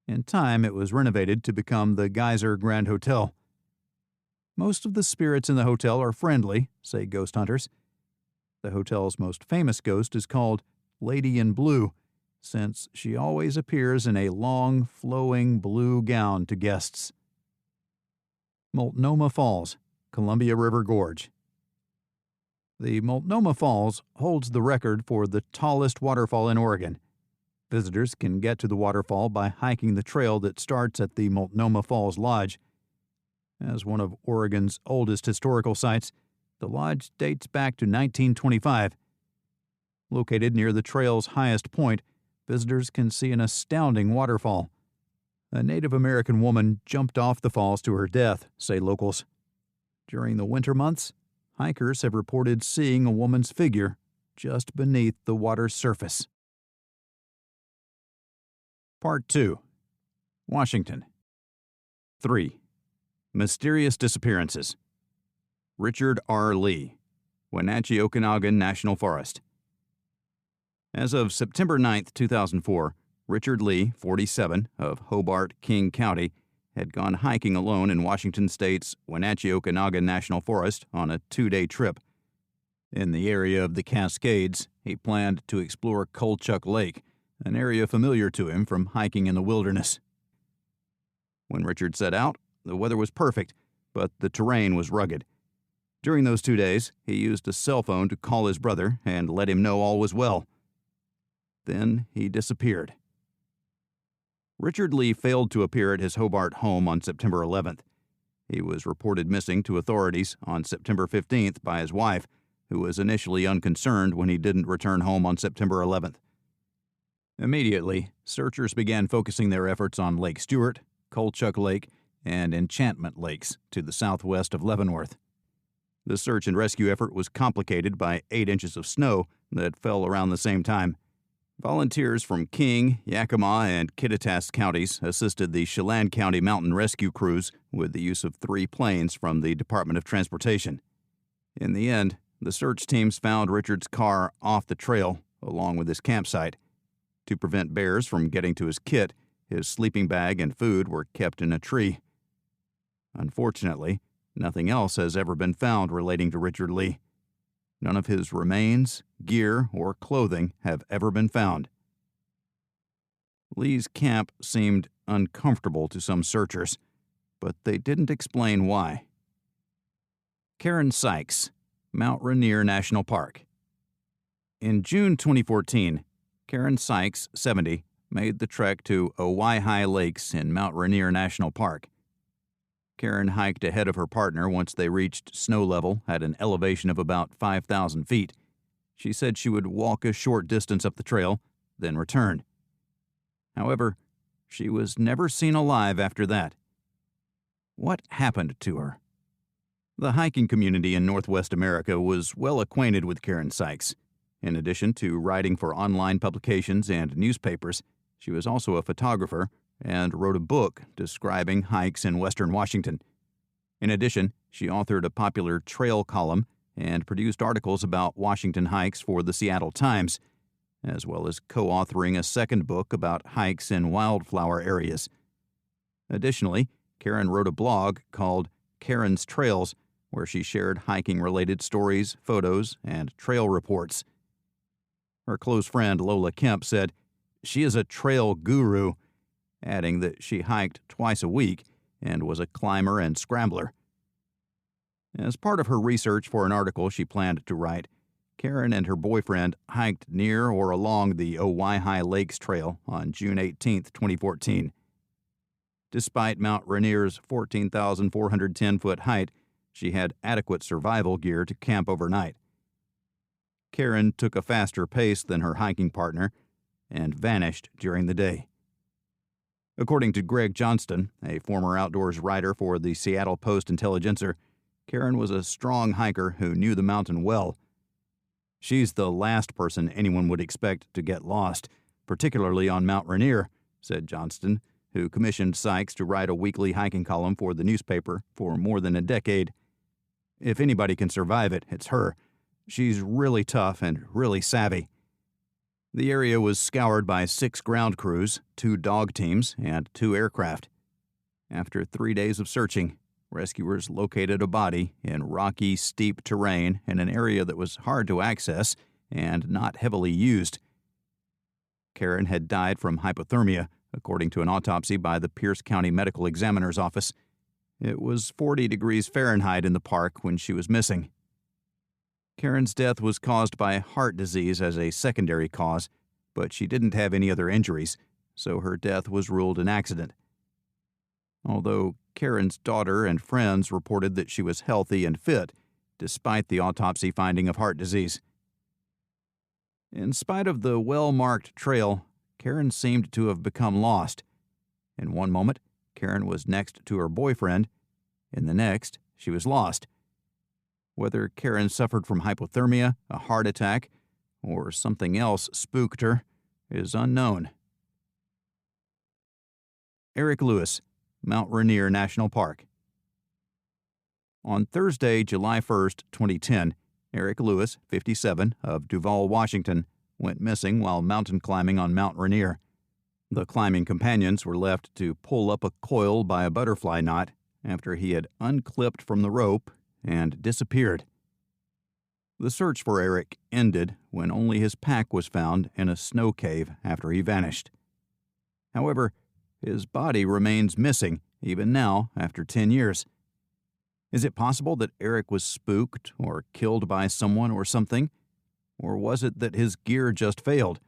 S1: In time, it was renovated to become the Geyser Grand Hotel. Most of the spirits in the hotel are friendly, say ghost hunters. The hotel's most famous ghost is called Lady in Blue, since she always appears in a long, flowing blue gown to guests. Multnomah Falls, Columbia River Gorge. The Multnomah Falls holds the record for the tallest waterfall in Oregon. Visitors can get to the waterfall by hiking the trail that starts at the Multnomah Falls Lodge. As one of Oregon's oldest historical sites, the lodge dates back to 1925. Located near the trail's highest point, visitors can see an astounding waterfall. A Native American woman jumped off the falls to her death, say locals. During the winter months, hikers have reported seeing a woman's figure just beneath the water's surface. Part 2. Washington. 3. Mysterious Disappearances. Richard R. Lee, Wenatchee Okanagan National Forest. As of September 9, 2004, Richard Lee, 47, of Hobart, King County, had gone hiking alone in Washington State's Wenatchee Okanagan National Forest on a 2-day trip. In the area of the Cascades, he planned to explore Kolchuk Lake, an area familiar to him from hiking in the wilderness. When Richard set out, the weather was perfect, but the terrain was rugged. During those 2 days, he used a cell phone to call his brother and let him know all was well. Then he disappeared. Richard Lee failed to appear at his Hobart home on September 11th. He was reported missing to authorities on September 15th by his wife, who was initially unconcerned when he didn't return home on September 11th. Immediately, searchers began focusing their efforts on Lake Stewart, Kolchuk Lake, and Enchantment Lakes to the southwest of Leavenworth. The search and rescue effort was complicated by 8 inches of snow that fell around the same time. Volunteers from King, Yakima, and Kittitas counties assisted the Chelan County Mountain Rescue Crews with the use of 3 planes from the Department of Transportation. In the end, the search teams found Richard's car off the trail, along with his campsite. To prevent bears from getting to his kit, his sleeping bag and food were kept in a tree. Unfortunately, nothing else has ever been found relating to Richard Lee. None of his remains, gear, or clothing have ever been found. Lee's camp seemed uncomfortable to some searchers, but they didn't explain why. Karen Sykes, Mount Rainier National Park. In June 2014, Karen Sykes, 70, made the trek to Owaihi Lakes in Mount Rainier National Park. Karen hiked ahead of her partner once they reached snow level at an elevation of about 5,000 feet. She said she would walk a short distance up the trail, then return. However, she was never seen alive after that. What happened to her? The hiking community in Northwest America was well acquainted with Karen Sykes. In addition to writing for online publications and newspapers, she was also a photographer and wrote a book describing hikes in western Washington. In addition, she authored a popular trail column and produced articles about Washington hikes for the Seattle Times, as well as co-authoring a second book about hikes in wildflower areas. Additionally, Karen wrote a blog called Karen's Trails, where she shared hiking-related stories, photos, and trail reports. Her close friend Lola Kemp said, "She is a trail guru," adding that she hiked twice a week and was a climber and scrambler. As part of her research for an article she planned to write, Karen and her boyfriend hiked near or along the Owaihi Lakes Trail on June 18, 2014. Despite Mount Rainier's 14,410-foot height, she had adequate survival gear to camp overnight. Karen took a faster pace than her hiking partner and vanished during the day. According to Greg Johnston, a former outdoors writer for the Seattle Post-Intelligencer, Karen was a strong hiker who knew the mountain well. "She's the last person anyone would expect to get lost, particularly on Mount Rainier," said Johnston, who commissioned Sykes to write a weekly hiking column for the newspaper for more than a decade. "If anybody can survive it, it's her. She's really tough and really savvy." The area was scoured by 6 ground crews, 2 dog teams, and 2 aircraft. After 3 days of searching, rescuers located a body in rocky, steep terrain in an area that was hard to access and not heavily used. Karen had died from hypothermia, according to an autopsy by the Pierce County Medical Examiner's Office. It was 40 degrees Fahrenheit in the park when she was missing. Karen's death was caused by heart disease as a secondary cause, but she didn't have any other injuries, so her death was ruled an accident. Although Karen's daughter and friends reported that she was healthy and fit, despite the autopsy finding of heart disease. In spite of the well-marked trail, Karen seemed to have become lost. In one moment, Karen was next to her boyfriend. In the next, she was lost. Whether Karen suffered from hypothermia, a heart attack, or something else spooked her is unknown. Eric Lewis, Mount Rainier National Park. On Thursday, July 1, 2010, Eric Lewis, 57, of Duvall, Washington, went missing while mountain climbing on Mount Rainier. The climbing companions were left to pull up a coil by a butterfly knot after he had unclipped from the rope and disappeared. The search for Eric ended when only his pack was found in a snow cave after he vanished. However, his body remains missing even now after 10 years. Is it possible that Eric was spooked or killed by someone or something? Or was it that his gear just failed?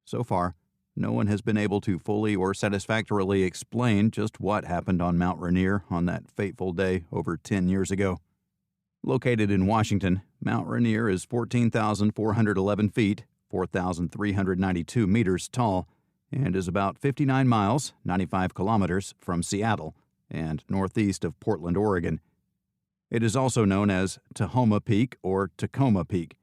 S1: So far, no one has been able to fully or satisfactorily explain just what happened on Mount Rainier on that fateful day over 10 years ago. Located in Washington, Mount Rainier is 14,411 feet, 4,392 meters tall, and is about 59 miles, 95 kilometers, from Seattle and northeast of Portland, Oregon. It is also known as Tahoma Peak or Tacoma Peak.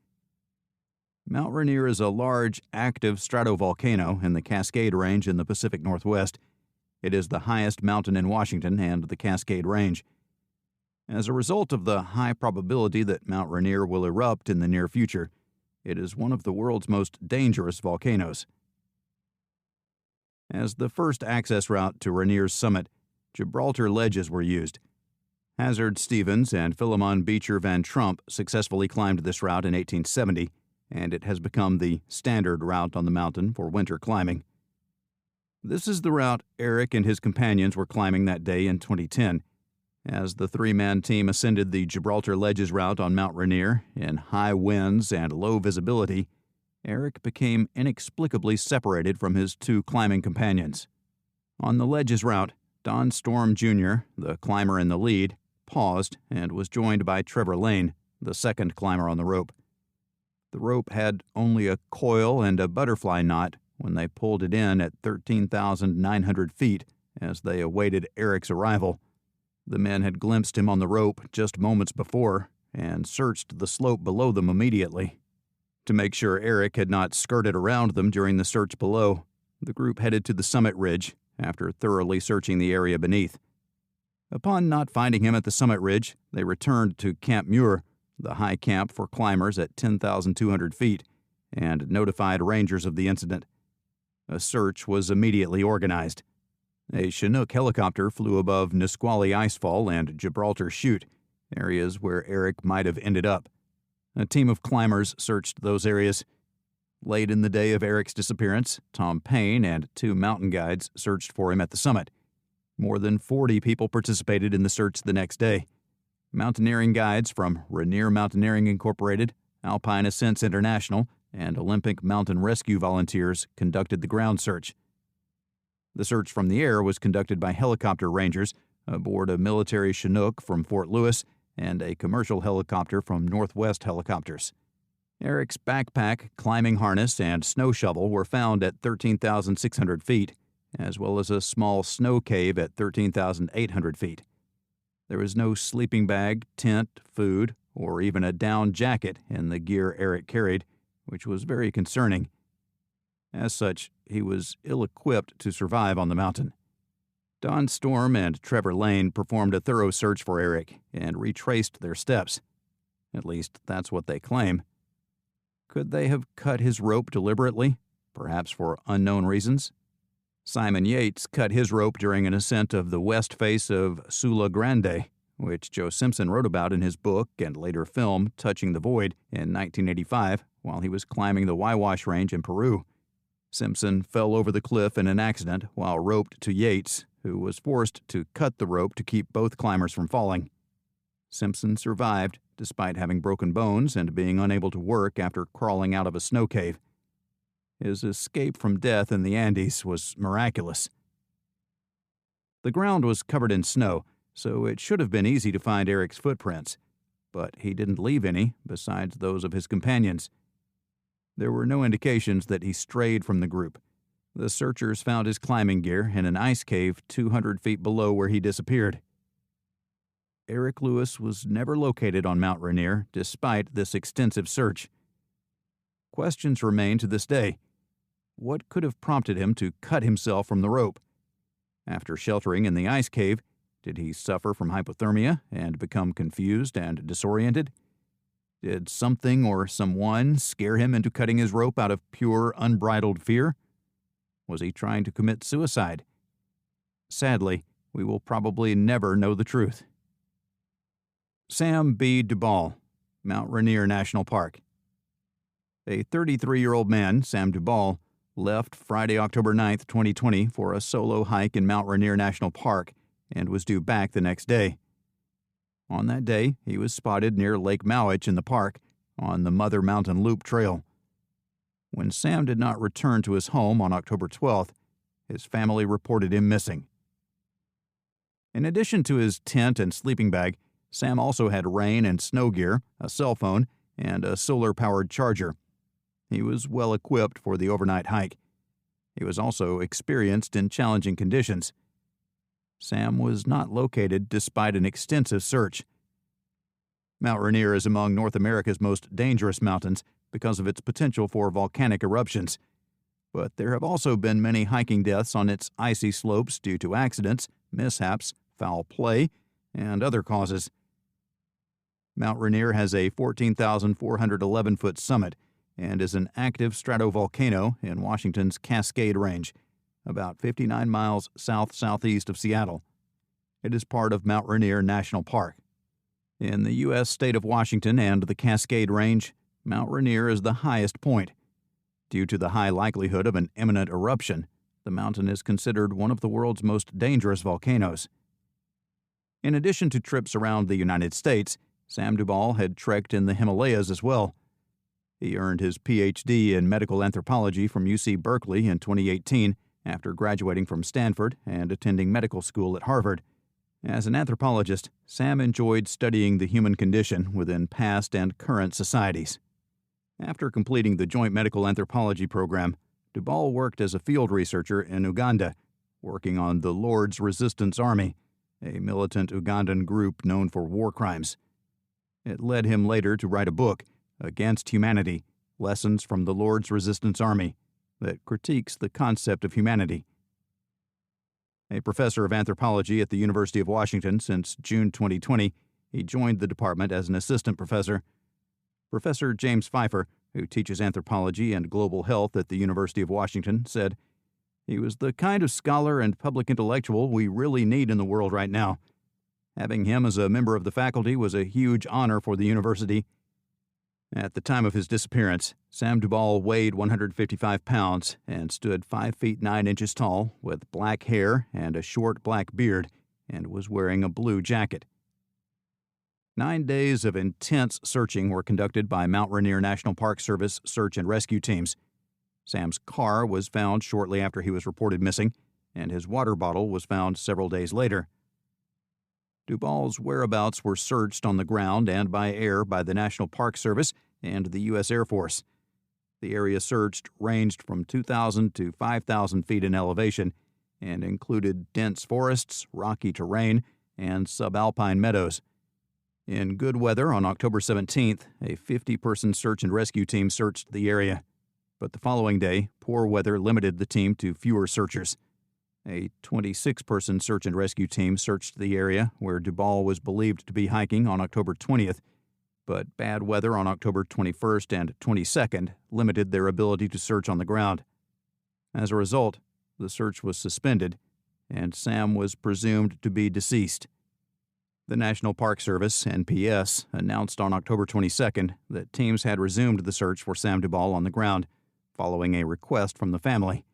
S1: Mount Rainier is a large, active stratovolcano in the Cascade Range in the Pacific Northwest. It is the highest mountain in Washington and the Cascade Range. As a result of the high probability that Mount Rainier will erupt in the near future, it is one of the world's most dangerous volcanoes. As the first access route to Rainier's summit, Gibraltar ledges were used. Hazard Stevens and Philemon Beecher Van Trump successfully climbed this route in 1870, and it has become the standard route on the mountain for winter climbing. This is the route Eric and his companions were climbing that day in 2010. As the 3-man team ascended the Gibraltar Ledges route on Mount Rainier in high winds and low visibility, Eric became inexplicably separated from his two climbing companions. On the ledge's route, Don Storm Jr., the climber in the lead, paused and was joined by Trevor Lane, the second climber on the rope. The rope had only a coil and a butterfly knot when they pulled it in at 13,900 feet as they awaited Eric's arrival. The men had glimpsed him on the rope just moments before and searched the slope below them immediately. To make sure Eric had not skirted around them during the search below, the group headed to the summit ridge after thoroughly searching the area beneath. Upon not finding him at the summit ridge, they returned to Camp Muir, the high camp for climbers at 10,200 feet, and notified rangers of the incident. A search was immediately organized. A Chinook helicopter flew above Nisqually Icefall and Gibraltar Chute, areas where Eric might have ended up. A team of climbers searched those areas. Late in the day of Eric's disappearance, Tom Payne and two mountain guides searched for him at the summit. More than 40 people participated in the search the next day. Mountaineering guides from Rainier Mountaineering Incorporated, Alpine Ascents International, and Olympic Mountain Rescue volunteers conducted the ground search. The search from the air was conducted by helicopter rangers aboard a military Chinook from Fort Lewis and a commercial helicopter from Northwest Helicopters. Eric's backpack, climbing harness, and snow shovel were found at 13,600 feet, as well as a small snow cave at 13,800 feet. There was no sleeping bag, tent, food, or even a down jacket in the gear Eric carried, which was very concerning. As such, he was ill-equipped to survive on the mountain. Don Storm and Trevor Lane performed a thorough search for Eric and retraced their steps. At least, that's what they claim. Could they have cut his rope deliberately, perhaps for unknown reasons? Simon Yates cut his rope during an ascent of the west face of Sula Grande, which Joe Simpson wrote about in his book and later film Touching the Void in 1985 while he was climbing the Wawash Range in Peru. Simpson fell over the cliff in an accident while roped to Yates, who was forced to cut the rope to keep both climbers from falling. Simpson survived, despite having broken bones and being unable to work after crawling out of a snow cave. His escape from death in the Andes was miraculous. The ground was covered in snow, so it should have been easy to find Eric's footprints, but he didn't leave any besides those of his companions. There were no indications that he strayed from the group. The searchers found his climbing gear in an ice cave 200 feet below where he disappeared. Eric Lewis was never located on Mount Rainier despite this extensive search. Questions remain to this day. What could have prompted him to cut himself from the rope? After sheltering in the ice cave, did he suffer from hypothermia and become confused and disoriented? Did something or someone scare him into cutting his rope out of pure, unbridled fear? Was he trying to commit suicide? Sadly, we will probably never know the truth. Sam B. Duvall, Mount Rainier National Park. A 33-year-old man, Sam Duvall, left Friday, October 9, 2020 for a solo hike in Mount Rainier National Park and was due back the next day. On that day, he was spotted near Lake Mowich in the park on the Mother Mountain Loop Trail. When Sam did not return to his home on October 12th, his family reported him missing. In addition to his tent and sleeping bag, Sam also had rain and snow gear, a cell phone, and a solar-powered charger. He was well equipped for the overnight hike. He was also experienced in challenging conditions. Sam was not located despite an extensive search. Mount Rainier is among North America's most dangerous mountains because of its potential for volcanic eruptions. But there have also been many hiking deaths on its icy slopes due to accidents, mishaps, foul play, and other causes. Mount Rainier has a 14,411-foot summit and is an active stratovolcano in Washington's Cascade Range, about 59 miles south-southeast of Seattle. It is part of Mount Rainier National Park. In the U.S. state of Washington and the Cascade Range, Mount Rainier is the highest point. Due to the high likelihood of an imminent eruption, the mountain is considered one of the world's most dangerous volcanoes. In addition to trips around the United States, Sam Duvall had trekked in the Himalayas as well. He earned his Ph.D. in medical anthropology from UC Berkeley in 2018 after graduating from Stanford and attending medical school at Harvard. As an anthropologist, Sam enjoyed studying the human condition within past and current societies. After completing the Joint Medical Anthropology program, Duvall worked as a field researcher in Uganda, working on the Lord's Resistance Army, a militant Ugandan group known for war crimes. It led him later to write a book, Against Humanity: Lessons from the Lord's Resistance Army, that critiques the concept of humanity. A professor of anthropology at the University of Washington since June 2020, he joined the department as an assistant professor. Professor James Pfeiffer, who teaches anthropology and global health at the University of Washington, said, "He was the kind of scholar and public intellectual we really need in the world right now. Having him as a member of the faculty was a huge honor for the university." At the time of his disappearance, Sam Duvall weighed 155 pounds and stood 5 feet 9 inches tall, with black hair and a short black beard, and was wearing a blue jacket. 9 days of intense searching were conducted by Mount Rainier National Park Service search and rescue teams. Sam's car was found shortly after he was reported missing, and his water bottle was found several days later. Duvall's whereabouts were searched on the ground and by air by the National Park Service and the U.S. Air Force. The area searched ranged from 2,000 to 5,000 feet in elevation and included dense forests, rocky terrain, and subalpine meadows. In good weather on October 17th, a 50-person search and rescue team searched the area. But the following day, poor weather limited the team to fewer searchers. A 26-person search and rescue team searched the area where Duvall was believed to be hiking on October 20th, but bad weather on October 21st and 22nd limited their ability to search on the ground. As a result, the search was suspended, and Sam was presumed to be deceased. The National Park Service, NPS, announced on October 22nd that teams had resumed the search for Sam Duvall on the ground, following a request from the family.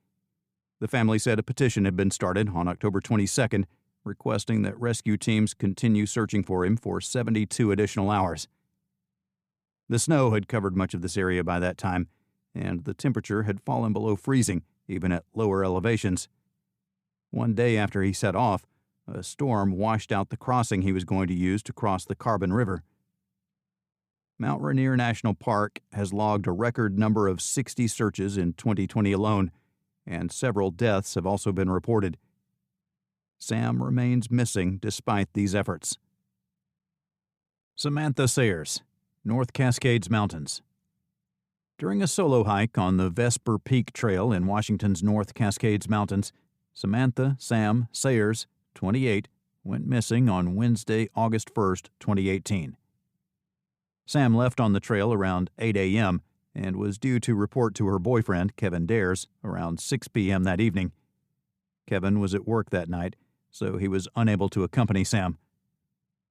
S1: The family said a petition had been started on October 22nd requesting that rescue teams continue searching for him for 72 additional hours. The snow had covered much of this area by that time, and the temperature had fallen below freezing, even at lower elevations. One day after he set off, a storm washed out the crossing he was going to use to cross the Carbon River. Mount Rainier National Park has logged a record number of 60 searches in 2020 alone, and several deaths have also been reported. Sam remains missing despite these efforts. Samantha Sayers, North Cascades Mountains. During a solo hike on the Vesper Peak Trail in Washington's North Cascades Mountains, Samantha Sam Sayers, 28, went missing on Wednesday, August 1st, 2018. Sam left on the trail around 8 a.m. and was due to report to her boyfriend, Kevin Dares, around 6 p.m. that evening. Kevin was at work that night, so he was unable to accompany Sam.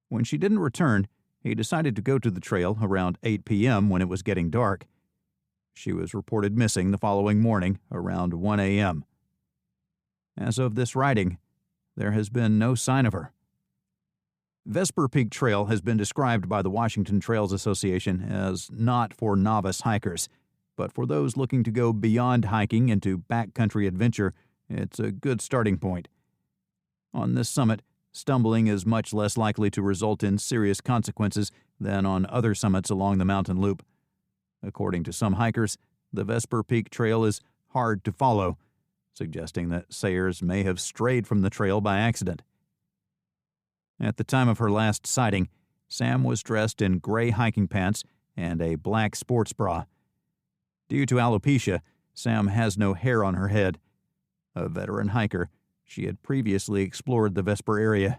S1: When she didn't return, he decided to go to the trail around 8 p.m. when it was getting dark. She was reported missing the following morning around 1 a.m. As of this writing, there has been no sign of her. Vesper Peak Trail has been described by the Washington Trails Association as not for novice hikers, but for those looking to go beyond hiking into backcountry adventure, it's a good starting point. On this summit, stumbling is much less likely to result in serious consequences than on other summits along the mountain loop. According to some hikers, the Vesper Peak Trail is hard to follow, suggesting that Sayers may have strayed from the trail by accident. At the time of her last sighting, Sam was dressed in gray hiking pants and a black sports bra. Due to alopecia, Sam has no hair on her head. A veteran hiker, she had previously explored the Vesper area.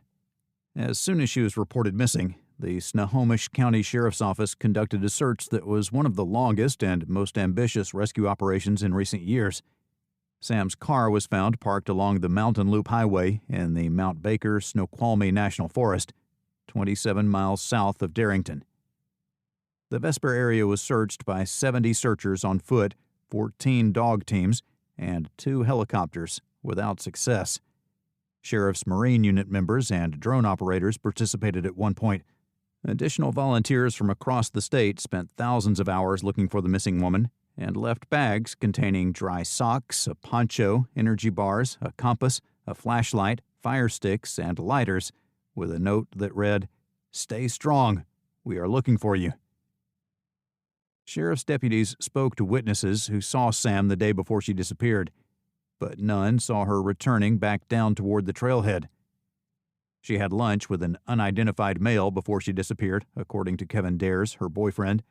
S1: As soon as she was reported missing, the Snohomish County Sheriff's Office conducted a search that was one of the longest and most ambitious rescue operations in recent years. Sam's car was found parked along the Mountain Loop Highway in the Mount Baker Snoqualmie National Forest, 27 miles south of Darrington. The Vesper area was searched by 70 searchers on foot, 14 dog teams, and 2 helicopters, without success. Sheriff's Marine Unit members and drone operators participated at one point. Additional volunteers from across the state spent thousands of hours looking for the missing woman and left bags containing dry socks, a poncho, energy bars, a compass, a flashlight, fire sticks, and lighters, with a note that read, "Stay strong. We are looking for you." Sheriff's deputies spoke to witnesses who saw Sam the day before she disappeared, but none saw her returning back down toward the trailhead. She had lunch with an unidentified male before she disappeared, according to Kevin Dares, her boyfriend.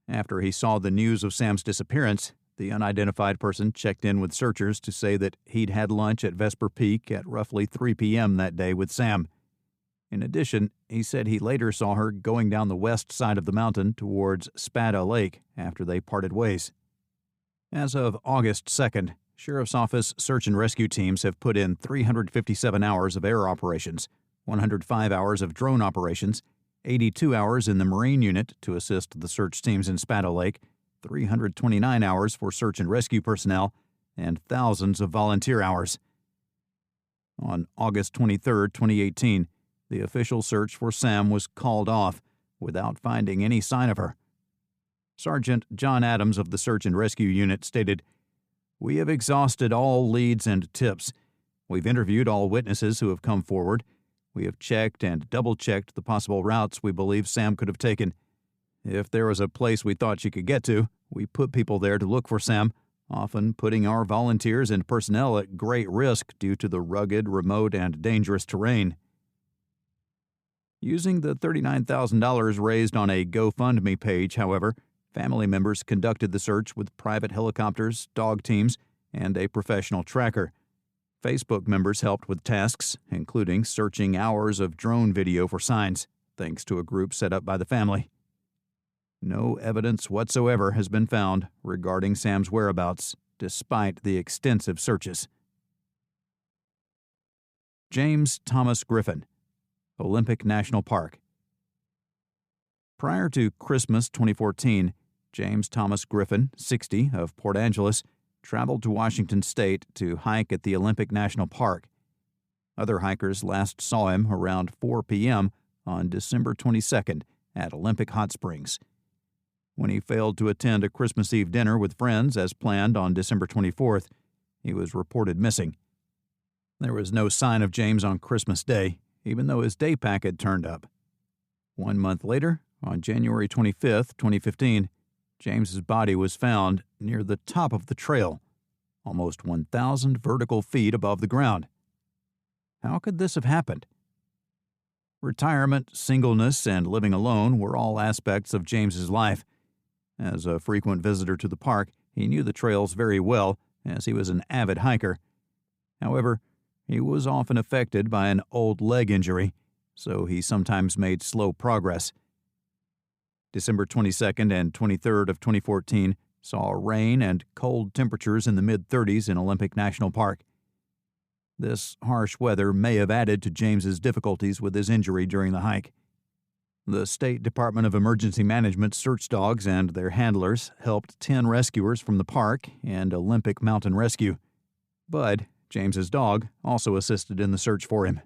S1: After he saw the news of Sam's disappearance, the unidentified person checked in with searchers to say that he'd had lunch at Vesper Peak at roughly 3 p.m. that day with Sam. In addition, he said he later saw her going down the west side of the mountain towards Spada Lake after they parted ways. As of August 2nd, Sheriff's Office search and rescue teams have put in 357 hours of air operations, 105 hours of drone operations, 82 hours in the Marine Unit to assist the search teams in Spada Lake, 329 hours for search and rescue personnel, and thousands of volunteer hours. On August 23, 2018, the official search for Sam was called off without finding any sign of her. Sergeant John Adams of the Search and Rescue Unit stated, "We have exhausted all leads and tips. We've interviewed all witnesses who have come forward. We have checked and double-checked the possible routes we believe Sam could have taken. If there was a place we thought she could get to, we put people there to look for Sam, often putting our volunteers and personnel at great risk due to the rugged, remote, and dangerous terrain." Using the $39,000 raised on a GoFundMe page, however, family members conducted the search with private helicopters, dog teams, and a professional tracker. Facebook members helped with tasks, including searching hours of drone video for signs, thanks to a group set up by the family. No evidence whatsoever has been found regarding Sam's whereabouts, despite the extensive searches. James Thomas Griffin, Olympic National Park. Prior to Christmas 2014, James Thomas Griffin, 60, of Port Angeles, traveled to Washington State to hike at the Olympic National Park. Other hikers last saw him around 4 p.m. on December 22nd at Olympic Hot Springs. When he failed to attend a Christmas Eve dinner with friends as planned on December 24th, he was reported missing. There was no sign of James on Christmas Day, even though his day pack had turned up. 1 month later, on January 25th, 2015, James's body was found near the top of the trail, almost 1,000 vertical feet above the ground. How could this have happened? Retirement, singleness, and living alone were all aspects of James's life. As a frequent visitor to the park, he knew the trails very well, as he was an avid hiker. However, he was often affected by an old leg injury, so he sometimes made slow progress. December 22nd and 23rd of 2014 saw rain and cold temperatures in the mid-30s in Olympic National Park. This harsh weather may have added to James's difficulties with his injury during the hike. The State Department of Emergency Management search dogs and their handlers helped 10 rescuers from the park and Olympic Mountain Rescue. Bud, James's dog, also assisted in the search for him.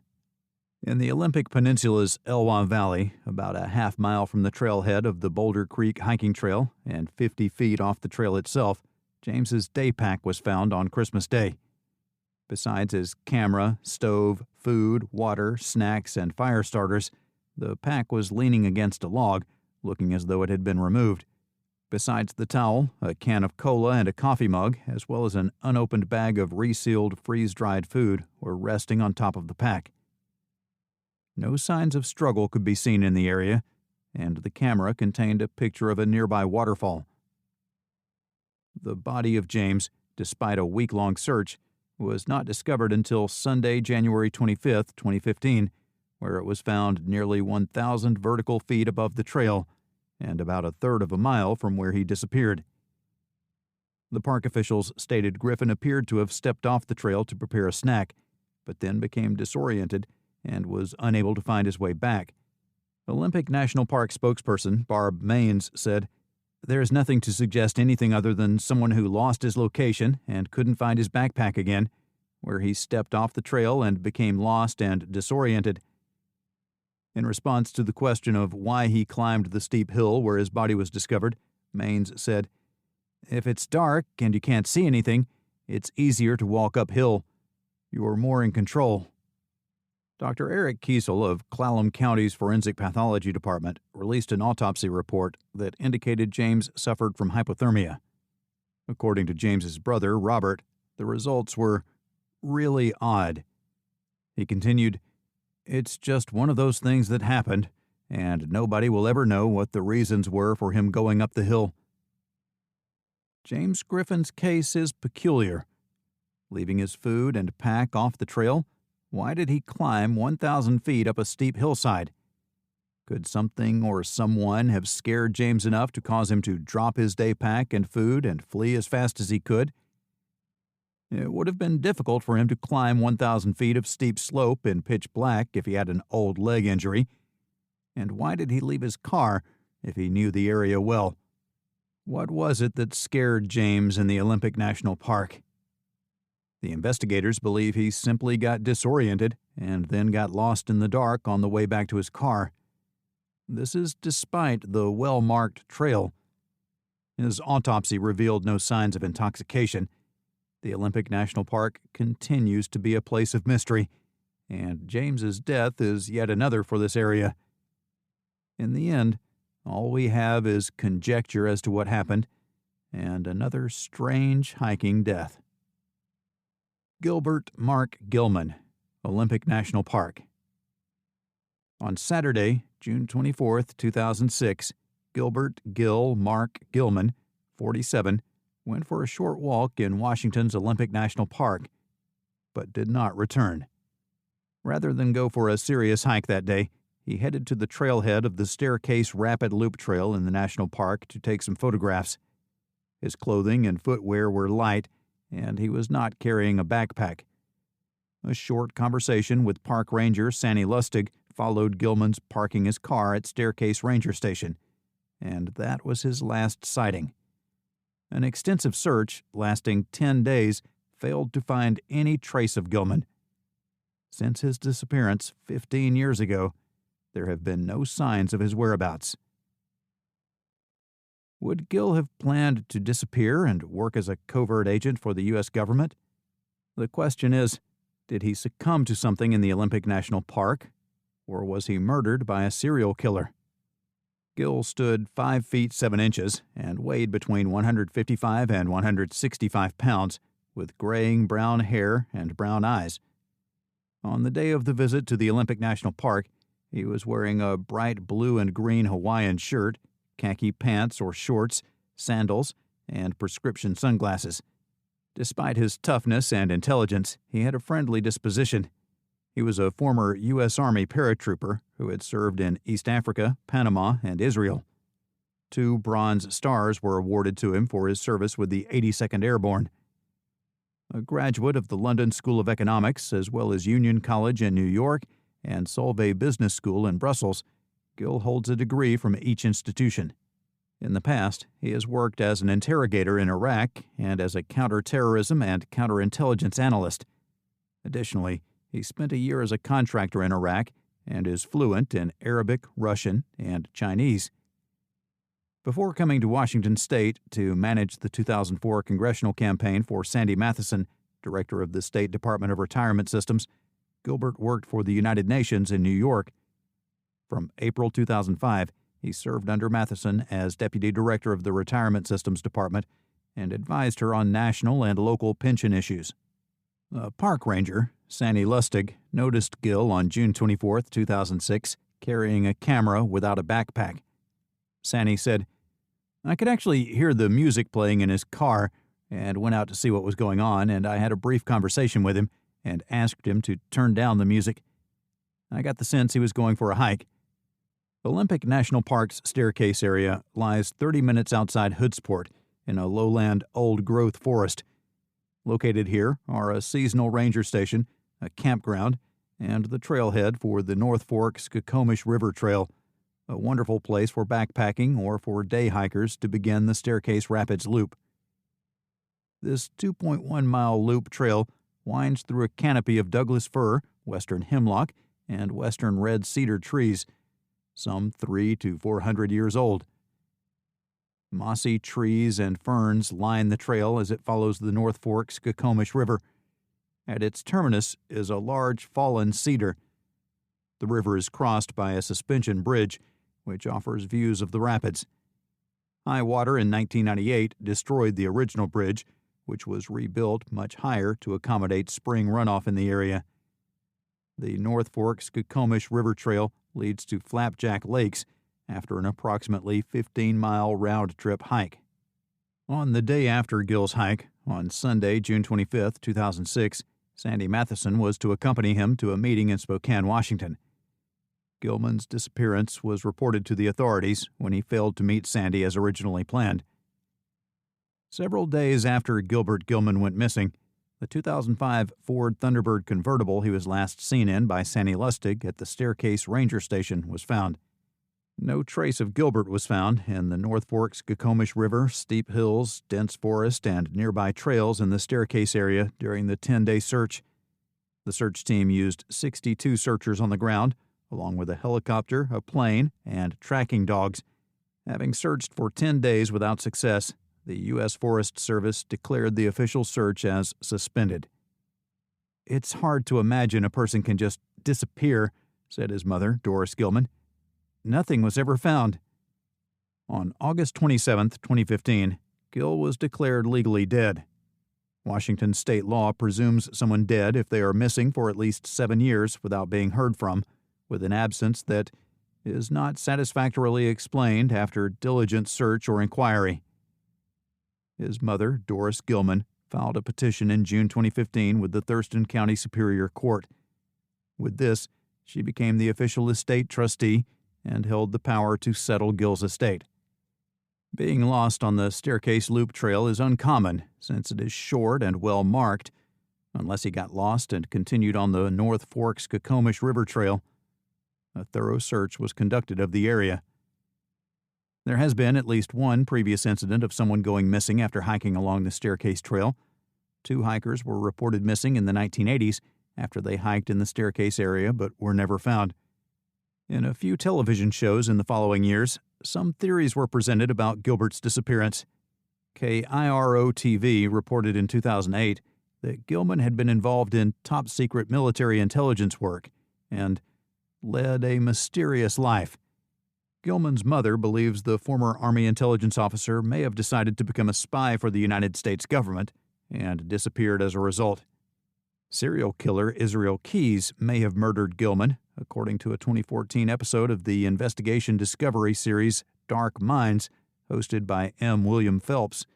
S1: In the Olympic Peninsula's Elwha Valley, about a half mile from the trailhead of the Boulder Creek hiking trail and 50 feet off the trail itself, James's day pack was found on Christmas Day. Besides his camera, stove, food, water, snacks, and fire starters, the pack was leaning against a log, looking as though it had been removed. Besides the towel, a can of cola and a coffee mug, as well as an unopened bag of resealed, freeze-dried food, were resting on top of the pack. No signs of struggle could be seen in the area, and the camera contained a picture of a nearby waterfall. The body of James, despite a week-long search, was not discovered until Sunday, January 25, 2015, where it was found nearly 1,000 vertical feet above the trail and about a third of a mile from where he disappeared. The park officials stated Griffin appeared to have stepped off the trail to prepare a snack, but then became disoriented and was unable to find his way back. Olympic National Park spokesperson Barb Maines said, "There is nothing to suggest anything other than someone who lost his location and couldn't find his backpack again, where he stepped off the trail and became lost and disoriented. In response to the question of why he climbed the steep hill where his body was discovered, Maines said, "If it's dark and you can't see anything, it's easier to walk uphill. You're more in control." Dr. Eric Kiesel of Clallam County's Forensic Pathology Department released an autopsy report that indicated James suffered from hypothermia. According to James's brother, Robert, the results were really odd. He continued, "It's just one of those things that happened, and nobody will ever know what the reasons were for him going up the hill." James Griffin's case is peculiar. Leaving his food and pack off the trail, why did he climb 1,000 feet up a steep hillside? Could something or someone have scared James enough to cause him to drop his day pack and food and flee as fast as he could? It would have been difficult for him to climb 1,000 feet of steep slope in pitch black if he had an old leg injury. And why did he leave his car if he knew the area well? What was it that scared James in the Olympic National Park? The investigators believe he simply got disoriented and then got lost in the dark on the way back to his car. This is despite the well-marked trail. His autopsy revealed no signs of intoxication. The Olympic National Park continues to be a place of mystery, and James's death is yet another for this area. In the end, all we have is conjecture as to what happened, and another strange hiking death. Gilbert Mark Gilman, Olympic National Park. On Saturday, June 24, 2006, Gilbert Mark Gilman, 47, went for a short walk in Washington's Olympic National Park, but did not return. Rather than go for a serious hike that day, he headed to the trailhead of the Staircase Rapid Loop Trail in the national park to take some photographs. His clothing and footwear were light, and he was not carrying a backpack. A short conversation with Park Ranger Sandy Lustig followed Gilman's parking his car at Staircase Ranger Station, and that was his last sighting. An extensive search, lasting 10 days, failed to find any trace of Gilman. Since his disappearance 15 years ago, there have been no signs of his whereabouts. Would Gil have planned to disappear and work as a covert agent for the U.S. government? The question is, did he succumb to something in the Olympic National Park, or was he murdered by a serial killer? Gil stood 5 feet 7 inches and weighed between 155 and 165 pounds, with graying brown hair and brown eyes. On the day of the visit to the Olympic National Park, he was wearing a bright blue and green Hawaiian shirt, khaki pants or shorts, sandals, and prescription sunglasses. Despite his toughness and intelligence, he had a friendly disposition. He was a former U.S. Army paratrooper who had served in East Africa, Panama, and Israel. 2 Bronze Stars were awarded to him for his service with the 82nd Airborne. A graduate of the London School of Economics, as well as Union College in New York and Solvay Business School in Brussels, Gil holds a degree from each institution. In the past, he has worked as an interrogator in Iraq and as a counterterrorism and counterintelligence analyst. Additionally, he spent a year as a contractor in Iraq and is fluent in Arabic, Russian, and Chinese. Before coming to Washington State to manage the 2004 congressional campaign for Sandy Matheson, director of the State Department of Retirement Systems, Gilbert worked for the United Nations in New York. From April 2005, he served under Matheson as deputy director of the Retirement Systems Department and advised her on national and local pension issues. A park ranger, Sandy Lustig, noticed Gil on June 24, 2006, carrying a camera without a backpack. Sandy said, "I could actually hear the music playing in his car and went out to see what was going on, and I had a brief conversation with him and asked him to turn down the music. I got the sense he was going for a hike." Olympic National Park's Staircase area lies 30 minutes outside Hoodsport in a lowland old-growth forest. Located here are a seasonal ranger station, a campground, and the trailhead for the North Fork Skokomish River Trail, a wonderful place for backpacking or for day hikers to begin the Staircase Rapids Loop. This 2.1-mile loop trail winds through a canopy of Douglas fir, western hemlock, and western red cedar trees, some 300 to 400 years old. Mossy trees and ferns line the trail as it follows the North Fork's Skokomish River. At its terminus is a large fallen cedar. The river is crossed by a suspension bridge, which offers views of the rapids. High water in 1998 destroyed the original bridge, which was rebuilt much higher to accommodate spring runoff in the area. The North Fork Skokomish River Trail leads to Flapjack Lakes after an approximately 15-mile round-trip hike. On the day after Gill's hike, on Sunday, June 25, 2006, Sandy Matheson was to accompany him to a meeting in Spokane, Washington. Gilman's disappearance was reported to the authorities when he failed to meet Sandy as originally planned. Several days after Gilbert Gilman went missing, the 2005 Ford Thunderbird convertible he was last seen in by Sandy Lustig at the Staircase Ranger Station was found. No trace of Gilbert was found in the North Fork Skokomish River, steep hills, dense forest, and nearby trails in the Staircase area during the 10-day search. The search team used 62 searchers on the ground, along with a helicopter, a plane, and tracking dogs. Having searched for 10 days without success, the U.S. Forest Service declared the official search as suspended. "It's hard to imagine a person can just disappear," said his mother, Doris Gilman. "Nothing was ever found." On August 27, 2015, Gill was declared legally dead. Washington state law presumes someone dead if they are missing for at least 7 years without being heard from, with an absence that is not satisfactorily explained after diligent search or inquiry. His mother, Doris Gilman, filed a petition in June 2015 with the Thurston County Superior Court. With this, she became the official estate trustee and held the power to settle Gill's estate. Being lost on the Staircase Loop Trail is uncommon, since it is short and well marked, unless he got lost and continued on the North Fork Skokomish River Trail. A thorough search was conducted of the area. There has been at least one previous incident of someone going missing after hiking along the Staircase Trail. 2 hikers were reported missing in the 1980s after they hiked in the Staircase area but were never found. In a few television shows in the following years, some theories were presented about Gilbert's disappearance. KIRO-TV reported in 2008 that Gilman had been involved in top-secret military intelligence work and led a mysterious life. Gilman's mother believes the former Army intelligence officer may have decided to become a spy for the United States government and disappeared as a result. Serial killer Israel Keyes may have murdered Gilman, according to a 2014 episode of the investigation discovery series Dark Minds, hosted by M. William Phelps.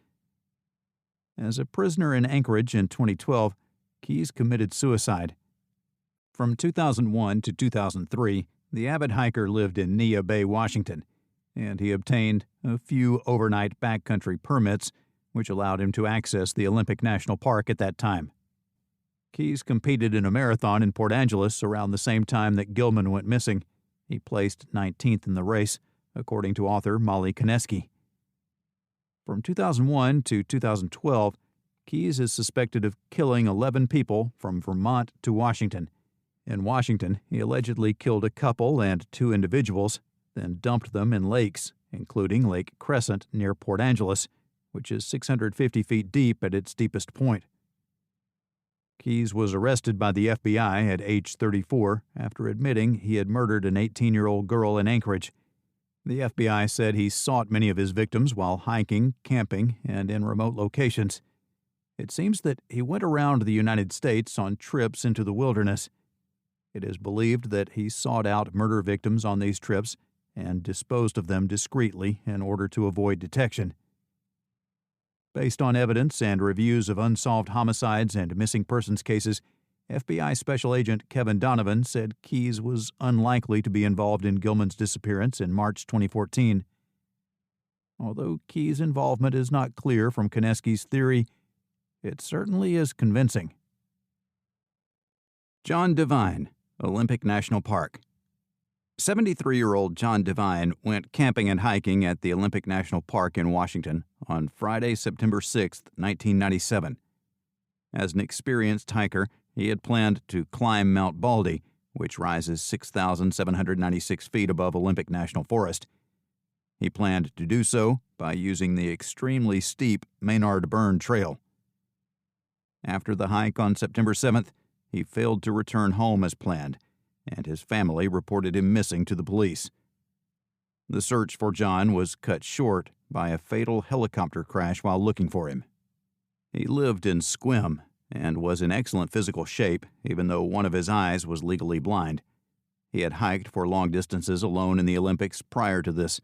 S1: As a prisoner in Anchorage in 2012, Keyes committed suicide. From 2001 to 2003, the avid hiker lived in Neah Bay, Washington, and he obtained a few overnight backcountry permits, which allowed him to access the Olympic National Park at that time. Keyes competed in a marathon in Port Angeles around the same time that Gilman went missing. He placed 19th in the race, according to author Molly Koneski. From 2001 to 2012, Keyes is suspected of killing 11 people from Vermont to Washington. In Washington, he allegedly killed a couple and 2 individuals, then dumped them in lakes, including Lake Crescent near Port Angeles, which is 650 feet deep at its deepest point. Keyes was arrested by the FBI at age 34 after admitting he had murdered an 18-year-old girl in Anchorage. The FBI said he sought many of his victims while hiking, camping, and in remote locations. It seems that he went around the United States on trips into the wilderness. It is believed that he sought out murder victims on these trips and disposed of them discreetly in order to avoid detection. Based on evidence and reviews of unsolved homicides and missing persons cases, FBI Special Agent Kevin Donovan said Keyes was unlikely to be involved in Gilman's disappearance in March 2014. Although Keyes' involvement is not clear from Koneski's theory, it certainly is convincing. John Devine, Olympic National Park. 73-year-old John Devine went camping and hiking at the Olympic National Park in Washington on Friday, September 6, 1997. As an experienced hiker, he had planned to climb Mount Baldy, which rises 6,796 feet above Olympic National Forest. He planned to do so by using the extremely steep Maynard Burn Trail. After the hike on September 7th, he failed to return home as planned, and his family reported him missing to the police. The search for John was cut short by a fatal helicopter crash while looking for him. He lived in Sequim and was in excellent physical shape, even though one of his eyes was legally blind. He had hiked for long distances alone in the Olympics prior to this.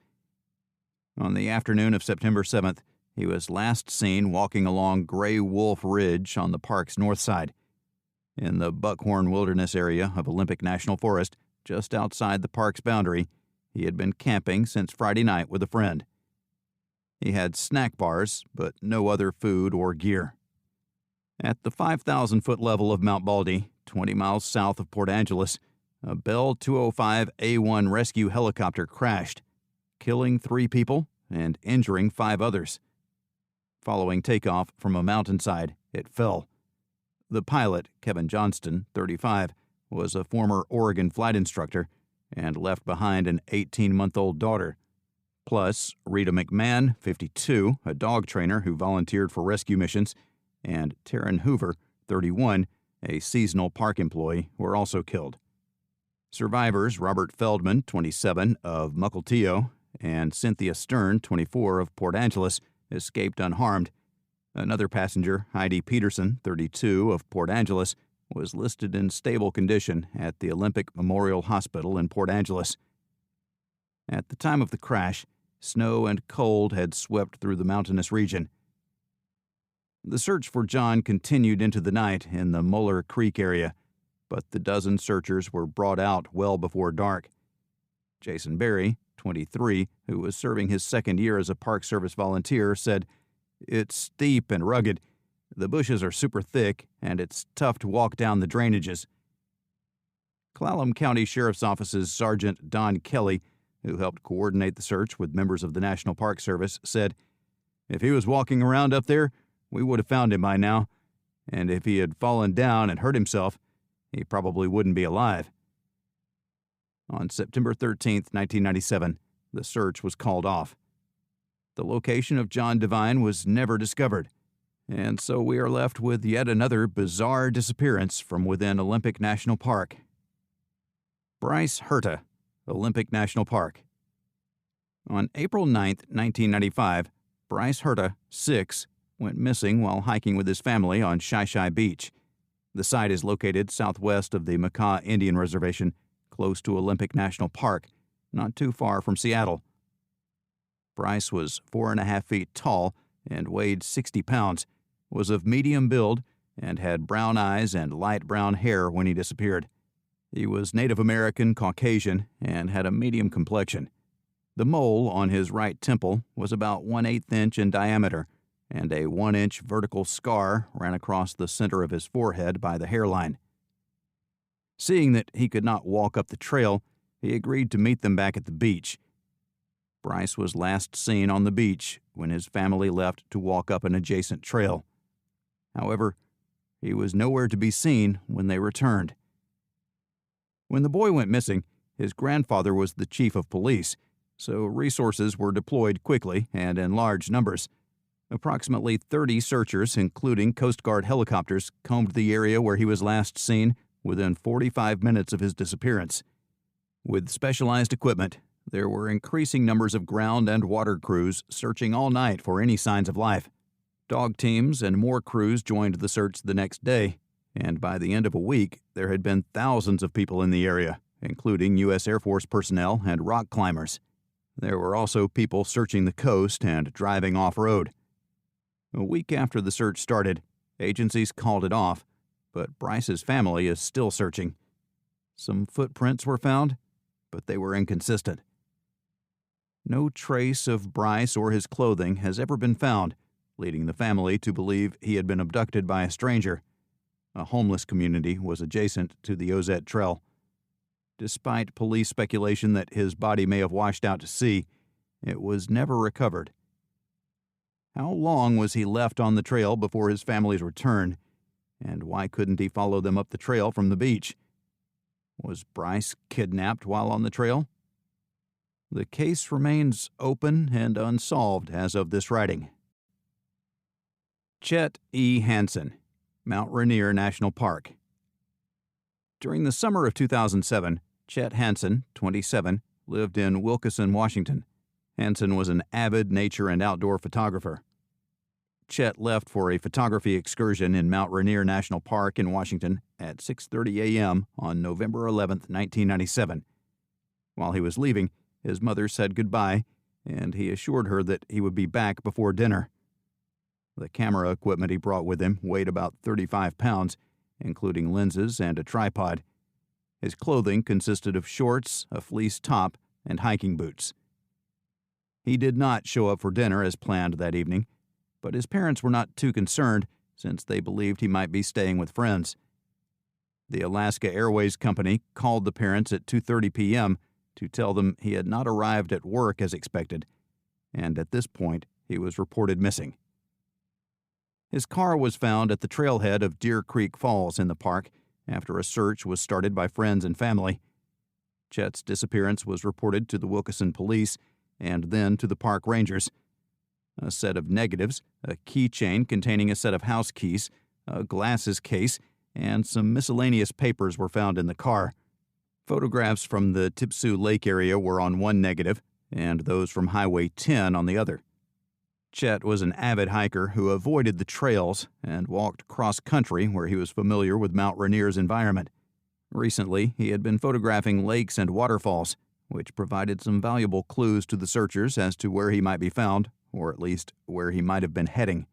S1: On the afternoon of September 7th, he was last seen walking along Gray Wolf Ridge on the park's north side. In the Buckhorn Wilderness area of Olympic National Forest, just outside the park's boundary, he had been camping since Friday night with a friend. He had snack bars, but no other food or gear. At the 5,000-foot level of Mount Baldy, 20 miles south of Port Angeles, a Bell 205A1 rescue helicopter crashed, killing 3 people and injuring 5 others. Following takeoff from a mountainside, it fell. The pilot, Kevin Johnston, 35, was a former Oregon flight instructor and left behind an 18-month-old daughter. Plus, Rita McMahon, 52, a dog trainer who volunteered for rescue missions, and Taryn Hoover, 31, a seasonal park employee, were also killed. Survivors Robert Feldman, 27, of Mukilteo, and Cynthia Stern, 24, of Port Angeles, escaped unharmed. Another passenger, Heidi Peterson, 32, of Port Angeles, was listed in stable condition at the Olympic Memorial Hospital in Port Angeles. At the time of the crash, snow and cold had swept through the mountainous region. The search for John continued into the night in the Muller Creek area, but the dozen searchers were brought out well before dark. Jason Berry, 23, who was serving his second year as a Park Service volunteer, said, "It's steep and rugged. The bushes are super thick, and it's tough to walk down the drainages." Clallam County Sheriff's Office's Sergeant Don Kelly, who helped coordinate the search with members of the National Park Service, said, "If he was walking around up there, we would have found him by now, and if he had fallen down and hurt himself, he probably wouldn't be alive." On September 13, 1997, the search was called off. The location of John Devine was never discovered, and so we are left with yet another bizarre disappearance from within Olympic National Park. Bryce Herta, Olympic National Park. On April 9, 1995, Bryce Herta, 6, went missing while hiking with his family on Shai Beach. The site is located southwest of the Makah Indian Reservation, close to Olympic National Park, not too far from Seattle. Bryce was 4.5 feet tall and weighed 60 pounds, was of medium build, and had brown eyes and light brown hair when he disappeared. He was Native American Caucasian and had a medium complexion. The mole on his right temple was about 1/8 inch in diameter, and a 1-inch vertical scar ran across the center of his forehead by the hairline. Seeing that he could not walk up the trail, he agreed to meet them back at the beach. Bryce was last seen on the beach when his family left to walk up an adjacent trail. However, he was nowhere to be seen when they returned. When the boy went missing, his grandfather was the chief of police, so resources were deployed quickly and in large numbers. Approximately 30 searchers, including Coast Guard helicopters, combed the area where he was last seen within 45 minutes of his disappearance. With specialized equipment, there were increasing numbers of ground and water crews searching all night for any signs of life. Dog teams and more crews joined the search the next day, and by the end of a week, there had been thousands of people in the area, including U.S. Air Force personnel and rock climbers. There were also people searching the coast and driving off-road. A week after the search started, agencies called it off, but Bryce's family is still searching. Some footprints were found, but they were inconsistent. No trace of Bryce or his clothing has ever been found, leading the family to believe he had been abducted by a stranger. A homeless community was adjacent to the Ozette Trail. Despite police speculation that his body may have washed out to sea, it was never recovered. How long was he left on the trail before his family's return, and why couldn't he follow them up the trail from the beach? Was Bryce kidnapped while on the trail? The case remains open and unsolved as of this writing. Chet E. Hansen, Mount Rainier National Park. During the summer of 2007, Chet Hansen, 27, lived in Wilkeson, Washington. Hansen was an avid nature and outdoor photographer. Chet left for a photography excursion in Mount Rainier National Park in Washington at 6:30 a.m. on November 11, 1997. While he was leaving, his mother said goodbye, and he assured her that he would be back before dinner. The camera equipment he brought with him weighed about 35 pounds, including lenses and a tripod. His clothing consisted of shorts, a fleece top, and hiking boots. He did not show up for dinner as planned that evening, but his parents were not too concerned since they believed he might be staying with friends. The Alaska Airways Company called the parents at 2:30 p.m. to tell them he had not arrived at work as expected, and at this point he was reported missing. His car was found at the trailhead of Deer Creek Falls in the park after a search was started by friends and family. Chet's disappearance was reported to the Wilkeson police and then to the park rangers. A set of negatives, a keychain containing a set of house keys, a glasses case, and some miscellaneous papers were found in the car. Photographs from the Tipsoo Lake area were on one negative, and those from Highway 10 on the other. Chet was an avid hiker who avoided the trails and walked cross-country where he was familiar with Mount Rainier's environment. Recently, he had been photographing lakes and waterfalls, which provided some valuable clues to the searchers as to where he might be found, or at least where he might have been heading.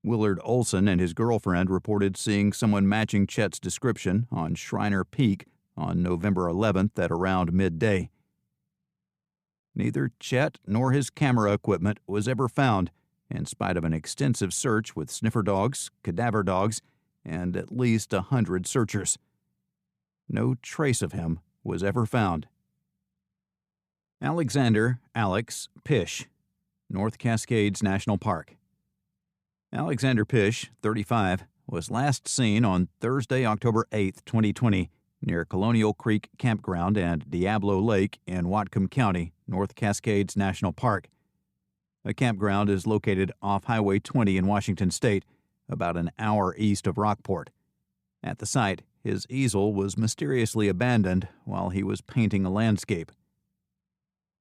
S1: Willard Olson and his girlfriend reported seeing someone matching Chet's description on Shriner Peak on November 11th at around midday. Neither Chet nor his camera equipment was ever found, in spite of an extensive search with sniffer dogs, cadaver dogs, and at least 100 searchers. No trace of him was ever found. Alexander Alex Pish, North Cascades National Park. Alexander Pish, 35, was last seen on Thursday, October 8, 2020, near Colonial Creek Campground and Diablo Lake in Whatcom County, North Cascades National Park. The campground is located off Highway 20 in Washington State, about an hour east of Rockport. At the site, his easel was mysteriously abandoned while he was painting a landscape.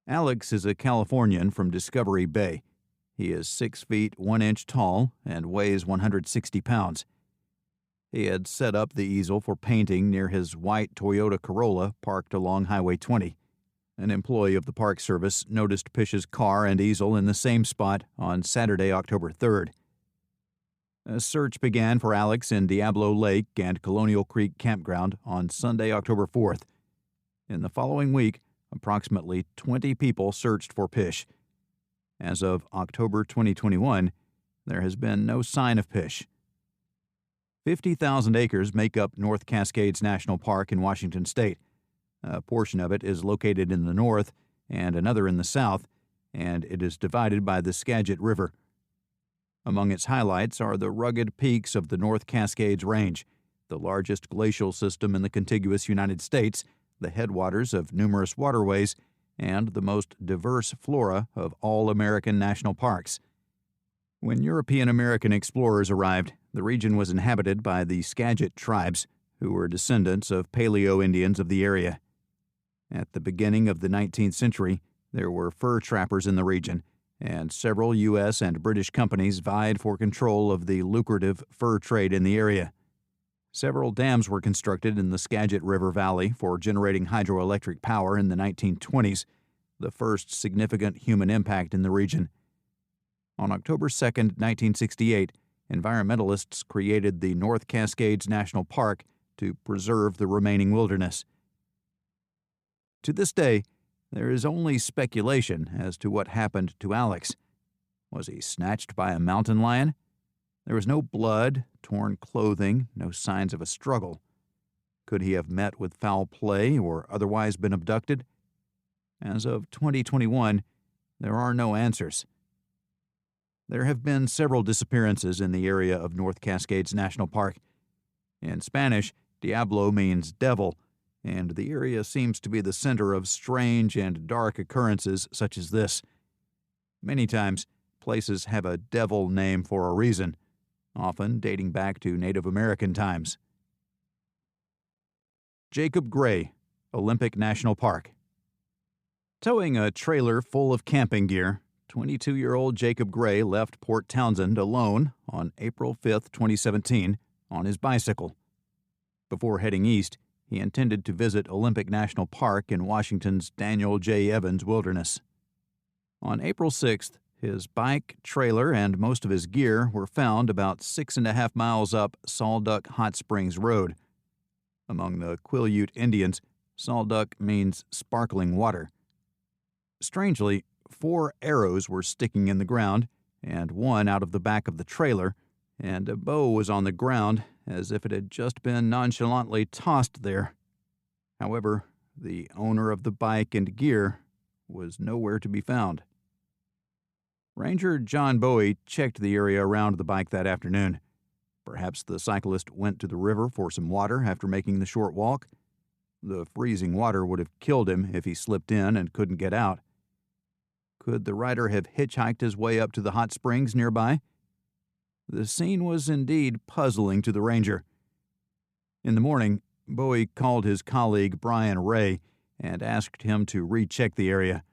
S1: Alex is a Californian from Discovery Bay. He is 6 feet 1 inch tall and weighs 160 pounds. He had set up the easel for painting near his white Toyota Corolla parked along Highway 20. An employee of the Park Service noticed Pish's car and easel in the same spot on Saturday, October 3rd. A search began for Alex in Diablo Lake and Colonial Creek Campground on Sunday, October 4th. In the following week, approximately 20 people searched for Pish. As of October 2021, there has been no sign of Pish. 50,000 acres make up North Cascades National Park in Washington State. A portion of it is located in the north and another in the south, and it is divided by the Skagit River. Among its highlights are the rugged peaks of the North Cascades Range, the largest glacial system in the contiguous United States, the headwaters of numerous waterways, and the most diverse flora of all American national parks. When European American explorers arrived, the region was inhabited by the Skagit tribes, who were descendants of Paleo-Indians of the area. At the beginning of the 19th century, there were fur trappers in the region, and several U.S. and British companies vied for control of the lucrative fur trade in the area. Several dams were constructed in the Skagit River Valley for generating hydroelectric power in the 1920s, the first significant human impact in the region. On October 2, 1968, environmentalists created the North Cascades National Park to preserve the remaining wilderness. To this day, there is only speculation as to what happened to Alex. Was he snatched by a mountain lion? There was no blood, torn clothing, no signs of a struggle. Could he have met with foul play or otherwise been abducted? As of 2021, there are no answers. There have been several disappearances in the area of North Cascades National Park. In Spanish, Diablo means devil, and the area seems to be the center of strange and dark occurrences such as this. Many times, places have a devil name for a reason, often dating back to Native American times. Jacob Gray, Olympic National Park. Towing a trailer full of camping gear, 22-year-old Jacob Gray left Port Townsend alone on April 5, 2017, on his bicycle. Before heading east, he intended to visit Olympic National Park in Washington's Daniel J. Evans Wilderness. On April 6th, his bike, trailer, and most of his gear were found about 6.5 miles up Salduck Hot Springs Road. Among the Quileute Indians, Salduck means sparkling water. Strangely, 4 arrows were sticking in the ground, and one out of the back of the trailer, and a bow was on the ground as if it had just been nonchalantly tossed there. However, the owner of the bike and gear was nowhere to be found. Ranger John Bowie checked the area around the bike that afternoon. Perhaps the cyclist went to the river for some water after making the short walk. The freezing water would have killed him if he slipped in and couldn't get out. Could the rider have hitchhiked his way up to the hot springs nearby? The scene was indeed puzzling to the ranger. In the morning, Bowie called his colleague Brian Ray and asked him to recheck the area.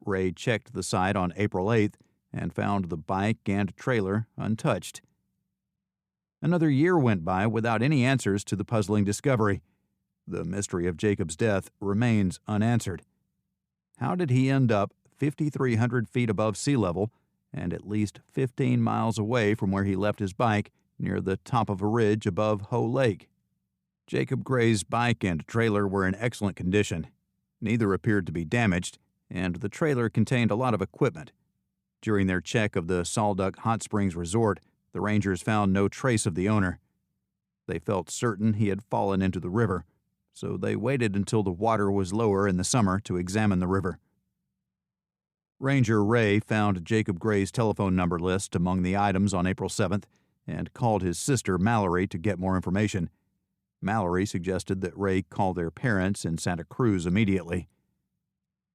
S1: Ray checked the site on April 8th and found the bike and trailer untouched. Another year went by without any answers to the puzzling discovery. The mystery of Jacob's death remains unanswered. How did he end up 5,300 feet above sea level and at least 15 miles away from where he left his bike near the top of a ridge above Hoe Lake? Jacob Gray's bike and trailer were in excellent condition. Neither appeared to be damaged, and the trailer contained a lot of equipment. During their check of the Salduck Hot Springs Resort, the Rangers found no trace of the owner. They felt certain he had fallen into the river, so they waited until the water was lower in the summer to examine the river. Ranger Ray found Jacob Gray's telephone number list among the items on April 7th and called his sister Mallory to get more information. Mallory suggested that Ray call their parents in Santa Cruz immediately.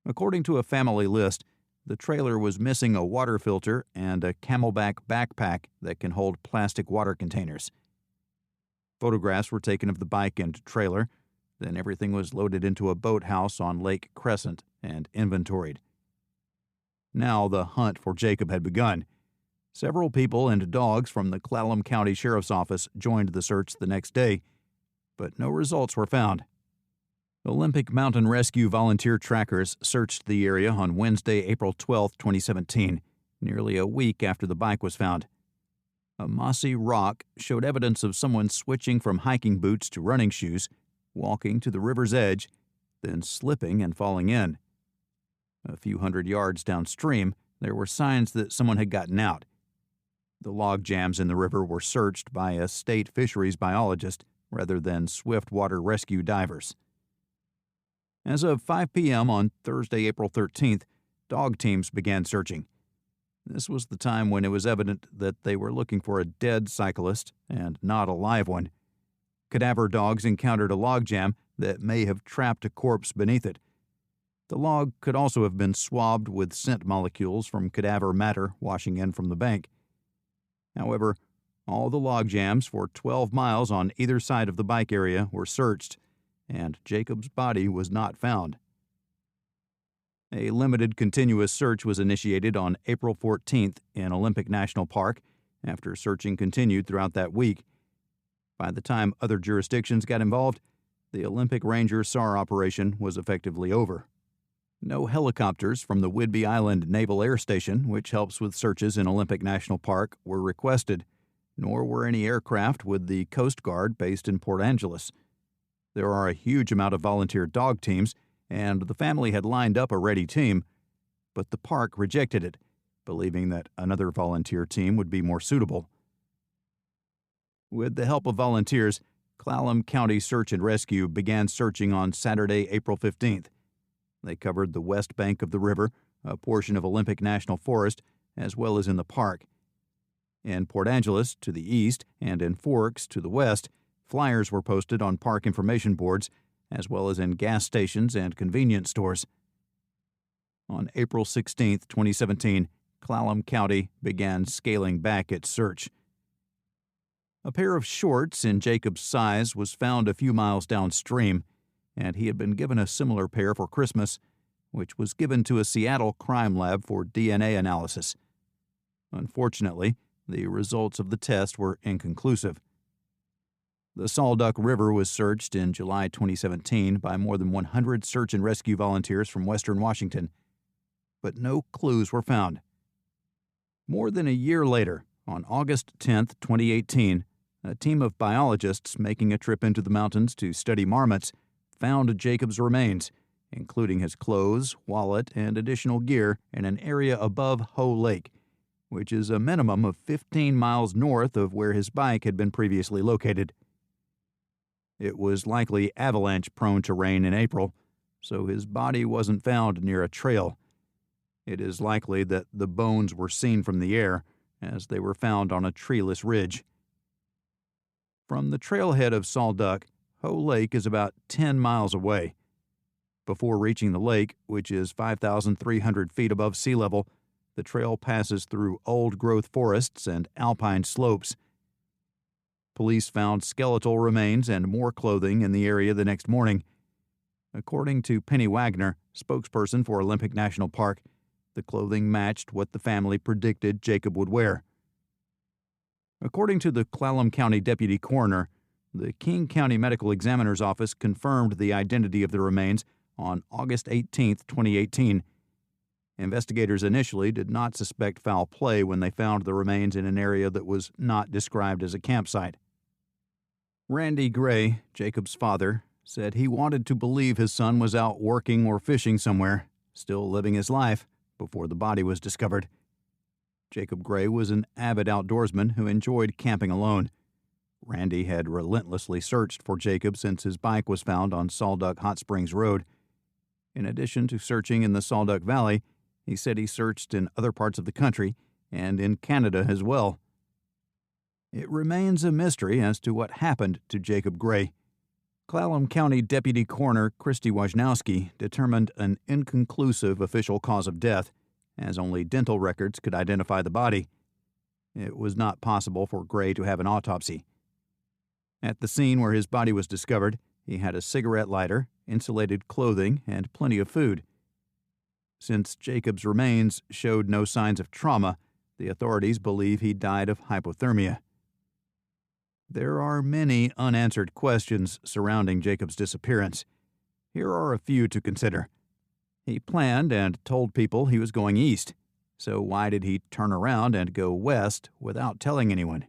S1: According to a family list, the trailer was missing a water filter and a camelback backpack that can hold plastic water containers. Photographs were taken of the bike and trailer, then everything was loaded into a boathouse on Lake Crescent and inventoried. Now the hunt for Jacob had begun. Several people and dogs from the Clallam County Sheriff's Office joined the search the next day, but no results were found. Olympic Mountain Rescue volunteer trackers searched the area on Wednesday, April 12, 2017, nearly a week after the bike was found. A mossy rock showed evidence of someone switching from hiking boots to running shoes, walking to the river's edge, then slipping and falling in. A few hundred yards downstream, there were signs that someone had gotten out. The log jams in the river were searched by a state fisheries biologist rather than swiftwater rescue divers. As of 5 p.m. on Thursday, April 13th, dog teams began searching. This was the time when it was evident that they were looking for a dead cyclist and not a live one. Cadaver dogs encountered a log jam that may have trapped a corpse beneath it. The log could also have been swabbed with scent molecules from cadaver matter washing in from the bank. However, all the log jams for 12 miles on either side of the bike area were searched, and Jacob's body was not found. A limited continuous search was initiated on April 14th in Olympic National Park after searching continued throughout that week. By the time other jurisdictions got involved, the Olympic Ranger SAR operation was effectively over. No helicopters from the Whidbey Island Naval Air Station, which helps with searches in Olympic National Park, were requested, nor were any aircraft with the Coast Guard based in Port Angeles. There are a huge amount of volunteer dog teams, and the family had lined up a ready team, but the park rejected it, believing that another volunteer team would be more suitable. With the help of volunteers, Clallam County Search and Rescue began searching on Saturday, April 15th. They covered the west bank of the river, a portion of Olympic National Forest, as well as in the park. In Port Angeles, to the east, and in Forks, to the west, flyers were posted on park information boards as well as in gas stations and convenience stores. On April 16, 2017, Clallam County began scaling back its search. A pair of shorts in Jacob's size was found a few miles downstream, and he had been given a similar pair for Christmas, which was given to a Seattle crime lab for DNA analysis. Unfortunately, the results of the test were inconclusive. The Salduck River was searched in July 2017 by more than 100 search and rescue volunteers from western Washington, but no clues were found. More than a year later, on August 10, 2018, a team of biologists making a trip into the mountains to study marmots found Jacob's remains, including his clothes, wallet, and additional gear in an area above Hoh Lake, which is a minimum of 15 miles north of where his bike had been previously located. It was likely avalanche-prone terrain in April, so his body wasn't found near a trail. It is likely that the bones were seen from the air, as they were found on a treeless ridge. From the trailhead of Salduck, Hoh Lake is about 10 miles away. Before reaching the lake, which is 5,300 feet above sea level, the trail passes through old-growth forests and alpine slopes. Police found skeletal remains and more clothing in the area the next morning. According to Penny Wagner, spokesperson for Olympic National Park, the clothing matched what the family predicted Jacob would wear. According to the Clallam County Deputy Coroner, the King County Medical Examiner's Office confirmed the identity of the remains on August 18, 2018. Investigators initially did not suspect foul play when they found the remains in an area that was not described as a campsite. Randy Gray, Jacob's father, said he wanted to believe his son was out working or fishing somewhere, still living his life, before the body was discovered. Jacob Gray was an avid outdoorsman who enjoyed camping alone. Randy had relentlessly searched for Jacob since his bike was found on Salduck Hot Springs Road. In addition to searching in the Salduck Valley, he said he searched in other parts of the country and in Canada as well. It remains a mystery as to what happened to Jacob Gray. Clallam County Deputy Coroner Christy Wojnowski determined an inconclusive official cause of death, as only dental records could identify the body. It was not possible for Gray to have an autopsy. At the scene where his body was discovered, he had a cigarette lighter, insulated clothing, and plenty of food. Since Jacob's remains showed no signs of trauma, the authorities believe he died of hypothermia. There are many unanswered questions surrounding Jacob's disappearance. Here are a few to consider. He planned and told people he was going east, so why did he turn around and go west without telling anyone?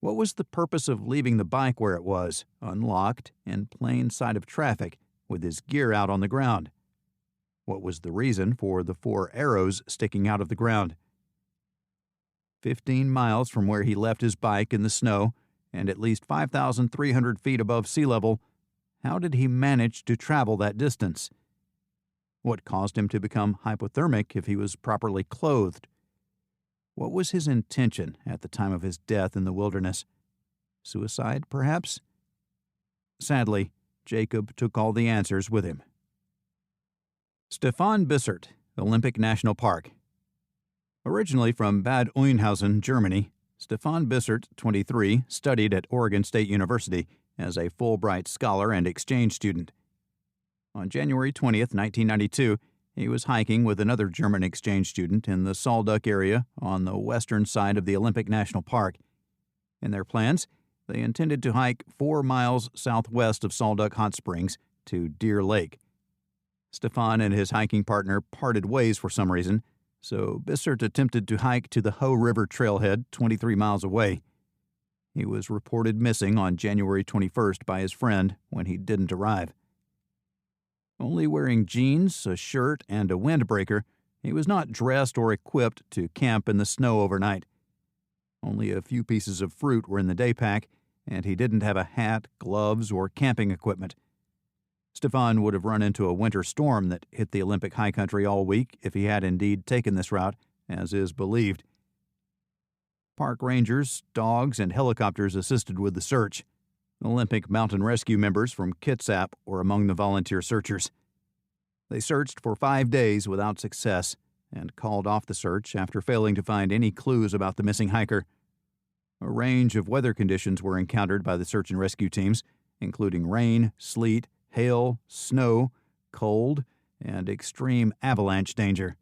S1: What was the purpose of leaving the bike where it was, unlocked, in plain sight of traffic, with his gear out on the ground? What was the reason for the 4 arrows sticking out of the ground? 15 miles from where he left his bike in the snow, and at least 5,300 feet above sea level, how did he manage to travel that distance? What caused him to become hypothermic if he was properly clothed? What was his intention at the time of his death in the wilderness? Suicide, perhaps? Sadly, Jacob took all the answers with him. Stefan Bissert, Olympic National Park. Originally from Bad Oeynhausen, Germany, Stefan Bissert, 23, studied at Oregon State University as a Fulbright scholar and exchange student. On January 20, 1992, he was hiking with another German exchange student in the Salduck area on the western side of the Olympic National Park. In their plans, they intended to hike 4 miles southwest of Salduck Hot Springs to Deer Lake. Stefan and his hiking partner parted ways for some reason, so Bissert attempted to hike to the Hoh River trailhead 23 miles away. He was reported missing on January 21st by his friend when he didn't arrive. Only wearing jeans, a shirt, and a windbreaker, he was not dressed or equipped to camp in the snow overnight. Only a few pieces of fruit were in the day pack, and he didn't have a hat, gloves, or camping equipment. Stefan would have run into a winter storm that hit the Olympic high country all week if he had indeed taken this route, as is believed. Park rangers, dogs, and helicopters assisted with the search. Olympic mountain rescue members from Kitsap were among the volunteer searchers. They searched for 5 days without success and called off the search after failing to find any clues about the missing hiker. A range of weather conditions were encountered by the search and rescue teams, including rain, sleet, hail, snow, cold, and extreme avalanche danger.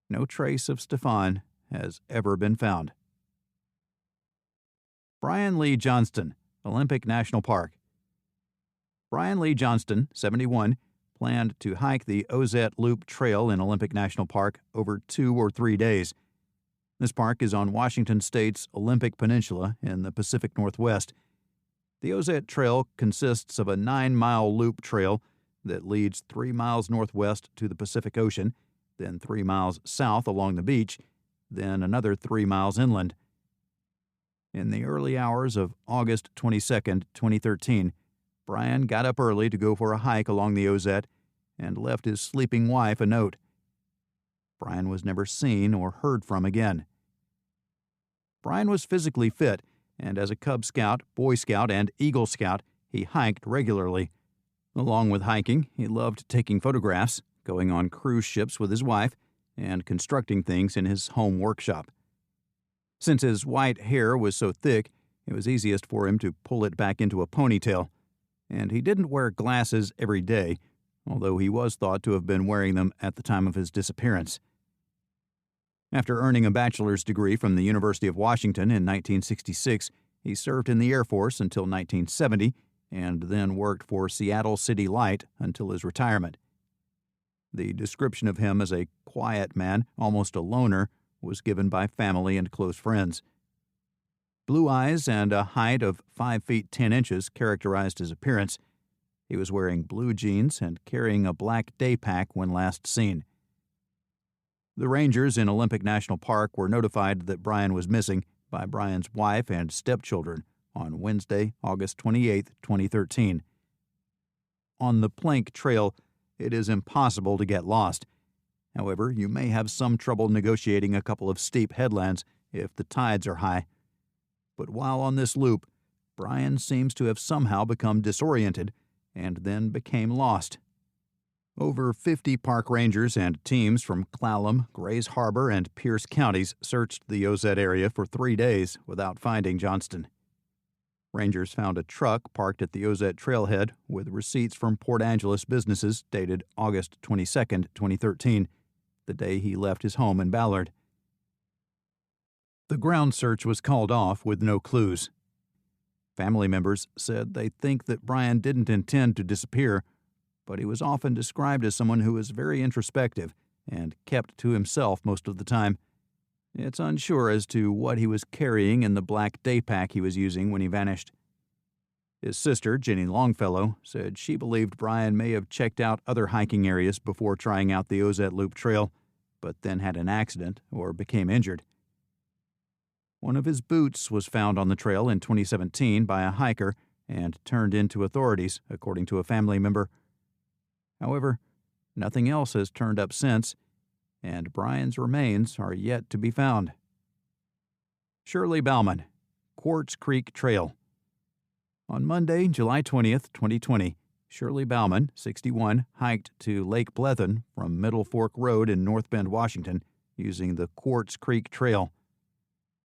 S1: No trace of Stefan has ever been found. Brian Lee Johnston, Olympic National Park. Brian Lee Johnston, 71, planned to hike the Ozette Loop Trail in Olympic National Park over 2 or 3 days. This park is on Washington State's Olympic Peninsula in the Pacific Northwest. The Ozette Trail consists of a 9-mile loop trail that leads 3 miles northwest to the Pacific Ocean, then 3 miles south along the beach, then another 3 miles inland. In the early hours of August 22, 2013, Brian got up early to go for a hike along the Ozette and left his sleeping wife a note. Brian was never seen or heard from again. Brian was physically fit, and as a Cub Scout, Boy Scout, and Eagle Scout, he hiked regularly. Along with hiking, he loved taking photographs, going on cruise ships with his wife, and constructing things in his home workshop. Since his white hair was so thick, it was easiest for him to pull it back into a ponytail, and he didn't wear glasses every day, although he was thought to have been wearing them at the time of his disappearance. After earning a bachelor's degree from the University of Washington in 1966, he served in the Air Force until 1970 and then worked for Seattle City Light until his retirement. The description of him as a quiet man, almost a loner, was given by family and close friends. Blue eyes and a height of 5 feet 10 inches characterized his appearance. He was wearing blue jeans and carrying a black day pack when last seen. The rangers in Olympic National Park were notified that Brian was missing by Brian's wife and stepchildren on Wednesday, August 28, 2013. On the Plank Trail, it is impossible to get lost. However, you may have some trouble negotiating a couple of steep headlands if the tides are high. But while on this loop, Brian seems to have somehow become disoriented and then became lost. Over 50 park rangers and teams from Clallam, Grays Harbor, and Pierce counties searched the Ozette area for 3 days without finding Johnston. Rangers found a truck parked at the Ozette trailhead with receipts from Port Angeles businesses dated August 22, 2013, the day he left his home in Ballard. The ground search was called off with no clues. Family members said they think that Brian didn't intend to disappear, but he was often described as someone who was very introspective and kept to himself most of the time. It's unsure as to what he was carrying in the black day pack he was using when he vanished. His sister, Jenny Longfellow, said she believed Brian may have checked out other hiking areas before trying out the Ozette Loop Trail, but then had an accident or became injured. One of his boots was found on the trail in 2017 by a hiker and turned in to authorities, according to a family member. However, nothing else has turned up since, and Brian's remains are yet to be found. Shirley Bauman, Quartz Creek Trail. On Monday, July 20th, 2020, Shirley Bauman, 61, hiked to Lake Blethen from Middle Fork Road in North Bend, Washington, using the Quartz Creek Trail.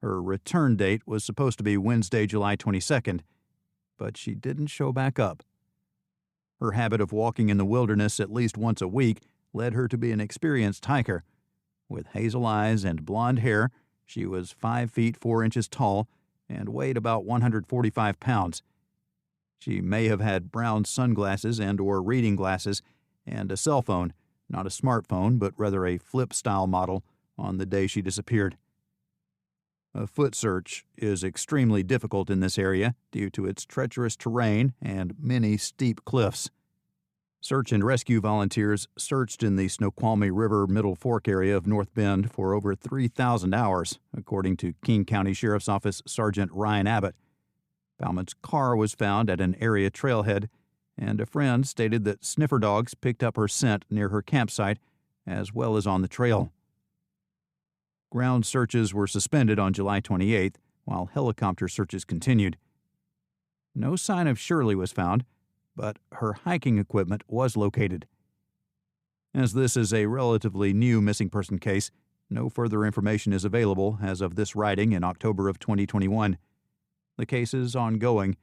S1: Her return date was supposed to be Wednesday, July 22nd, but she didn't show back up. Her habit of walking in the wilderness at least once a week led her to be an experienced hiker. With hazel eyes and blonde hair, she was 5 feet 4 inches tall and weighed about 145 pounds. She may have had brown sunglasses and/or reading glasses and a cell phone, not a smartphone, but rather a flip-style model, on the day she disappeared. A foot search is extremely difficult in this area due to its treacherous terrain and many steep cliffs. Search and rescue volunteers searched in the Snoqualmie River Middle Fork area of North Bend for over 3,000 hours, according to King County Sheriff's Office Sergeant Ryan Abbott. Bauman's car was found at an area trailhead, and a friend stated that sniffer dogs picked up her scent near her campsite as well as on the trail. Ground searches were suspended on July 28th, while helicopter searches continued. No sign of Shirley was found, but her hiking equipment was located. As this is a relatively new missing person case, no further information is available as of this writing in October of 2021. The case is ongoing,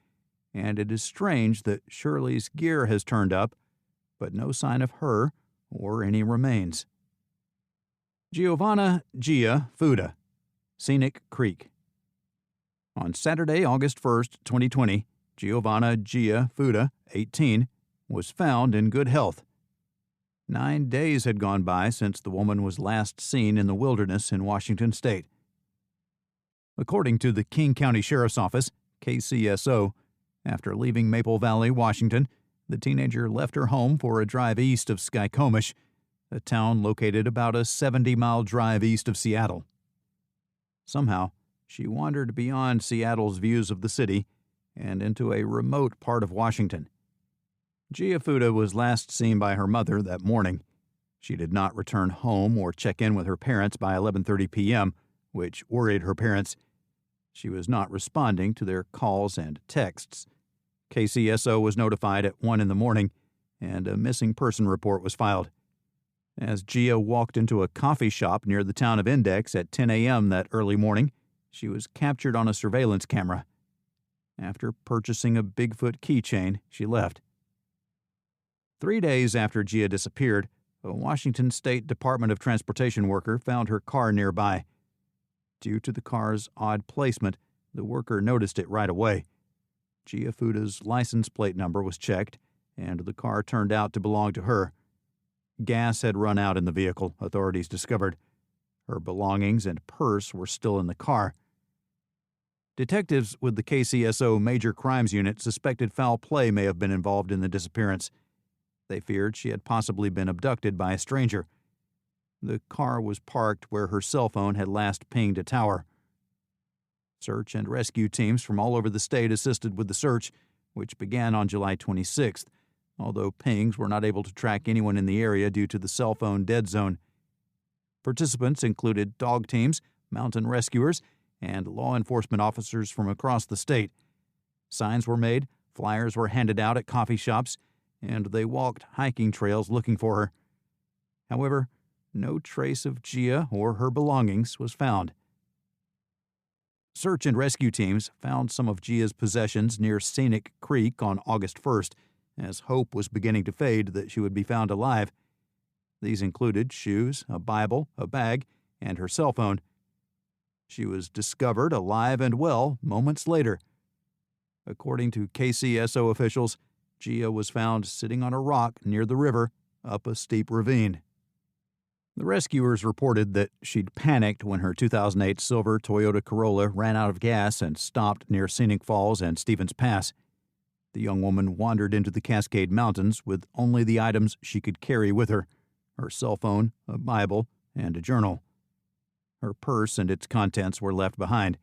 S1: and it is strange that Shirley's gear has turned up, but no sign of her or any remains. Giovanna Gia Fuda, Scenic Creek. On Saturday, August 1st, 2020, Giovanna Gia Fuda, 18, was found in good health. 9 days had gone by since the woman was last seen in the wilderness in Washington state. According to the King County Sheriff's Office, KCSO, after leaving Maple Valley, Washington, the teenager left her home for a drive east of Skykomish, a town located about a 70-mile drive east of Seattle. Somehow, she wandered beyond Seattle's views of the city and into a remote part of Washington. Gia Fuda was last seen by her mother that morning. She did not return home or check in with her parents by 11:30 p.m., which worried her parents. She was not responding to their calls and texts. KCSO was notified at 1 in the morning, and a missing person report was filed. As Gia walked into a coffee shop near the town of Index at 10 a.m. that early morning, she was captured on a surveillance camera. After purchasing a Bigfoot keychain, she left. 3 days after Gia disappeared, a Washington State Department of Transportation worker found her car nearby. Due to the car's odd placement, the worker noticed it right away. Gia Fuda's license plate number was checked, and the car turned out to belong to her. Gas had run out in the vehicle, authorities discovered. Her belongings and purse were still in the car. Detectives with the KCSO Major Crimes Unit suspected foul play may have been involved in the disappearance. They feared she had possibly been abducted by a stranger. The car was parked where her cell phone had last pinged a tower. Search and rescue teams from all over the state assisted with the search, which began on July 26th, although pings were not able to track anyone in the area due to the cell phone dead zone. Participants included dog teams, mountain rescuers, and law enforcement officers from across the state. Signs were made, flyers were handed out at coffee shops, and they walked hiking trails looking for her. However, no trace of Gia or her belongings was found. Search and rescue teams found some of Gia's possessions near Scenic Creek on August 1st, as hope was beginning to fade that she would be found alive. These included shoes, a Bible, a bag, and her cell phone. She was discovered alive and well moments later. According to KCSO officials, Gia was found sitting on a rock near the river up a steep ravine. The rescuers reported that she'd panicked when her 2008 silver Toyota Corolla ran out of gas and stopped near Scenic Falls and Stevens Pass. The young woman wandered into the Cascade Mountains with only the items she could carry with her: her cell phone, a Bible, and a journal. Her purse and its contents were left behind.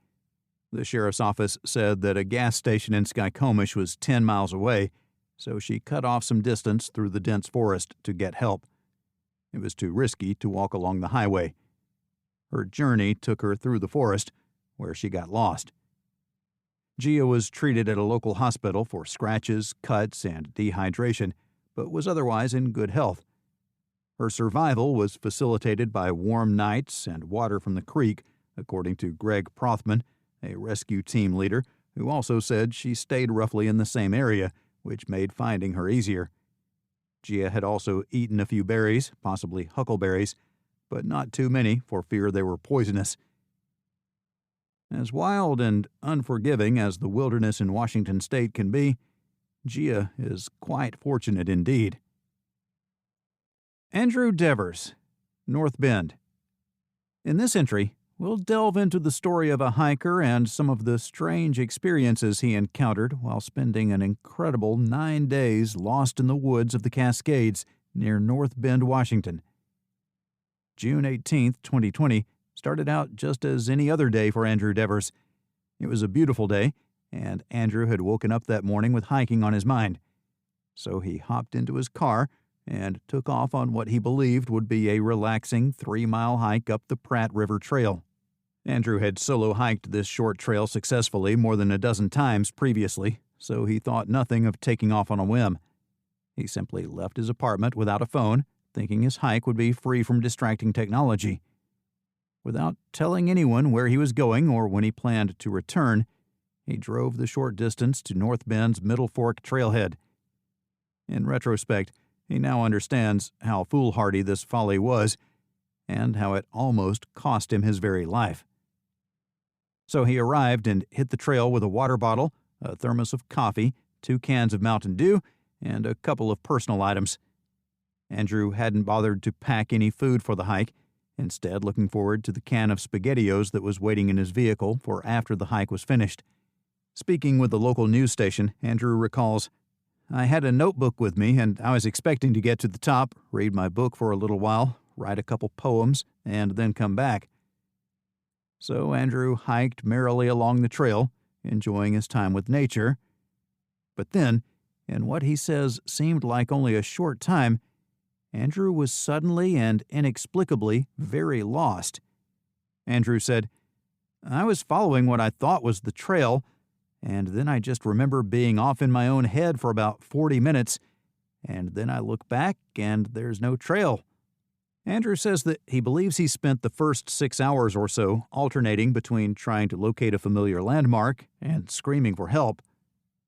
S1: The sheriff's office said that a gas station in Skykomish was 10 miles away, so she cut off some distance through the dense forest to get help. It was too risky to walk along the highway. Her journey took her through the forest, where she got lost. Gia was treated at a local hospital for scratches, cuts, and dehydration, but was otherwise in good health. Her survival was facilitated by warm nights and water from the creek, according to Greg Prothman, a rescue team leader, who also said she stayed roughly in the same area, which made finding her easier. Gia had also eaten a few berries, possibly huckleberries, but not too many for fear they were poisonous. As wild and unforgiving as the wilderness in Washington state can be, Gia is quite fortunate indeed. Andrew Devers, North Bend. In this entry, we'll delve into the story of a hiker and some of the strange experiences he encountered while spending an incredible 9 days lost in the woods of the Cascades near North Bend, Washington. June 18, 2020, started out just as any other day for Andrew Devers. It was a beautiful day, and Andrew had woken up that morning with hiking on his mind. So he hopped into his car and took off on what he believed would be a relaxing 3-mile hike up the Pratt River Trail. Andrew had solo hiked this short trail successfully more than a dozen times previously, so he thought nothing of taking off on a whim. He simply left his apartment without a phone, thinking his hike would be free from distracting technology. Without telling anyone where he was going or when he planned to return, he drove the short distance to North Bend's Middle Fork trailhead. In retrospect, he now understands how foolhardy this folly was and how it almost cost him his very life. So he arrived and hit the trail with a water bottle, a thermos of coffee, 2 cans of Mountain Dew, and a couple of personal items. Andrew hadn't bothered to pack any food for the hike, instead looking forward to the can of SpaghettiOs that was waiting in his vehicle for after the hike was finished. Speaking with the local news station, Andrew recalls, "I had a notebook with me, and I was expecting to get to the top, read my book for a little while, write a couple poems, and then come back." So Andrew hiked merrily along the trail, enjoying his time with nature. But then, in what he says seemed like only a short time, Andrew was suddenly and inexplicably very lost. Andrew said, "I was following what I thought was the trail, and then I just remember being off in my own head for about 40 minutes, and then I look back and there's no trail." Andrew says that he believes he spent the first 6 hours or so alternating between trying to locate a familiar landmark and screaming for help,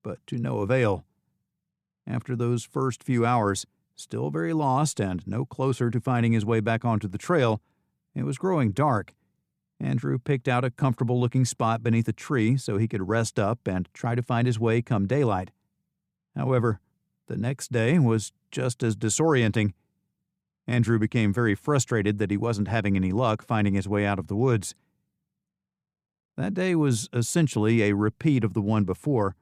S1: but to no avail. After those first few hours, still very lost and no closer to finding his way back onto the trail, it was growing dark. Andrew picked out a comfortable-looking spot beneath a tree so he could rest up and try to find his way come daylight. However, the next day was just as disorienting. Andrew became very frustrated that he wasn't having any luck finding his way out of the woods. That day was essentially a repeat of the one before.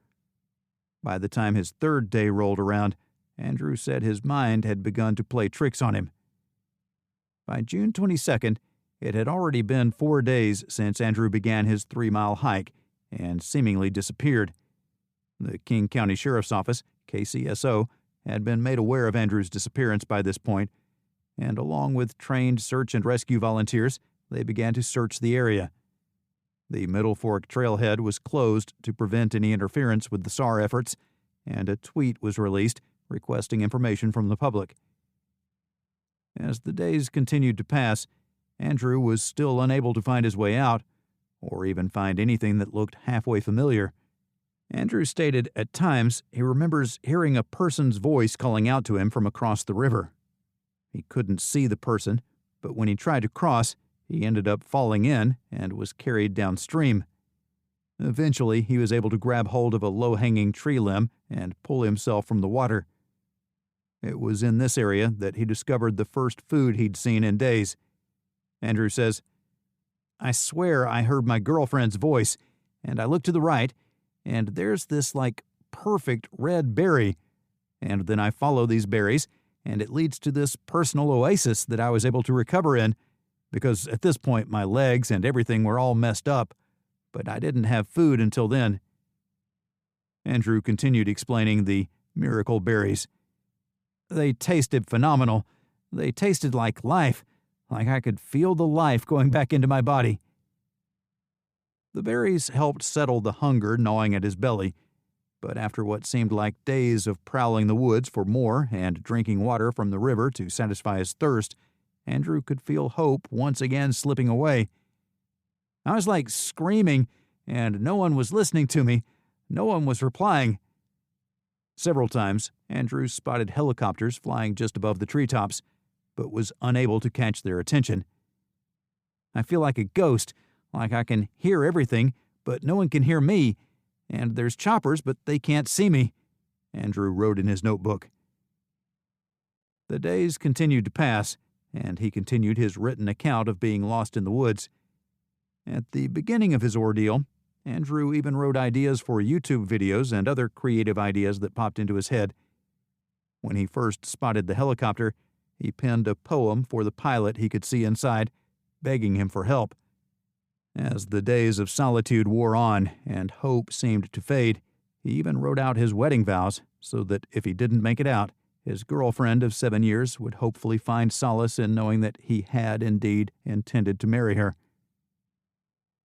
S1: By the time his third day rolled around, Andrew said his mind had begun to play tricks on him. By June 22nd, it had already been 4 days since Andrew began his 3-mile hike and seemingly disappeared. The King County Sheriff's Office, KCSO, had been made aware of Andrew's disappearance by this point, and along with trained search and rescue volunteers, they began to search the area. The Middle Fork trailhead was closed to prevent any interference with the SAR efforts, and a tweet was released requesting information from the public. As the days continued to pass, Andrew was still unable to find his way out, or even find anything that looked halfway familiar. Andrew stated at times he remembers hearing a person's voice calling out to him from across the river. He couldn't see the person, but when he tried to cross, he ended up falling in and was carried downstream. Eventually, he was able to grab hold of a low-hanging tree limb and pull himself from the water. It was in this area that he discovered the first food he'd seen in days. Andrew says, "I swear I heard my girlfriend's voice, and I looked to the right, and there's this, perfect red berry. And then I follow these berries, and it leads to this personal oasis that I was able to recover in, because at this point my legs and everything were all messed up, but I didn't have food until then." Andrew continued explaining the miracle berries. "They tasted phenomenal. They tasted like life, like I could feel the life going back into my body." The berries helped settle the hunger gnawing at his belly, but after what seemed like days of prowling the woods for more and drinking water from the river to satisfy his thirst, Andrew could feel hope once again slipping away. "I was screaming, and no one was listening to me. No one was replying." Several times, Andrew spotted helicopters flying just above the treetops, but was unable to catch their attention. "I feel like a ghost, like I can hear everything, but no one can hear me, and there's choppers, but they can't see me," Andrew wrote in his notebook. The days continued to pass, and he continued his written account of being lost in the woods. At the beginning of his ordeal, Andrew even wrote ideas for YouTube videos and other creative ideas that popped into his head. When he first spotted the helicopter, he penned a poem for the pilot he could see inside, begging him for help. As the days of solitude wore on and hope seemed to fade, he even wrote out his wedding vows so that if he didn't make it out, his girlfriend of 7 years would hopefully find solace in knowing that he had indeed intended to marry her.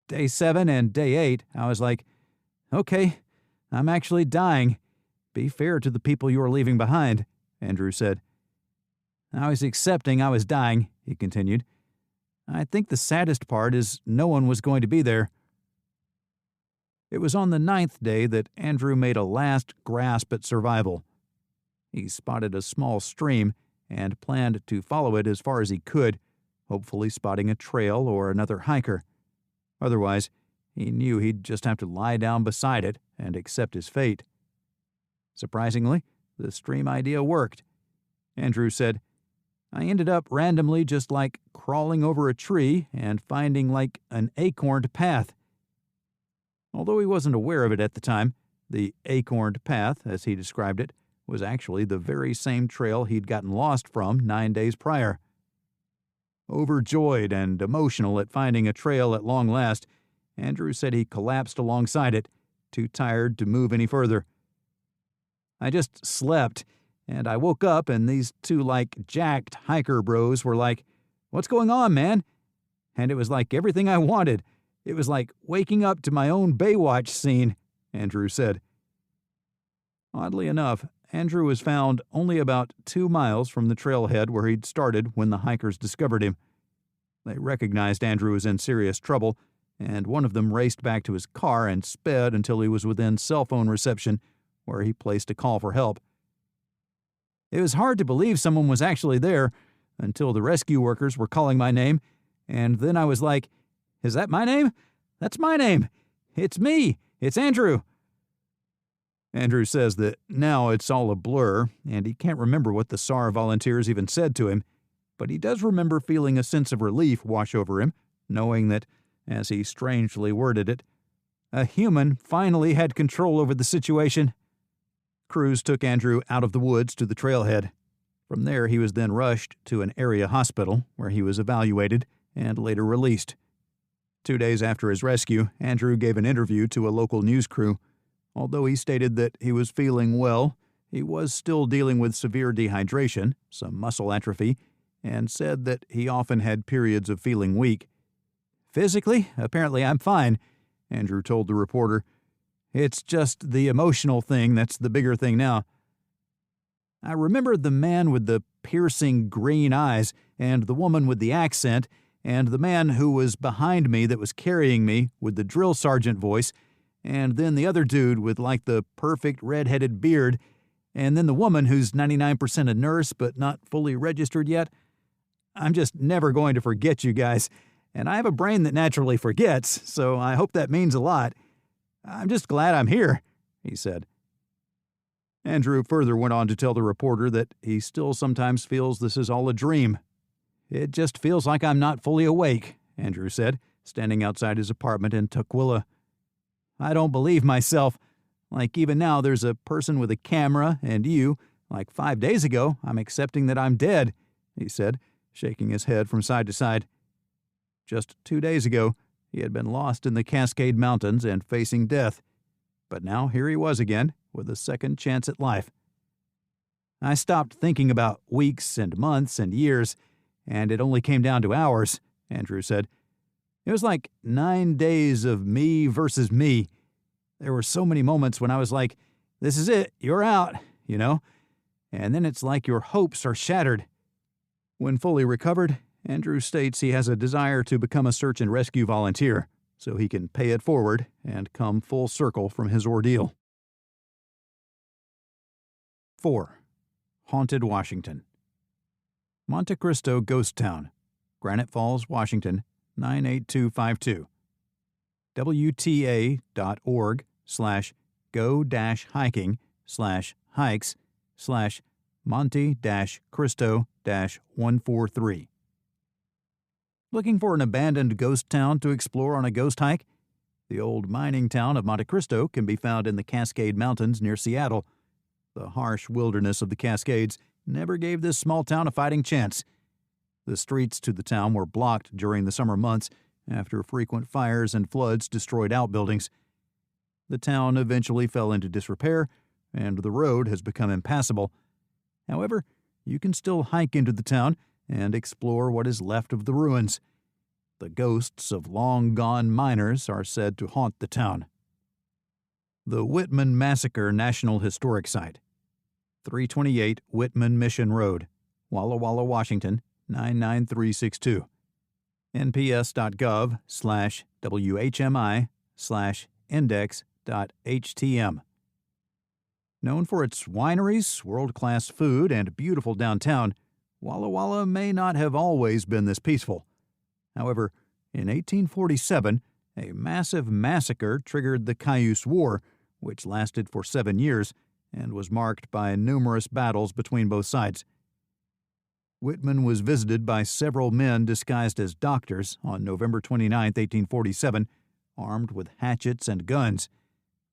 S1: Day 7 and day 8, I was like, "Okay,
S2: "I'm actually dying. Be fair to the people you are leaving behind," Andrew said. "I was accepting I was dying," he continued. "I think the saddest part is no one was going to be there." It was on the 9th day that Andrew made a last grasp at survival. He spotted a small stream and planned to follow it as far as he could, hopefully spotting a trail or another hiker. Otherwise, he knew he'd just have to lie down beside it and accept his fate. Surprisingly, the stream idea worked. Andrew said, "I ended up randomly just like crawling over a tree and finding like an acorned path." Although he wasn't aware of it at the time, the acorned path, as he described it, was actually the very same trail he'd gotten lost from 9 days prior. Overjoyed and emotional at finding a trail at long last, Andrew said he collapsed alongside it, too tired to move any further. "I just slept, and I woke up and these two like jacked hiker bros were like, 'What's going on, man?' And it was like everything I wanted. It was like waking up to my own Baywatch scene," Andrew said. Oddly enough, Andrew was found only about 2 miles from the trailhead where he'd started when the hikers discovered him. They recognized Andrew was in serious trouble, and one of them raced back to his car and sped until he was within cell phone reception, where he placed a call for help. It was hard to believe someone was actually there until the rescue workers were calling my name, and then I was like, "Is that my name? That's my name. It's me. It's Andrew." Andrew says that now it's all a blur, and he can't remember what the SAR volunteers even said to him, but he does remember feeling a sense of relief wash over him, knowing that, as he strangely worded it, a human finally had control over the situation. Crews took Andrew out of the woods to the trailhead. From there, he was then rushed to an area hospital, where he was evaluated and later released. 2 days after his rescue, Andrew gave an interview to a local news crew. Although he stated that he was feeling well, he was still dealing with severe dehydration, some muscle atrophy, and said that he often had periods of feeling weak. "Physically, apparently I'm fine," Andrew told the reporter. "It's just the emotional thing that's the bigger thing now. I remember the man with the piercing green eyes, and the woman with the accent, and the man who was behind me that was carrying me with the drill sergeant voice, and then the other dude with like the perfect red-headed beard, and then the woman who's 99% a nurse but not fully registered yet. I'm just never going to forget you guys, and I have a brain that naturally forgets, so I hope that means a lot. I'm just glad I'm here," he said. Andrew further went on to tell the reporter that he still sometimes feels this is all a dream. "It just feels like I'm not fully awake," Andrew said, standing outside his apartment in Tukwila. "I don't believe myself. Like even now there's a person with a camera and you, like 5 days ago I'm accepting that I'm dead," he said, shaking his head from side to side. Just 2 days ago, he had been lost in the Cascade Mountains and facing death. But now here he was again, with a second chance at life. "I stopped thinking about weeks and months and years, and it only came down to hours," Andrew said. "It was like 9 days of me versus me. There were so many moments when I was like, 'This is it, you're out,' you know? And then it's like your hopes are shattered." When fully recovered, Andrew states he has a desire to become a search and rescue volunteer, so he can pay it forward and come full circle from his ordeal. 4. Haunted Washington. Monte Cristo Ghost Town, Granite Falls, Washington, 98252. WTA.org/go-hiking/Monte-Cristo-143. Looking for an abandoned ghost town to explore on a ghost hike? The old mining town of Monte Cristo can be found in the Cascade Mountains near Seattle. The harsh wilderness of the Cascades never gave this small town a fighting chance. The streets to the town were blocked during the summer months after frequent fires and floods destroyed outbuildings. The town eventually fell into disrepair, and the road has become impassable. However, you can still hike into the town and explore what is left of the ruins. The ghosts of long-gone miners are said to haunt the town. The Whitman Massacre National Historic Site, 328 Whitman Mission Road, Walla Walla, Washington, 99362. nps.gov/WHMI/index.htm. Known for its wineries, world-class food, and beautiful downtown, Walla Walla may not have always been this peaceful. However, in 1847, a massive massacre triggered the Cayuse War, which lasted for 7 years and was marked by numerous battles between both sides. Whitman was visited by several men disguised as doctors on November 29, 1847, armed with hatchets and guns.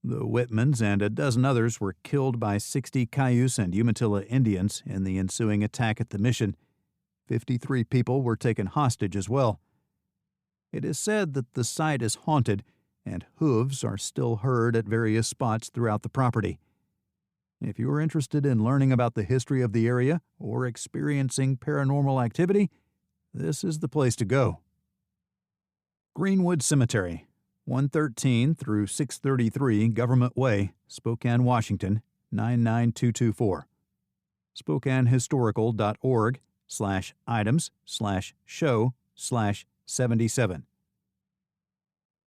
S2: The Whitmans and a dozen others were killed by 60 Cayuse and Umatilla Indians in the ensuing attack at the mission. 53 people were taken hostage as well. It is said that the site is haunted, and hooves are still heard at various spots throughout the property. If you are interested in learning about the history of the area or experiencing paranormal activity, this is the place to go. Greenwood Cemetery, 113 through 633 Government Way, Spokane, Washington, 99224. SpokaneHistorical.org/items/show/77.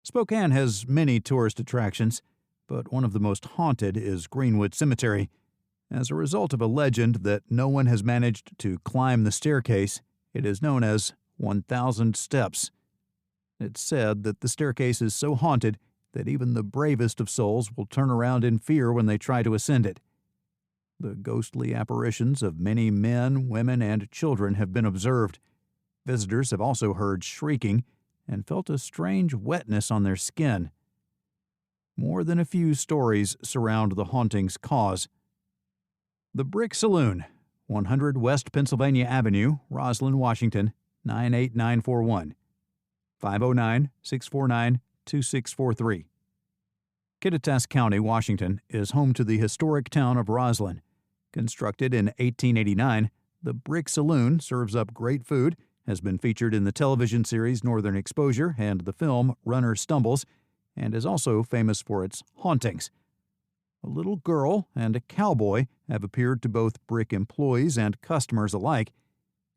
S2: Spokane has many tourist attractions, but one of the most haunted is Greenwood Cemetery. As a result of a legend that no one has managed to climb the staircase, it is known as 1,000 Steps. It's said that the staircase is so haunted that even the bravest of souls will turn around in fear when they try to ascend it. The ghostly apparitions of many men, women, and children have been observed. Visitors have also heard shrieking and felt a strange wetness on their skin. More than a few stories surround the haunting's cause. The Brick Saloon, 100 West Pennsylvania Avenue, Roslyn, Washington, 98941. 509-649-2643. Kittitas County, Washington, is home to the historic town of Roslyn. Constructed in 1889, the Brick Saloon serves up great food, has been featured in the television series Northern Exposure and the film Runner Stumbles, and is also famous for its hauntings. A little girl and a cowboy have appeared to both Brick employees and customers alike,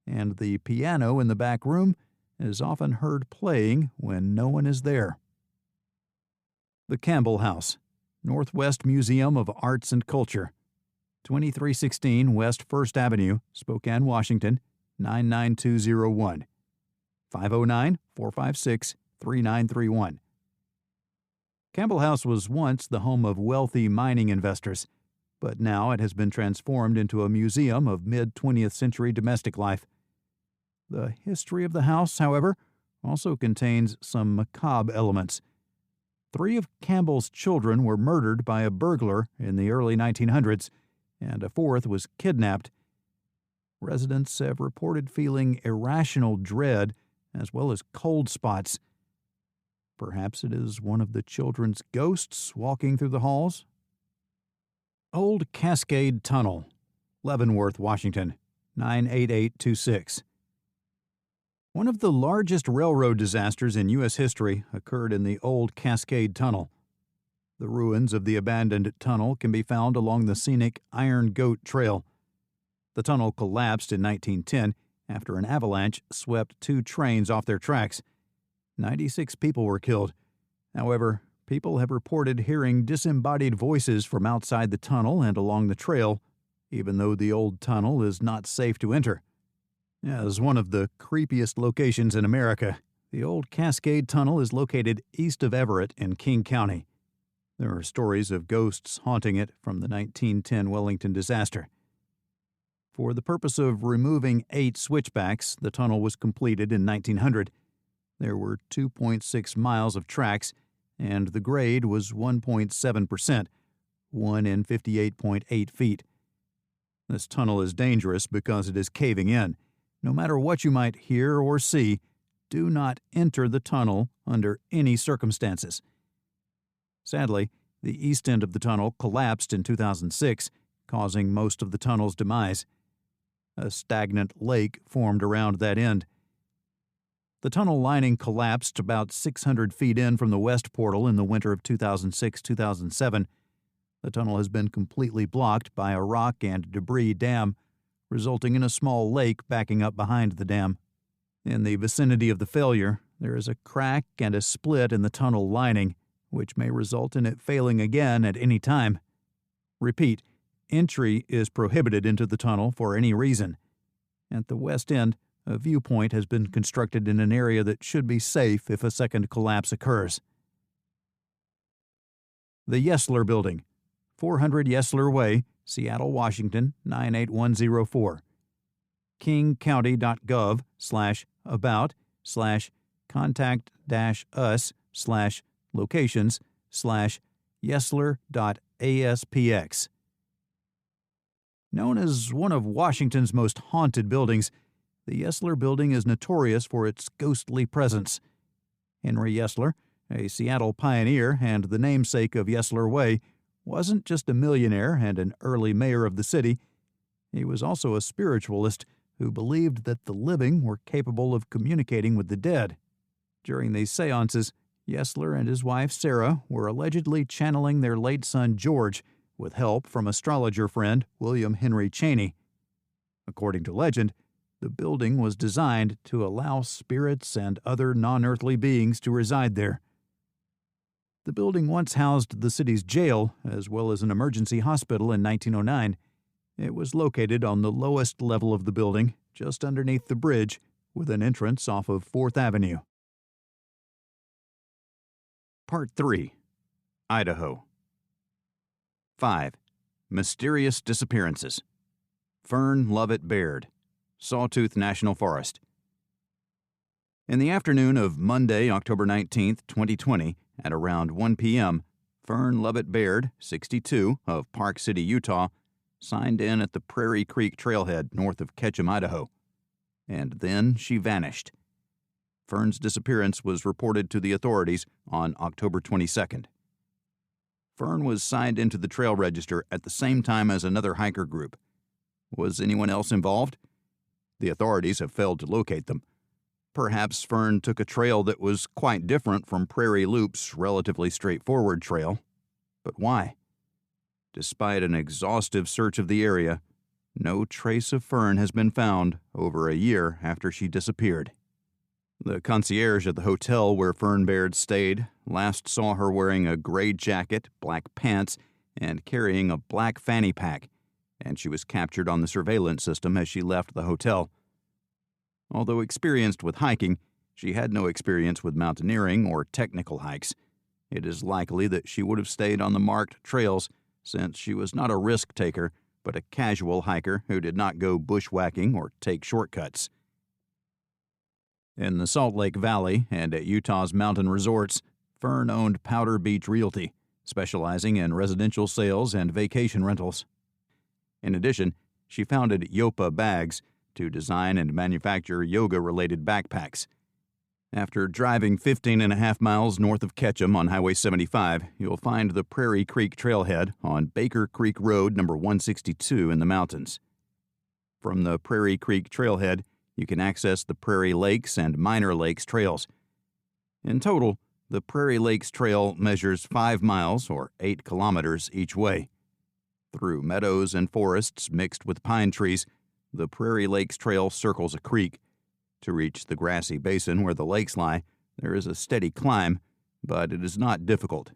S2: and the piano in the back room is often heard playing when no one is there. The Campbell House, Northwest Museum of Arts and Culture, 2316 West 1st Avenue, Spokane, Washington, 99201. 509-456-3931. Campbell House was once the home of wealthy mining investors, but now it has been transformed into a museum of mid-20th century domestic life. The history of the house, however, also contains some macabre elements. 3 of Campbell's children were murdered by a burglar in the early 1900s, and a 4th was kidnapped. Residents have reported feeling irrational dread as well as cold spots. Perhaps it is one of the children's ghosts walking through the halls? Old Cascade Tunnel, Leavenworth, Washington, 98826. One of the largest railroad disasters in U.S. history occurred in the Old Cascade Tunnel. The ruins of the abandoned tunnel can be found along the scenic Iron Goat Trail. The tunnel collapsed in 1910 after an avalanche swept 2 trains off their tracks. 96 people were killed. However, people have reported hearing disembodied voices from outside the tunnel and along the trail, even though the old tunnel is not safe to enter. As one of the creepiest locations in America, the Old Cascade Tunnel is located east of Everett in King County. There are stories of ghosts haunting it from the 1910 Wellington disaster. For the purpose of removing 8 switchbacks, the tunnel was completed in 1900. There were 2.6 miles of tracks, and the grade was 1.7%, 1 in 58.8 feet. This tunnel is dangerous because it is caving in. No matter what you might hear or see, do not enter the tunnel under any circumstances. Sadly, the east end of the tunnel collapsed in 2006, causing most of the tunnel's demise. A stagnant lake formed around that end. The tunnel lining collapsed about 600 feet in from the west portal in the winter of 2006-2007. The tunnel has been completely blocked by a rock and debris dam, resulting in a small lake backing up behind the dam. In the vicinity of the failure, there is a crack and a split in the tunnel lining, which may result in it failing again at any time. Repeat, entry is prohibited into the tunnel for any reason. At the west end, a viewpoint has been constructed in an area that should be safe if a second collapse occurs. The Yesler Building, 400 Yesler Way, Seattle, Washington, 98104. kingcounty.gov/about/locations/yesler.aspx. Known as one of Washington's most haunted buildings, the Yesler Building is notorious for its ghostly presence. Henry Yesler, a Seattle pioneer and the namesake of Yesler Way, wasn't just a millionaire and an early mayor of the city. He was also a spiritualist who believed that the living were capable of communicating with the dead. During these seances, Yesler and his wife Sarah were allegedly channeling their late son George, with help from astrologer friend William Henry Cheney. According to legend, the building was designed to allow spirits and other non-earthly beings to reside there. The building once housed the city's jail, as well as an emergency hospital in 1909. It was located on the lowest level of the building, just underneath the bridge, with an entrance off of 4th Avenue. Part 3. Idaho. 5. Mysterious Disappearances. Fern Lovett Baird, Sawtooth National Forest. In the afternoon of Monday, October 19, 2020, at around 1 p.m., Fern Lovett Baird, 62, of Park City, Utah, signed in at the Prairie Creek trailhead north of Ketchum, Idaho. And then she vanished. Fern's disappearance was reported to the authorities on October 22nd. Fern was signed into the trail register at the same time as another hiker group. Was anyone else involved? The authorities have failed to locate them. Perhaps Fern took a trail that was quite different from Prairie Loop's relatively straightforward trail. But why? Despite an exhaustive search of the area, no trace of Fern has been found over a year after she disappeared. The concierge at the hotel where Fern Baird stayed last saw her wearing a gray jacket, black pants, and carrying a black fanny pack, and she was captured on the surveillance system as she left the hotel. Although experienced with hiking, she had no experience with mountaineering or technical hikes. It is likely that she would have stayed on the marked trails, since she was not a risk-taker, but a casual hiker who did not go bushwhacking or take shortcuts. In the Salt Lake Valley and at Utah's mountain resorts, Fern owned Powder Beach Realty, specializing in residential sales and vacation rentals. In addition, she founded Yopa Bags to design and manufacture yoga-related backpacks. After driving 15.5 miles north of Ketchum on Highway 75, you'll find the Prairie Creek trailhead on Baker Creek Road number 162 in the mountains. From the Prairie Creek trailhead, you can access the Prairie Lakes and Minor Lakes trails. In total, the Prairie Lakes Trail measures 5 miles, or 8 kilometers, each way. Through meadows and forests mixed with pine trees, the Prairie Lakes Trail circles a creek. To reach the grassy basin where the lakes lie, there is a steady climb, but it is not difficult.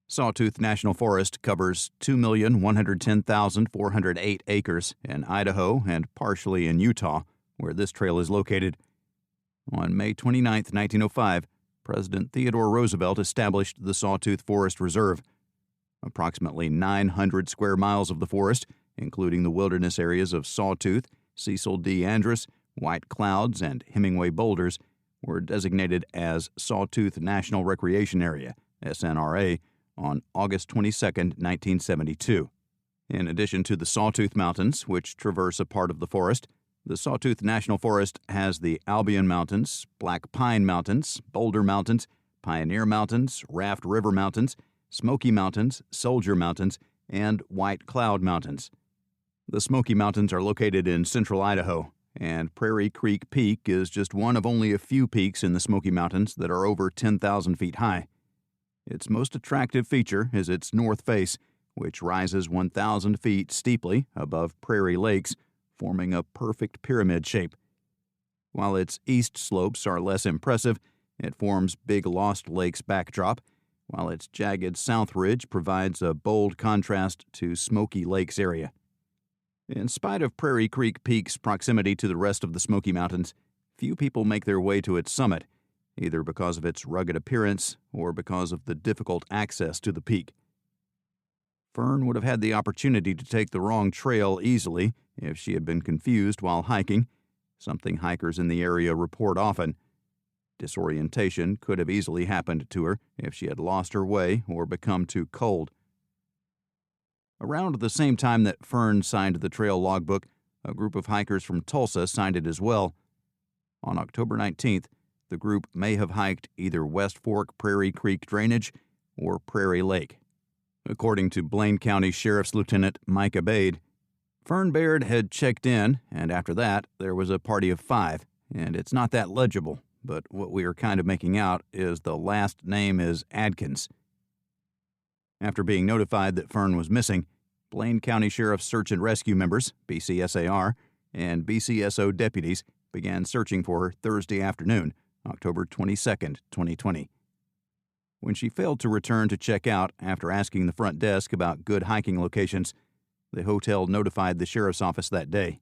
S2: Sawtooth National Forest covers 2,110,408 acres in Idaho and partially in Utah, where this trail is located. On May 29, 1905, President Theodore Roosevelt established the Sawtooth Forest Reserve. Approximately 900 square miles of the forest, including the wilderness areas of Sawtooth, Cecil D. Andrus, White Clouds, and Hemingway Boulders, were designated as Sawtooth National Recreation Area, SNRA, on August 22, 1972. In addition to the Sawtooth Mountains, which traverse a part of the forest, the Sawtooth National Forest has the Albion Mountains, Black Pine Mountains, Boulder Mountains, Pioneer Mountains, Raft River Mountains, Smoky Mountains, Soldier Mountains, and White Cloud Mountains. The Smoky Mountains are located in central Idaho,
S1: and Prairie Creek Peak is just one of only a few peaks in the Smoky Mountains that are over 10,000 feet high. Its most attractive feature is its north face, which rises 1,000 feet steeply above Prairie Lakes, forming a perfect pyramid shape. While its east slopes are less impressive, it forms Big Lost Lake's backdrop, while its jagged south ridge provides a bold contrast to Smoky Lakes area. In spite of Prairie Creek Peak's proximity to the rest of the Smoky Mountains, few people make their way to its summit, either because of its rugged appearance or because of the difficult access to the peak. Fern would have had the opportunity to take the wrong trail easily if she had been confused while hiking, something hikers in the area report often. Disorientation could have easily happened to her if she had lost her way or become too cold. Around the same time that Fern signed the trail logbook, a group of hikers from Tulsa signed it as well. On October 19th, the group may have hiked either West Fork Prairie Creek Drainage or Prairie Lake. According to Blaine County Sheriff's Lieutenant Mike Abade, Fern Baird had checked in, and after that, there was a party of 5, and it's not that legible, but what we are kind of making out is the last name is Adkins. After being notified that Fern was missing, Blaine County Sheriff's Search and Rescue members, BCSAR, and BCSO deputies began searching for her Thursday afternoon, October 22, 2020. When she failed to return to check out after asking the front desk about good hiking locations, the hotel notified the sheriff's office that day.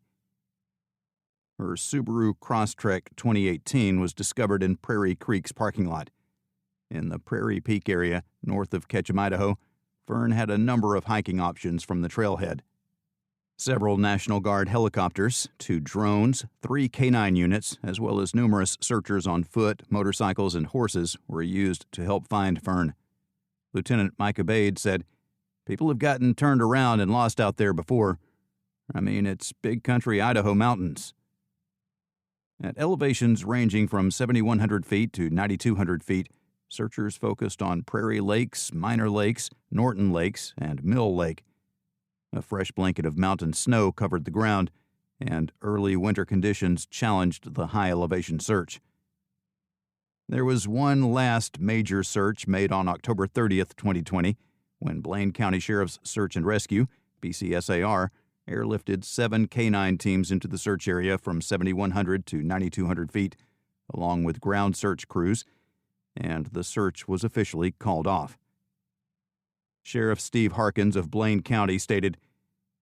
S1: Her Subaru Crosstrek 2018 was discovered in Prairie Creek's parking lot. In the Prairie Peak area, north of Ketchum, Idaho, Fern had a number of hiking options from the trailhead. Several National Guard helicopters, 2 drones, 3 K-9 units, as well as numerous searchers on foot, motorcycles, and horses were used to help find Fern. Lieutenant Mike Abade said, "People have gotten turned around and lost out there before. I mean, it's big country Idaho mountains." At elevations ranging from 7,100 feet to 9,200 feet, searchers focused on Prairie Lakes, Minor Lakes, Norton Lakes, and Mill Lake. A fresh blanket of mountain snow covered the ground, and early winter conditions challenged the high-elevation search. There was one last major search made on October 30th, 2020, when Blaine County Sheriff's Search and Rescue, BCSAR, airlifted 7 K-9 teams into the search area from 7,100 to 9,200 feet, along with ground search crews, and the search was officially called off. Sheriff Steve Harkins of Blaine County stated,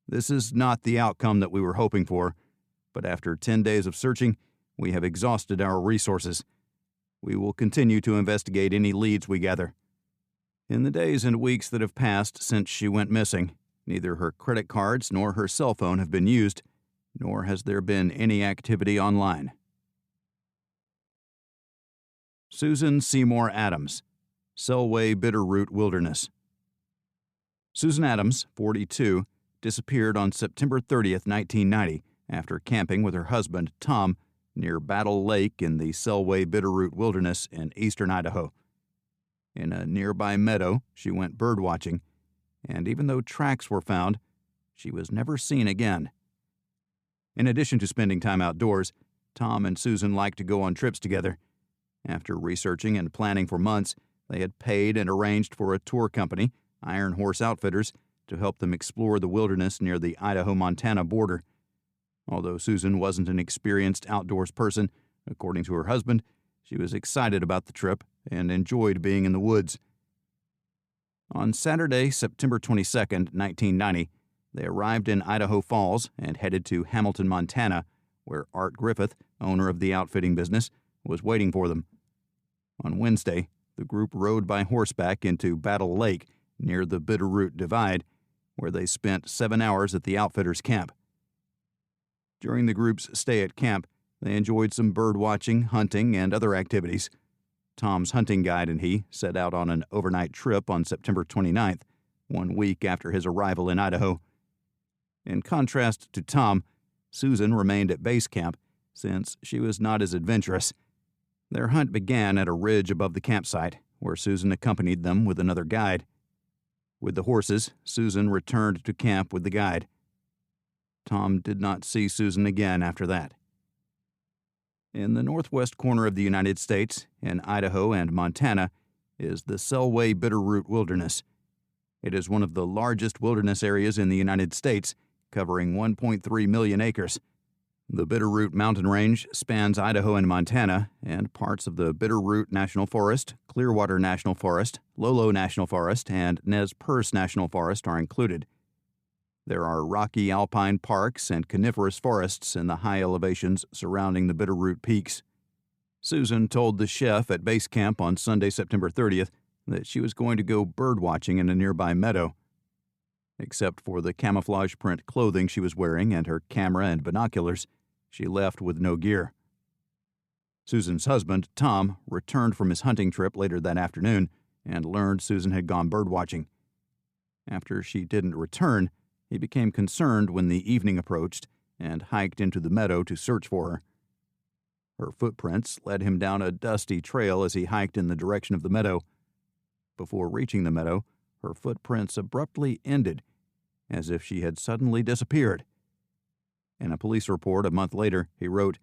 S1: "This is not the outcome that we were hoping for, but after 10 days of searching, we have exhausted our resources. We will continue to investigate any leads we gather." In the days and weeks that have passed since she went missing, neither her credit cards nor her cell phone have been used, nor has there been any activity online. Susan Seymour Adams, Selway Bitterroot Wilderness. Susan Adams, 42, disappeared on September 30th, 1990, after camping with her husband, Tom, near Battle Lake in the Selway Bitterroot Wilderness in eastern Idaho. In a nearby meadow, she went birdwatching, and even though tracks were found, she was never seen again. In addition to spending time outdoors, Tom and Susan liked to go on trips together. After researching and planning for months, they had paid and arranged for a tour company, Iron Horse Outfitters, to help them explore the wilderness near the Idaho-Montana border. Although Susan wasn't an experienced outdoors person, according to her husband, she was excited about the trip and enjoyed being in the woods. On Saturday, September 22, 1990, they arrived in Idaho Falls and headed to Hamilton, Montana, where Art Griffith, owner of the outfitting business, was waiting for them. On Wednesday, the group rode by horseback into Battle Lake, near the Bitterroot Divide, where they spent 7 hours at the outfitters' camp. During the group's stay at camp, they enjoyed some bird watching, hunting, and other activities. Tom's hunting guide and he set out on an overnight trip on September 29th, 1 week after his arrival in Idaho. In contrast to Tom, Susan remained at base camp since she was not as adventurous. Their hunt began at a ridge above the campsite, where Susan accompanied them with another guide. With the horses, Susan returned to camp with the guide. Tom did not see Susan again after that. In the northwest corner of the United States, in Idaho and Montana, is the Selway Bitterroot Wilderness. It is one of the largest wilderness areas in the United States, covering 1.3 million acres. The Bitterroot mountain range spans Idaho and Montana, and parts of the Bitterroot National Forest, Clearwater National Forest, Lolo National Forest, and Nez Perce National Forest are included. There are rocky alpine parks and coniferous forests in the high elevations surrounding the Bitterroot peaks. Susan told the chef at base camp on Sunday, September 30th, that she was going to go birdwatching in a nearby meadow. Except for the camouflage print clothing she was wearing and her camera and binoculars, she left with no gear. Susan's husband, Tom, returned from his hunting trip later that afternoon and learned Susan had gone birdwatching. After she didn't return, he became concerned when the evening approached and hiked into the meadow to search for her. Her footprints led him down a dusty trail as he hiked in the direction of the meadow. Before reaching the meadow, her footprints abruptly ended, as if she had suddenly disappeared. In a police report a month later, he wrote,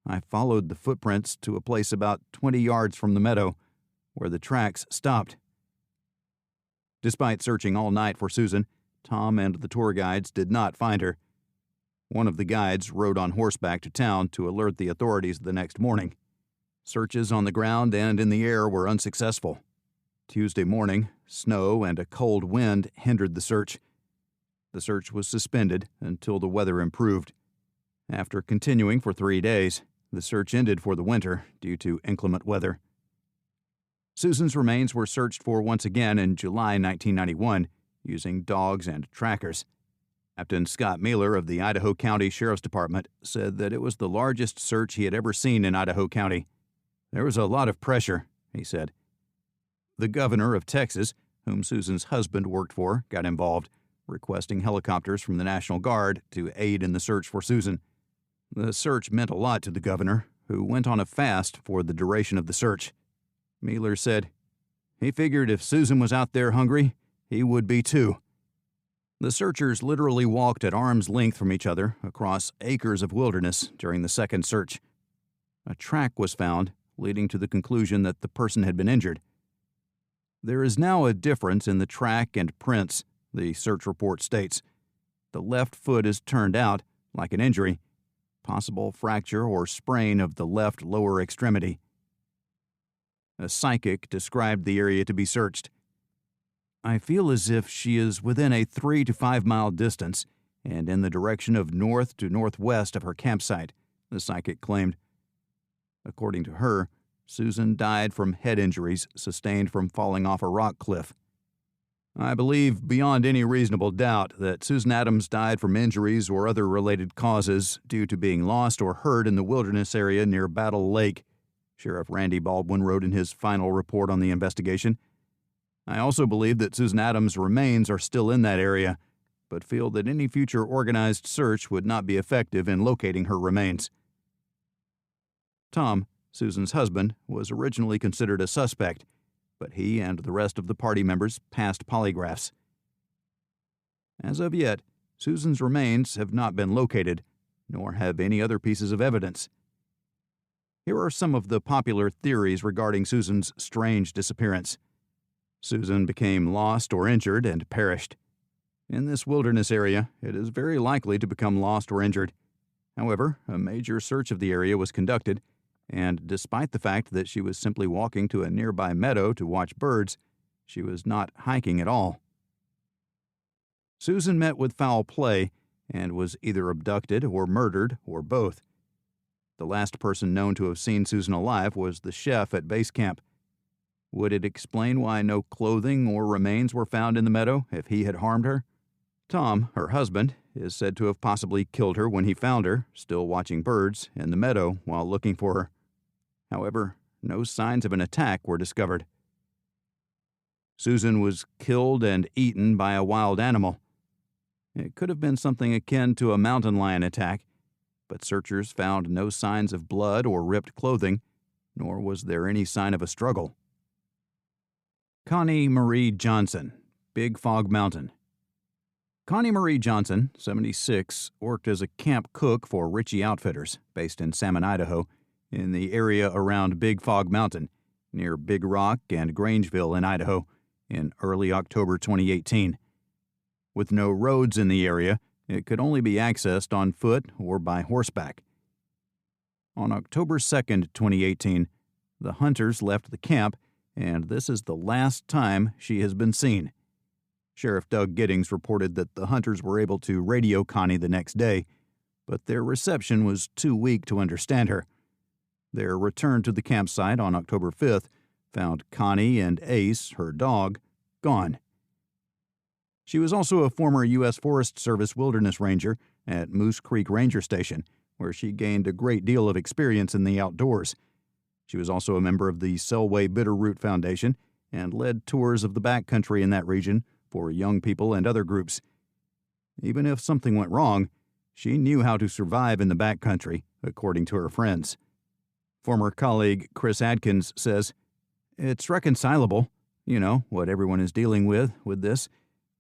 S1: "I followed the footprints to a place about 20 yards from the meadow, where the tracks stopped." Despite searching all night for Susan, Tom and the tour guides did not find her. One of the guides rode on horseback to town to alert the authorities the next morning. Searches on the ground and in the air were unsuccessful. Tuesday morning, snow and a cold wind hindered the search. The search was suspended until the weather improved. After continuing for 3 days, the search ended for the winter due to inclement weather. Susan's remains were searched for once again in July 1991, using dogs and trackers. Captain Scott Mealer of the Idaho County Sheriff's Department said that it was the largest search he had ever seen in Idaho County. "There was a lot of pressure," he said. The governor of Texas, whom Susan's husband worked for, got involved, requesting helicopters from the National Guard to aid in the search for Susan. The search meant a lot to the governor, who went on a fast for the duration of the search. Mealer said, "He figured if Susan was out there hungry, he would be too." The searchers literally walked at arm's length from each other across acres of wilderness during the second search. A track was found, leading to the conclusion that the person had been injured. There is now a difference in the track and prints, the search report states. The left foot is turned out, like an injury, possible fracture or sprain of the left lower extremity. A psychic described the area to be searched. "I feel as if she is within a 3 to 5 mile distance and in the direction of north to northwest of her campsite," the psychic claimed. According to her, Susan died from head injuries sustained from falling off a rock cliff. "I believe beyond any reasonable doubt that Susan Adams died from injuries or other related causes due to being lost or hurt in the wilderness area near Battle Lake," Sheriff Randy Baldwin wrote in his final report on the investigation. "I also believe that Susan Adams' remains are still in that area, but feel that any future organized search would not be effective in locating her remains." Tom, Susan's husband, was originally considered a suspect, but he and the rest of the party members passed polygraphs. As of yet, Susan's remains have not been located, nor have any other pieces of evidence. Here are some of the popular theories regarding Susan's strange disappearance. Susan became lost or injured and perished. In this wilderness area, it is very likely to become lost or injured. However, a major search of the area was conducted, and despite the fact that she was simply walking to a nearby meadow to watch birds, she was not hiking at all. Susan met with foul play and was either abducted or murdered or both. The last person known to have seen Susan alive was the chef at base camp. Would it explain why no clothing or remains were found in the meadow if he had harmed her? Tom, her husband, is said to have possibly killed her when he found her, still watching birds, in the meadow while looking for her. However, no signs of an attack were discovered. Susan was killed and eaten by a wild animal. It could have been something akin to a mountain lion attack, but searchers found no signs of blood or ripped clothing, nor was there any sign of a struggle. Connie Marie Johnson, Big Fog Mountain. Connie Marie Johnson, 76, worked as a camp cook for Ritchie Outfitters, based in Salmon, Idaho,
S2: in the area around Big Fog Mountain, near Big Rock and Grangeville in Idaho, in early October 2018. With no roads in the area, it could only be accessed on foot or by horseback. On October 2, 2018, the hunters left the camp, and this is the last time she has been seen. Sheriff Doug Giddings reported that the hunters were able to radio Connie the next day, but their reception was too weak to understand her. Their return to the campsite on October 5th found Connie and Ace, her dog, gone. She was also a former U.S. Forest Service wilderness ranger at Moose Creek Ranger Station, where she gained a great deal of experience in the outdoors. She was also a member of the Selway Bitterroot Foundation and led tours of the backcountry in that region for young people and other groups. Even if something went wrong, she knew how to survive in the backcountry, according to her friends. Former colleague Chris Adkins says, "It's reconcilable, what everyone is dealing with this,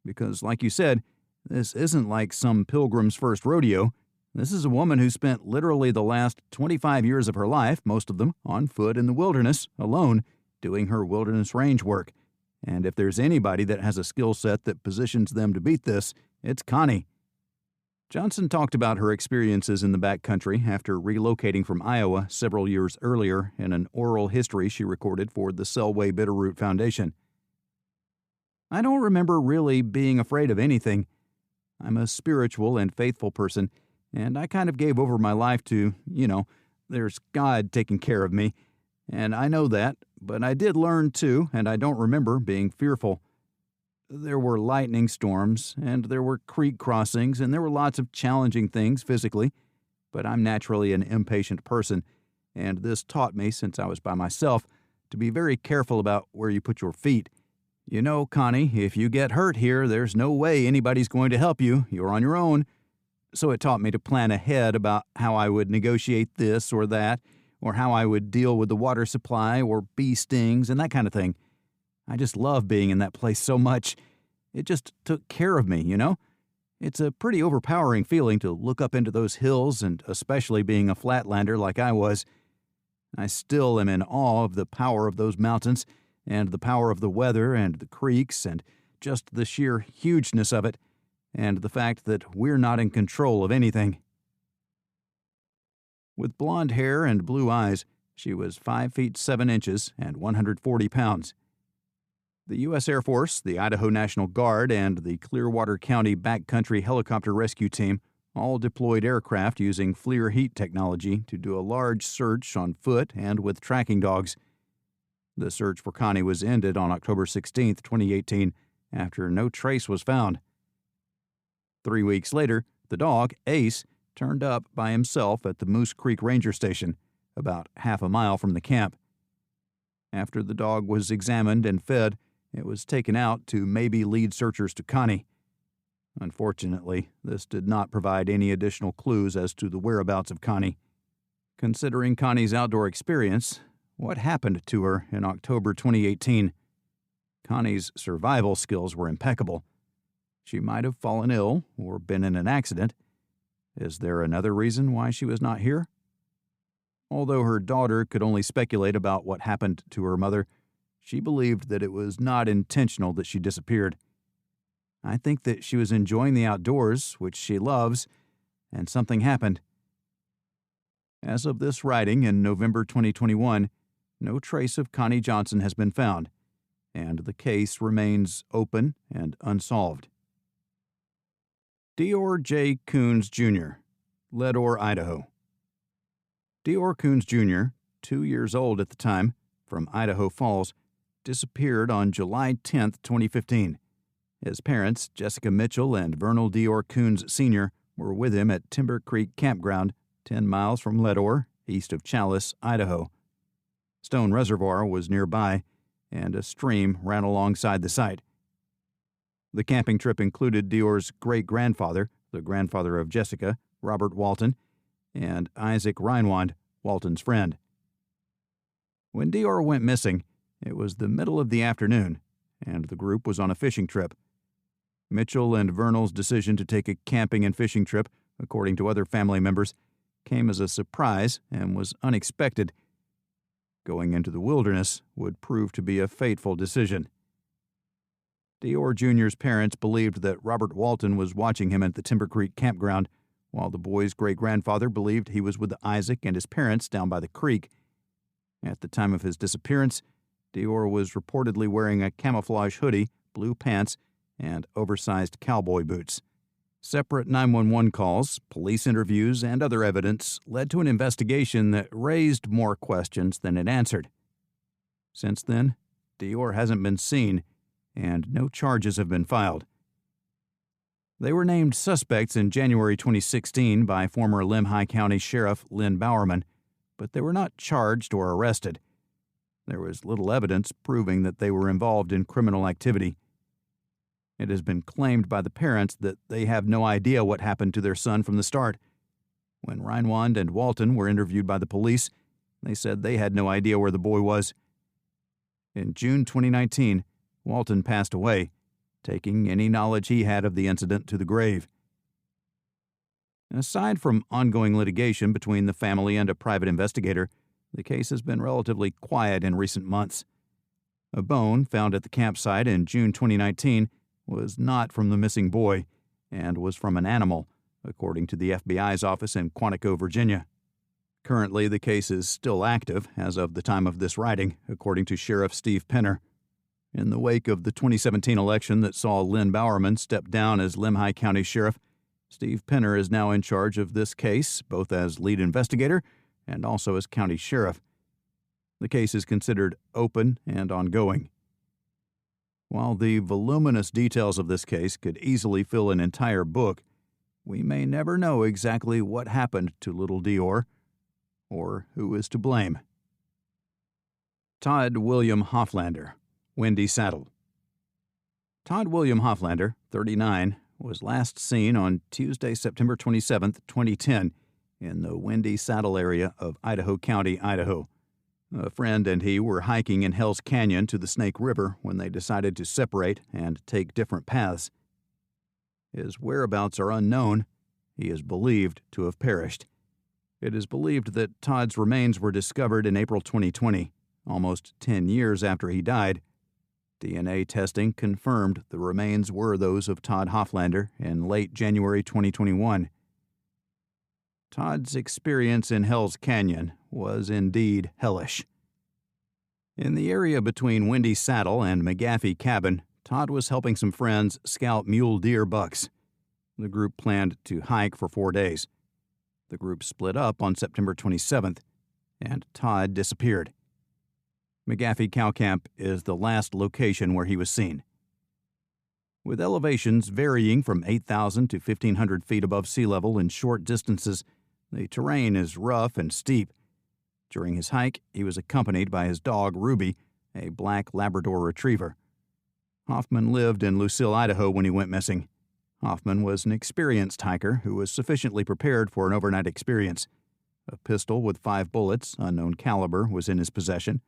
S2: because, like you said, this isn't like some pilgrim's first rodeo. This is a woman who spent literally the last 25 years of her life, most of them on foot in the wilderness, alone, doing her wilderness range work. And if there's anybody that has a skill set that positions them to beat this, it's Connie." Johnson talked about her experiences in the backcountry after relocating from Iowa several years earlier in an oral history she recorded for the Selway Bitterroot Foundation. "I don't remember really being afraid of anything. I'm a spiritual and faithful person, and I kind of gave over my life to, there's God taking care of me. And I know that, but I did learn too, and I don't remember being fearful. There were lightning storms, and there were creek crossings, and there were lots of challenging things physically, but I'm naturally an impatient person, and this taught me, since I was by myself, to be very careful about where you put your feet. Connie, if you get hurt here, there's no way anybody's going to help you. You're on your own. So it taught me to plan ahead about how I would negotiate this or that, or how I would deal with the water supply or bee stings and that kind of thing. I just love being in that place so much. It just took care of me, It's a pretty overpowering feeling to look up into those hills, and especially being a flatlander like I was. I still am in awe of the power of those mountains, and the power of the weather and the creeks, and just the sheer hugeness of it, and the fact that we're not in control of anything." With blonde hair and blue eyes, she was 5 feet 7 inches and 140 pounds. The U.S. Air Force, the Idaho National Guard, and the Clearwater County Backcountry Helicopter Rescue Team all deployed aircraft using FLIR heat technology to do a large search on foot and with tracking dogs. The search for Connie was ended on October 16, 2018, after no trace was found. 3 weeks later, the dog, Ace, turned up by himself at the Moose Creek Ranger Station, about half a mile from the camp. After the dog was examined and fed, it was taken out to maybe lead searchers to Connie. Unfortunately, this did not provide any additional clues as to the whereabouts of Connie. Considering Connie's outdoor experience, what happened to her in October 2018? Connie's survival skills were impeccable. She might have fallen ill or been in an accident. Is there another reason why she was not here? Although her daughter could only speculate about what happened to her mother, she believed that it was not intentional that she disappeared. I think that she was enjoying the outdoors, which she loves, and something happened. As of this writing in November 2021, no trace of Connie Johnson has been found, and the case remains open and unsolved. Deorr J. Coons, Jr., Leadore, Idaho. Deorr Coons, Jr., 2 years old at the time, from Idaho Falls, disappeared on July 10, 2015. His parents, Jessica Mitchell and Vernal Deorr Coons, Sr., were with him at Timber Creek Campground, 10 miles from Leadore, east of Challis, Idaho. Stone Reservoir was nearby, and a stream ran alongside the site. The camping trip included Deorr's great-grandfather, the grandfather of Jessica, Robert Walton, and Isaac Reinwand, Walton's friend. When Deorr went missing, it was the middle of the afternoon, and the group was on a fishing trip. Mitchell and Vernal's decision to take a camping and fishing trip, according to other family members, came as a surprise and was unexpected. Going into the wilderness would prove to be a fateful decision. Dior Jr.'s parents believed that Robert Walton was watching him at the Timber Creek campground, while the boy's great-grandfather believed he was with Isaac and his parents down by the creek. At the time of his disappearance, Dior was reportedly wearing a camouflage hoodie, blue pants, and oversized cowboy boots. Separate 911 calls, police interviews, and other evidence led to an investigation that raised more questions than it answered. Since then, Dior hasn't been seen, and no charges have been filed. They were named suspects in January 2016 by former Lemhi County Sheriff Lynn Bowerman, but they were not charged or arrested. There was little evidence proving that they were involved in criminal activity. It has been claimed by the parents that they have no idea what happened to their son from the start. When Reinwand and Walton were interviewed by the police, they said they had no idea where the boy was. In June 2019, Walton passed away, taking any knowledge he had of the incident to the grave. Aside from ongoing litigation between the family and a private investigator, the case has been relatively quiet in recent months. A bone found at the campsite in June 2019 was not from the missing boy and was from an animal, according to the FBI's office in Quantico, Virginia. Currently, the case is still active as of the time of this writing, according to Sheriff Steve Penner. In the wake of the 2017 election that saw Lynn Bowerman step down as Lemhi County Sheriff, Steve Penner is now in charge of this case, both as lead investigator and also as county sheriff. The case is considered open and ongoing. While the voluminous details of this case could easily fill an entire book, we may never know exactly what happened to little Dior or who is to blame. Todd William Hofflander, Windy Saddle. Todd William Hofflander, 39, was last seen on Tuesday, September 27, 2010, in the Windy Saddle area of Idaho County, Idaho. A friend and he were hiking in Hell's Canyon to the Snake River when they decided to separate and take different paths. His whereabouts are unknown. He is believed to have perished. It is believed that Todd's remains were discovered in April 2020, almost 10 years after he died. DNA testing confirmed the remains were those of Todd Hofflander in late January 2021. Todd's experience in Hell's Canyon was indeed hellish. In the area between Windy Saddle and McGaffey Cabin, Todd was helping some friends scout mule deer bucks. The group planned to hike for 4 days. The group split up on September 27th, and Todd disappeared. McGaffey Cow Camp is the last location where he was seen. With elevations varying from 8,000 to 1,500 feet above sea level in short distances, the terrain is rough and steep. During his hike, he was accompanied by his dog, Ruby, a black Labrador retriever. Hoffman lived in Lucille, Idaho when he went missing. Hoffman was an experienced hiker who was sufficiently prepared for an overnight experience. A pistol with 5 bullets, unknown caliber, was in his possession.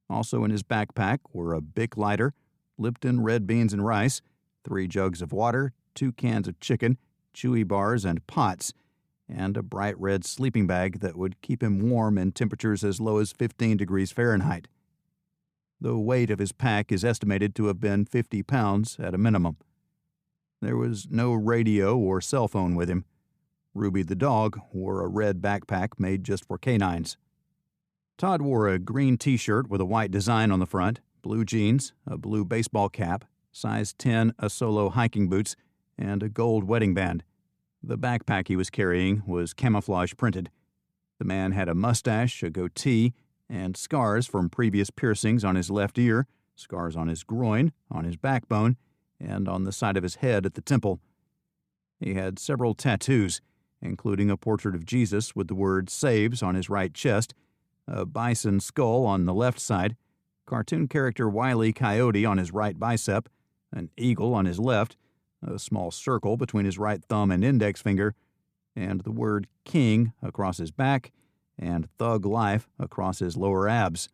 S2: Also in his backpack were a Bic lighter, Lipton red beans and rice, 3 jugs of water, 2 cans of chicken, Chewy bars, and pots, and a bright red sleeping bag that would keep him warm in temperatures as low as 15 degrees Fahrenheit. The weight of his pack is estimated to have been 50 pounds at a minimum. There was no radio or cell phone with him. Ruby the dog wore a red backpack made just for canines. Todd wore a green T-shirt with a white design on the front, blue jeans, a blue baseball cap, size 10 Asolo hiking boots, and a gold wedding band. The backpack he was carrying was camouflage printed. The man had a mustache, a goatee, and scars from previous piercings on his left ear, scars on his groin, on his backbone, and on the side of his head at the temple. He had several tattoos, including a portrait of Jesus with the word "Saves" on his right chest, a bison skull on the left side, cartoon character Wile E. Coyote on his right bicep, an eagle on his left, a small circle between his right thumb and index finger, and the word "King" across his back, and "Thug Life" across his lower abs.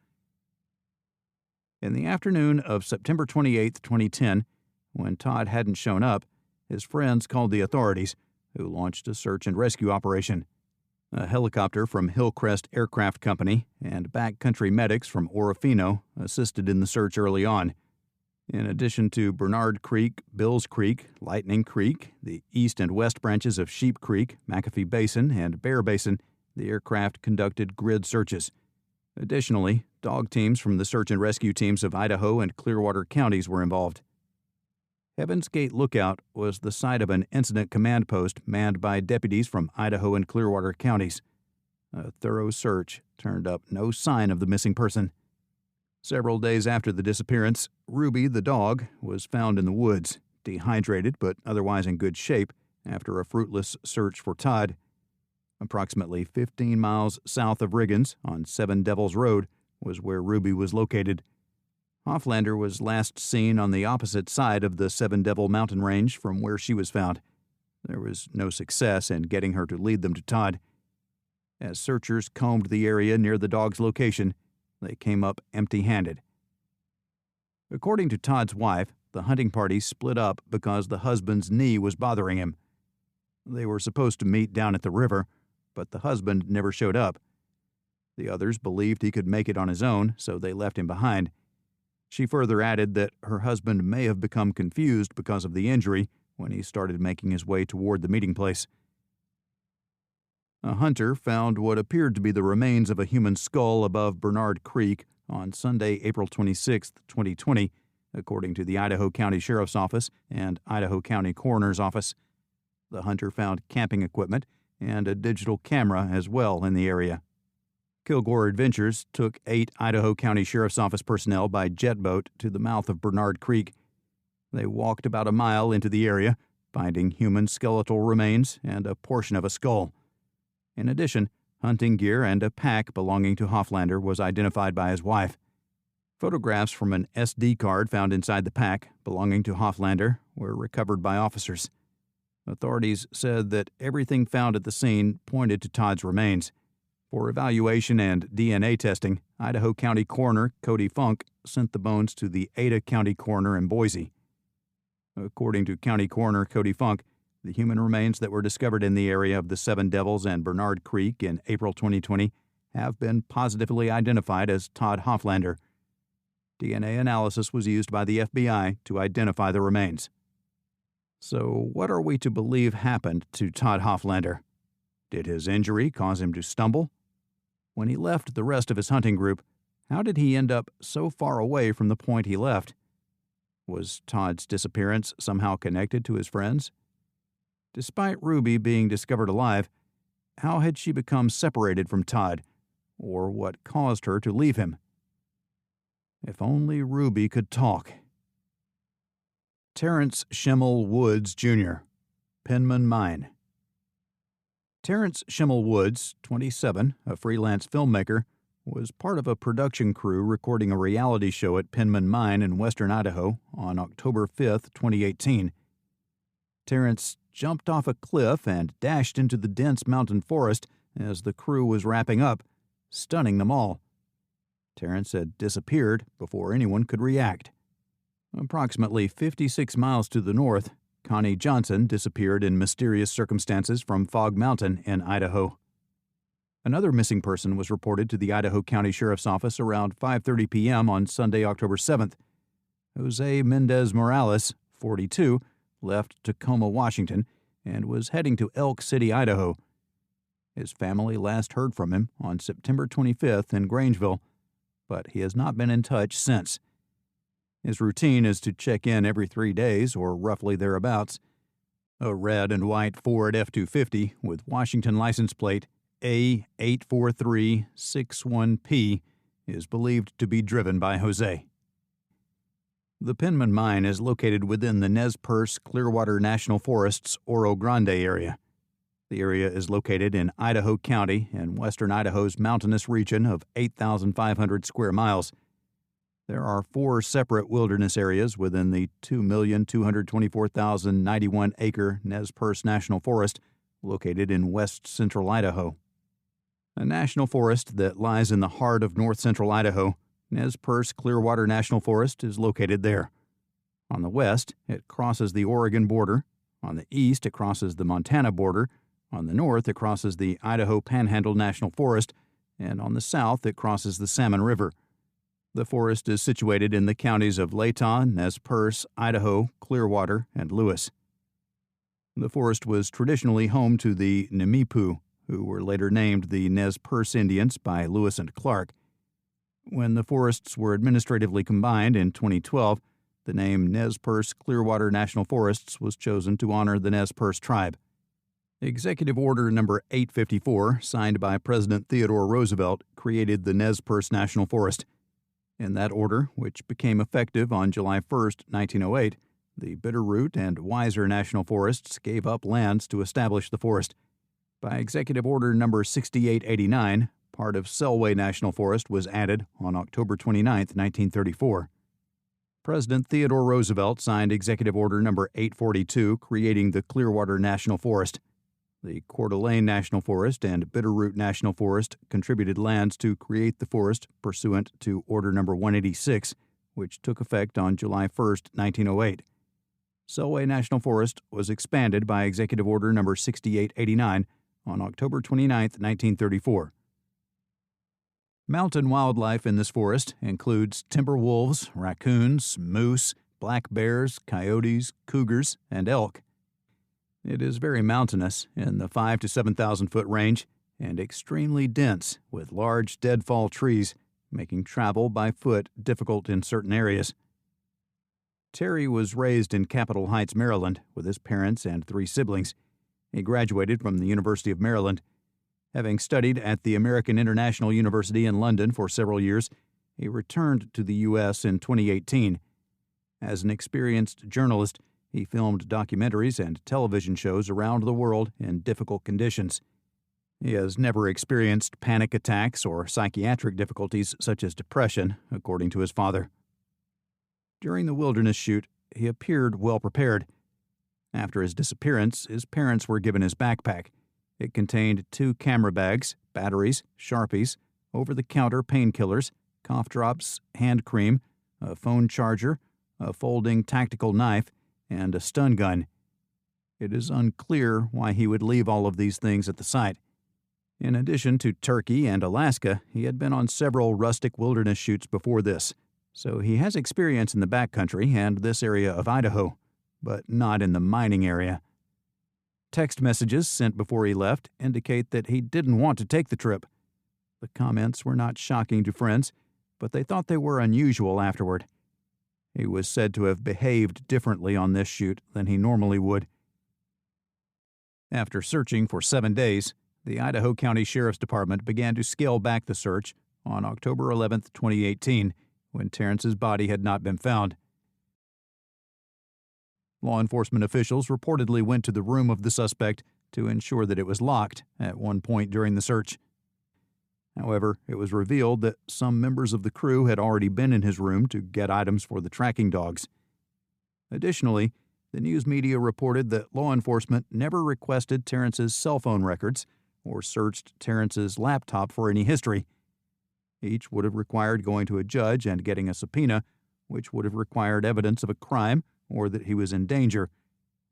S2: In the afternoon of September 28, 2010, when Todd hadn't shown up, his friends called the authorities, who launched a search and rescue operation. A helicopter from Hillcrest Aircraft Company and backcountry medics from Orofino assisted in the search early on. In addition to Bernard Creek, Bills Creek, Lightning Creek, the east and west branches of Sheep Creek, McAfee Basin, and Bear Basin, the aircraft conducted grid searches. Additionally, dog teams from the search and rescue teams of Idaho and Clearwater counties were involved. Heaven's Gate Lookout was the site of an incident command post manned by deputies from Idaho and Clearwater counties. A thorough search turned up no sign of the missing person. Several days after the disappearance, Ruby the dog was found in the woods, dehydrated but otherwise in good shape after a fruitless search for Todd. Approximately 15 miles south of Riggins on Seven Devils Road was where Ruby was located. Hoflander was last seen on the opposite side of the Seven Devil mountain range from where she was found. There was no success in getting her to lead them to Todd. As searchers combed the area near the dog's location, they came up empty-handed. According to Todd's wife, the hunting party split up because the husband's knee was bothering him. They were supposed to meet down at the river, but the husband never showed up. The others believed he could make it on his own, so they left him behind. She further added that her husband may have become confused because of the injury when he started making his way toward the meeting place. A hunter found what appeared to be the remains of a human skull above Bernard Creek on Sunday, April 26, 2020, according to the Idaho County Sheriff's Office and Idaho County Coroner's Office. The hunter found camping equipment and a digital camera as well in the area. Kilgore Adventures took 8 Idaho County Sheriff's Office personnel by jet boat to the mouth of Bernard Creek. They walked about a mile into the area, finding human skeletal remains and a portion of a skull. In addition, hunting gear and a pack belonging to Hoflander was identified by his wife. Photographs from an SD card found inside the pack belonging to Hoflander were recovered by officers. Authorities said that everything found at the scene pointed to Todd's remains. For evaluation and DNA testing, Idaho County Coroner Cody Funk sent the bones to the Ada County Coroner in Boise. According to County Coroner Cody Funk, the human remains that were discovered in the area of the Seven Devils and Bernard Creek in April 2020 have been positively identified as Todd Hoflander. DNA analysis was used by the FBI to identify the remains. So, what are we to believe happened to Todd Hoflander? Did his injury cause him to stumble? When he left the rest of his hunting group, how did he end up so far away from the point he left? Was Todd's disappearance somehow connected to his friends? Despite Ruby being discovered alive, how had she become separated from Todd, or what caused her to leave him? If only Ruby could talk. Terrence Schimmel Woods, Jr., Penman Mine. Terrence Schimmel Woods, 27, a freelance filmmaker, was part of a production crew recording a reality show at Penman Mine in western Idaho on October 5, 2018. Terrence jumped off a cliff and dashed into the dense mountain forest as the crew was wrapping up, stunning them all. Terrence had disappeared before anyone could react. Approximately 56 miles to the north, Connie Johnson disappeared in mysterious circumstances from Fog Mountain in Idaho. Another missing person was reported to the Idaho County Sheriff's Office around 5:30 p.m. on Sunday, October 7th. Jose Mendez Morales, 42, left Tacoma, Washington, and was heading to Elk City, Idaho. His family last heard from him on September 25th in Grangeville, but he has not been in touch since. His routine is to check in every 3 days, or roughly thereabouts. A red and white Ford F-250 with Washington license plate A84361P is believed to be driven by Jose. The Penman Mine is located within the Nez Perce Clearwater National Forest's Oro Grande area. The area is located in Idaho County in western Idaho's mountainous region of 8,500 square miles. There are 4 separate wilderness areas within the 2,224,091-acre Nez Perce National Forest located in west central Idaho. A national forest that lies in the heart of north central Idaho, Nez Perce Clearwater National Forest is located there. On the west, it crosses the Oregon border. On the east, it crosses the Montana border. On the north, it crosses the Idaho Panhandle National Forest, and on the south, it crosses the Salmon River. The forest is situated in the counties of Layton, Nez Perce, Idaho, Clearwater, and Lewis. The forest was traditionally home to the Nimipu, who were later named the Nez Perce Indians by Lewis and Clark. When the forests were administratively combined in 2012, the name Nez Perce Clearwater National Forests was chosen to honor the Nez Perce tribe. Executive Order No. 854, signed by President Theodore Roosevelt, created the Nez Perce National Forest. In that order, which became effective on July 1, 1908, the Bitterroot and Weiser National Forests gave up lands to establish the forest. By Executive Order No. 6889, part of Selway National Forest was added on October 29, 1934. President Theodore Roosevelt signed Executive Order No. 842, creating the Clearwater National Forest. The Coeur d'Alene National Forest and Bitterroot National Forest contributed lands to create the forest pursuant to Order No. 186, which took effect on July 1, 1908. Selway National Forest was expanded by Executive Order No. 6889 on October 29, 1934. Mountain wildlife in this forest includes timber wolves, raccoons, moose, black bears, coyotes, cougars, and elk. It is very mountainous in the 5,000 to 7,000 foot range and extremely dense with large deadfall trees, making travel by foot difficult in certain areas. Terry was raised in Capitol Heights, Maryland, with his parents and 3 siblings. He graduated from the University of Maryland. Having studied at the American International University in London for several years, he returned to the U.S. in 2018. As an experienced journalist, he filmed documentaries and television shows around the world in difficult conditions. He has never experienced panic attacks or psychiatric difficulties such as depression, according to his father. During the wilderness shoot, he appeared well prepared. After his disappearance, his parents were given his backpack. It contained 2 camera bags, batteries, Sharpies, over-the-counter painkillers, cough drops, hand cream, a phone charger, a folding tactical knife, and a stun gun. It is unclear why he would leave all of these things at the site. In addition to Turkey and Alaska, he had been on several rustic wilderness shoots before this, so he has experience in the backcountry and this area of Idaho, but not in the mining area. Text messages sent before he left indicate that he didn't want to take the trip. The comments were not shocking to friends, but they thought they were unusual afterward. He was said to have behaved differently on this shoot than he normally would. After searching for 7 days, the Idaho County Sheriff's Department began to scale back the search on October 11, 2018, when Terrence's body had not been found. Law enforcement officials reportedly went to the room of the suspect to ensure that it was locked at one point during the search. However, it was revealed that some members of the crew had already been in his room to get items for the tracking dogs. Additionally, the news media reported that law enforcement never requested Terrence's cell phone records or searched Terrence's laptop for any history. Each would have required going to a judge and getting a subpoena, which would have required evidence of a crime or that he was in danger.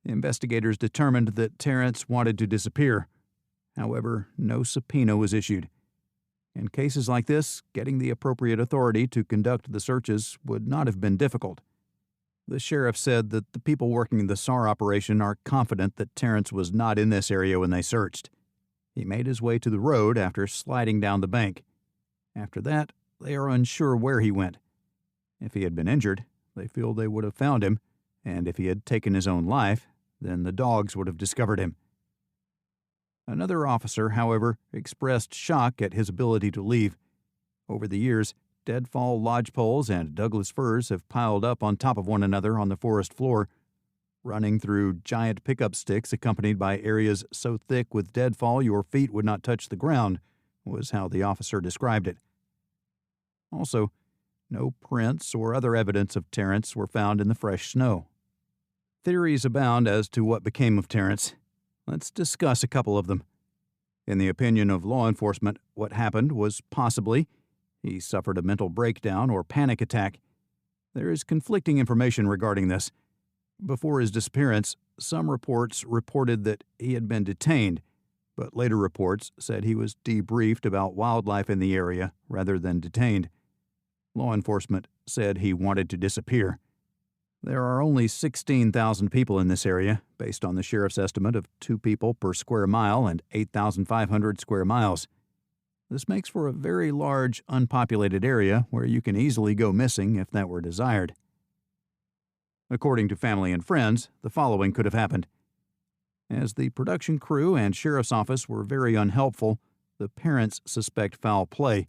S2: Investigators determined that Terrence wanted to disappear. However, no subpoena was issued. In cases like this, getting the appropriate authority to conduct the searches would not have been difficult. The sheriff said that the people working the SAR operation are confident that Terrence was not in this area when they searched. He made his way to the road after sliding down the bank. After that, they are unsure where he went. If he had been injured, they feel they would have found him, and if he had taken his own life, then the dogs would have discovered him. Another officer, however, expressed shock at his ability to leave. Over the years, deadfall lodgepoles and Douglas firs have piled up on top of one another on the forest floor. Running through giant pickup sticks accompanied by areas so thick with deadfall your feet would not touch the ground was how the officer described it. Also, no prints or other evidence of Terrence were found in the fresh snow. Theories abound as to what became of Terrence. Let's discuss a couple of them. In the opinion of law enforcement, what happened was possibly he suffered a mental breakdown or panic attack. There is conflicting information regarding this. Before his disappearance, some reports reported that he had been detained, but later reports said he was debriefed about wildlife in the area rather than detained. Law enforcement said he wanted to disappear. There are only 16,000 people in this area, based on the sheriff's estimate of 2 people per square mile and 8,500 square miles. This makes for a very large, unpopulated area where you can easily go missing if that were desired. According to family and friends, the following could have happened. As the production crew and sheriff's office were very unhelpful, the parents suspect foul play.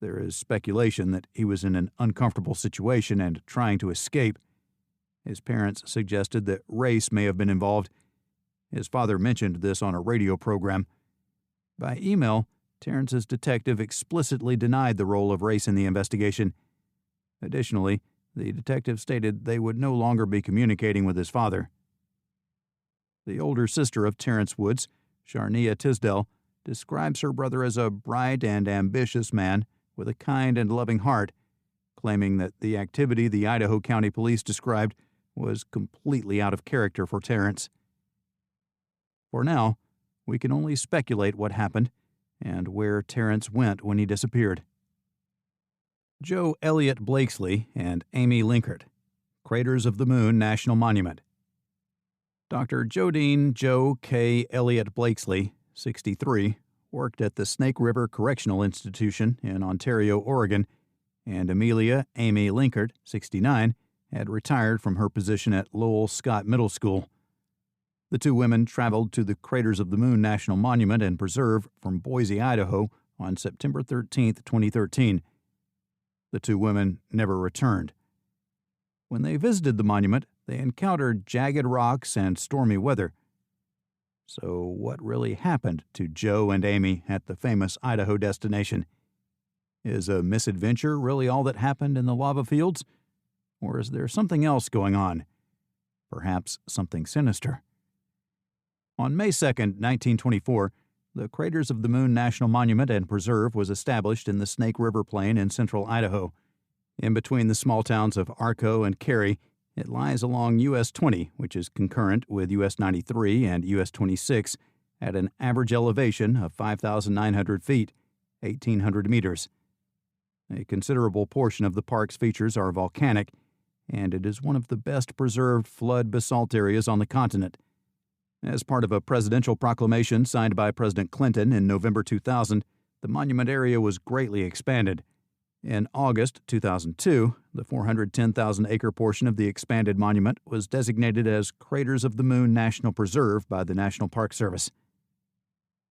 S2: There is speculation that he was in an uncomfortable situation and trying to escape. His parents suggested that race may have been involved. His father mentioned this on a radio program. By email, Terrence's detective explicitly denied the role of race in the investigation. Additionally, the detective stated they would no longer be communicating with his father. The older sister of Terrence Woods, Sharnia Tisdale, describes her brother as a bright and ambitious man with a kind and loving heart, claiming that the activity the Idaho County Police described was completely out of character for Terrence. For now, we can only speculate what happened and where Terrence went when he disappeared. Joe Elliott Blakesley and Amy Linkert, Craters of the Moon National Monument. Dr. Jodine Joe K. Elliott Blakesley, 63, worked at the Snake River Correctional Institution in Ontario, Oregon, and Amelia Amy Linkert, 69, had retired from her position at Lowell Scott Middle School. The 2 women traveled to the Craters of the Moon National Monument and Preserve from Boise, Idaho, on September 13, 2013. The 2 women never returned. When they visited the monument, they encountered jagged rocks and stormy weather. So what really happened to Joe and Amy at the famous Idaho destination? Is a misadventure really all that happened in the lava fields? Or is there something else going on? Perhaps something sinister. On May 2, 1924, the Craters of the Moon National Monument and Preserve was established in the Snake River Plain in central Idaho. In between the small towns of Arco and Cary, it lies along US 20, which is concurrent with US 93 and US 26, at an average elevation of 5,900 feet, 1,800 meters. A considerable portion of the park's features are volcanic, and it is one of the best preserved flood basalt areas on the continent. As part of a presidential proclamation signed by President Clinton in November 2000, the monument area was greatly expanded. In August 2002, the 410,000-acre portion of the expanded monument was designated as Craters of the Moon National Preserve by the National Park Service.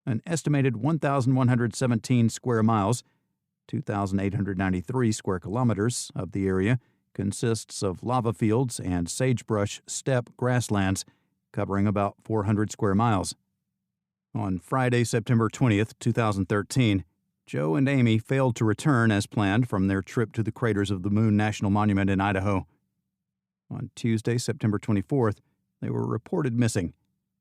S2: An estimated 1,117 square miles, 2,893 square kilometers of the area consists of lava fields and sagebrush steppe grasslands, covering about 400 square miles. On Friday, September 20, 2013, Joe and Amy failed to return as planned from their trip to the Craters of the Moon National Monument in Idaho. On Tuesday, September 24th, they were reported missing.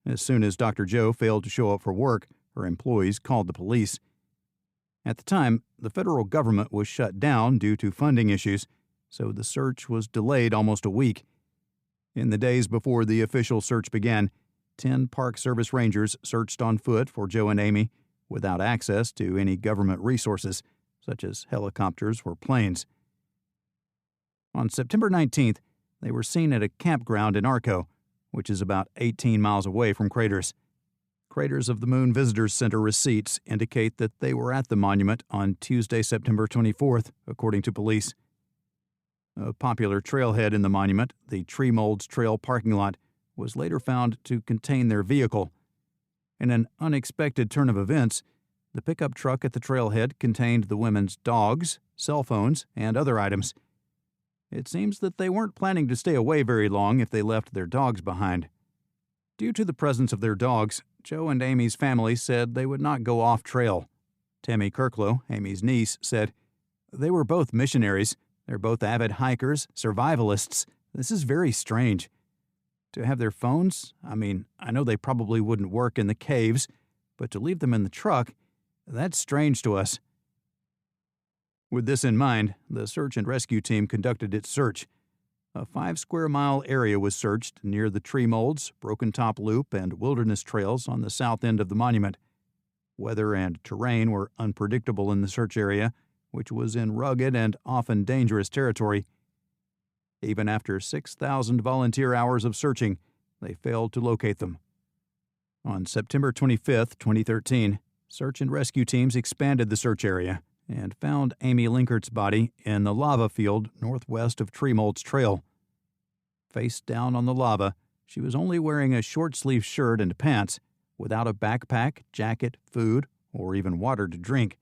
S2: As soon as Dr. Joe failed to show up for work, her employees called the police. At the time, the federal government was shut down due to funding issues, so the search was delayed almost a week. In the days before the official search began, 10 Park Service rangers searched on foot for Joe and Amy without access to any government resources, such as helicopters or planes. On September 19th, they were seen at a campground in Arco, which is about 18 miles away from Craters. Craters of the Moon Visitors Center receipts indicate that they were at the monument on Tuesday, September 24th, according to police. A popular trailhead in the monument, the Tree Molds Trail parking lot, was later found to contain their vehicle. In an unexpected turn of events, the pickup truck at the trailhead contained the women's dogs, cell phones, and other items. It seems that they weren't planning to stay away very long if they left their dogs behind. Due to the presence of their dogs, Joe and Amy's family said they would not go off-trail. Tammy Kirklow, Amy's niece, said, "They were both missionaries. They're both avid hikers, survivalists. This is very strange. To have their phones, I know they probably wouldn't work in the caves, but to leave them in the truck, that's strange to us." With this in mind, the search and rescue team conducted its search. A 5-square-mile area was searched near the tree molds, broken top loop, and wilderness trails on the south end of the monument. Weather and terrain were unpredictable in the search area, which was in rugged and often dangerous territory. Even after 6,000 volunteer hours of searching, they failed to locate them. On September 25, 2013, search and rescue teams expanded the search area and found Amy Linkert's body in the lava field northwest of Tremold's Trail. Face down on the lava, she was only wearing a short-sleeved shirt and pants, without a backpack, jacket, food, or even water to drink.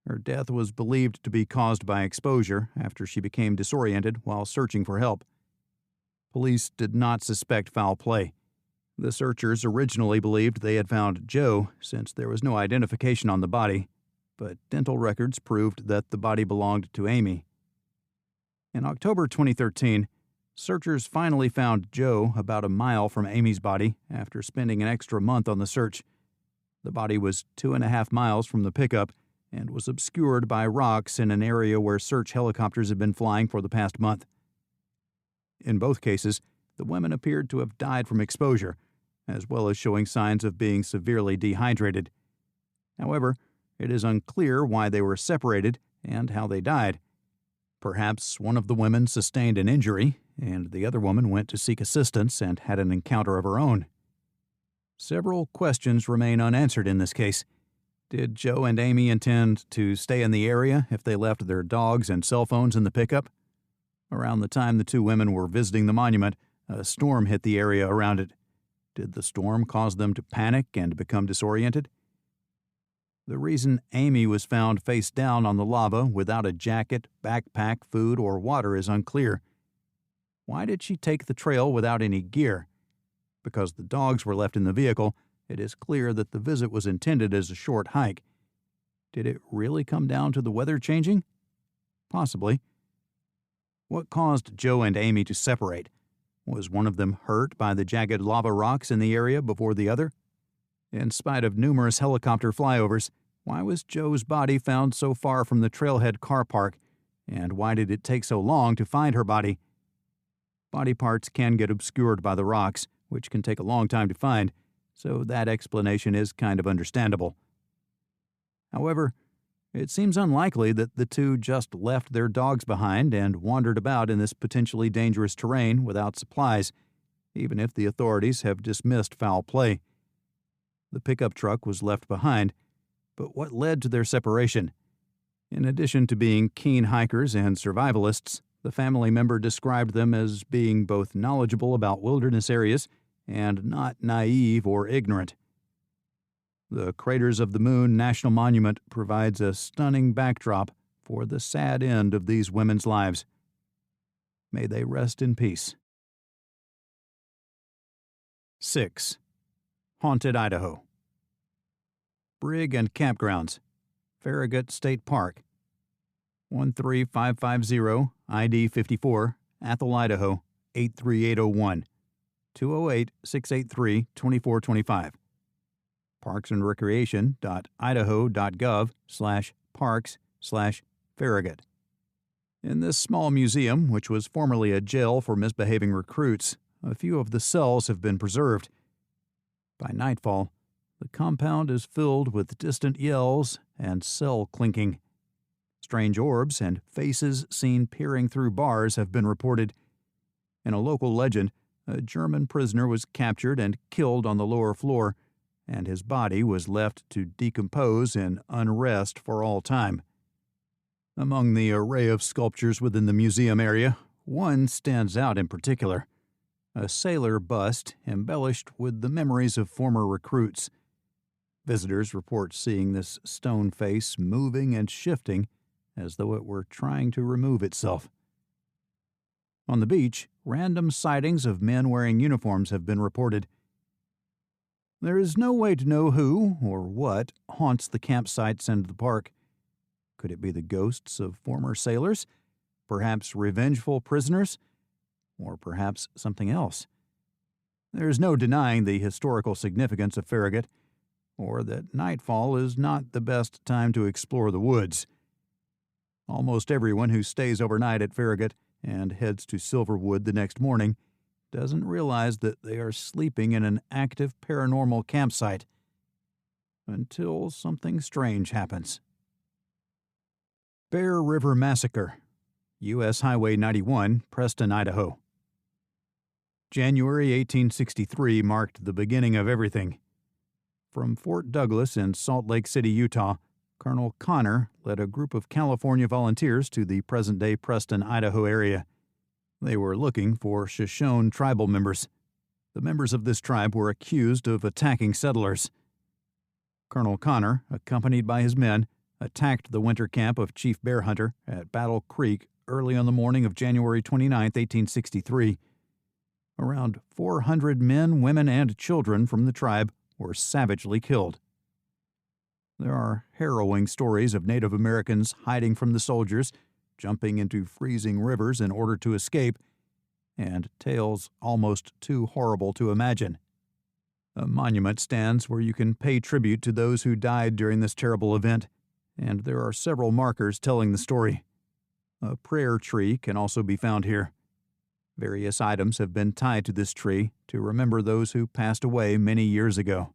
S2: Her death was believed to be caused by exposure after she became disoriented while searching for help. Police did not suspect foul play. The searchers originally believed they had found Joe, since there was no identification on the body, but dental records proved that the body belonged to Amy. In October 2013, searchers finally found Joe about a mile from Amy's body after spending an extra month on the search. The body was 2.5 miles from the pickup and was obscured by rocks in an area where search helicopters had been flying for the past month. In both cases, the women appeared to have died from exposure, as well as showing signs of being severely dehydrated. However, it is unclear why they were separated and how they died. Perhaps one of the women sustained an injury, and the other woman went to seek assistance and had an encounter of her own. Several questions remain unanswered in this case. Did Joe and Amy intend to stay in the area if they left their dogs and cell phones in the pickup? Around the time the two women were visiting the monument, a storm hit the area around it. Did the storm cause them to panic and become disoriented? The reason Amy was found face down on the lava without a jacket, backpack, food, or water is unclear. Why did she take the trail without any gear? Because the dogs were left in the vehicle, it is clear that the visit was intended as a short hike. Did it really come down to the weather changing? Possibly. What caused Joe and Amy to separate? Was one of them hurt by the jagged lava rocks in the area before the other? In spite of numerous helicopter flyovers, why was Joe's body found so far from the trailhead car park, and why did it take so long to find her body? Body parts can get obscured by the rocks, which can take a long time to find, so that explanation is kind of understandable. However, it seems unlikely that the two just left their dogs behind and wandered about in this potentially dangerous terrain without supplies, even if the authorities have dismissed foul play. The pickup truck was left behind, but what led to their separation? In addition to being keen hikers and survivalists, the family member described them as being both knowledgeable about wilderness areas and not naive or ignorant. The Craters of the Moon National Monument provides a stunning backdrop for the sad end of these women's lives. May they rest in peace. 6. Haunted Idaho. Brig and Campgrounds, Farragut State Park, 13550 ID 54, Athol, Idaho, 83801, 208-683-2425. parksandrecreation.idaho.gov/parks/Farragut. In this small museum, which was formerly a jail for misbehaving recruits, a few of the cells have been preserved. By nightfall, the compound is filled with distant yells and cell clinking. Strange orbs and faces seen peering through bars have been reported. In a local legend, a German prisoner was captured and killed on the lower floor, and his body was left to decompose in unrest for all time. Among the array of sculptures within the museum area, one stands out in particular. A sailor bust embellished with the memories of former recruits. Visitors report seeing this stone face moving and shifting as though it were trying to remove itself. On the beach, random sightings of men wearing uniforms have been reported. There is no way to know who or what haunts the campsites and the park. Could it be the ghosts of former sailors? Perhaps revengeful prisoners? Or perhaps something else? There is no denying the historical significance of Farragut, or that nightfall is not the best time to explore the woods. Almost everyone who stays overnight at Farragut and heads to Silverwood the next morning doesn't realize that they are sleeping in an active paranormal campsite until something strange happens. Bear River Massacre, U.S. Highway 91, Preston, Idaho. January 1863 marked the beginning of everything. From Fort Douglas in Salt Lake City, Utah, Colonel Connor led a group of California volunteers to the present-day Preston, Idaho area. They were looking for Shoshone tribal members. The members of this tribe were accused of attacking settlers. Colonel Connor, accompanied by his men, attacked the winter camp of Chief Bear Hunter at Battle Creek early on the morning of January 29, 1863. Around 400 men, women, and children from the tribe were savagely killed. There are harrowing stories of Native Americans hiding from the soldiers, jumping into freezing rivers in order to escape, and tales almost too horrible to imagine. A monument stands where you can pay tribute to those who died during this terrible event, and there are several markers telling the story. A prayer tree can also be found here. Various items have been tied to this tree to remember those who passed away many years ago.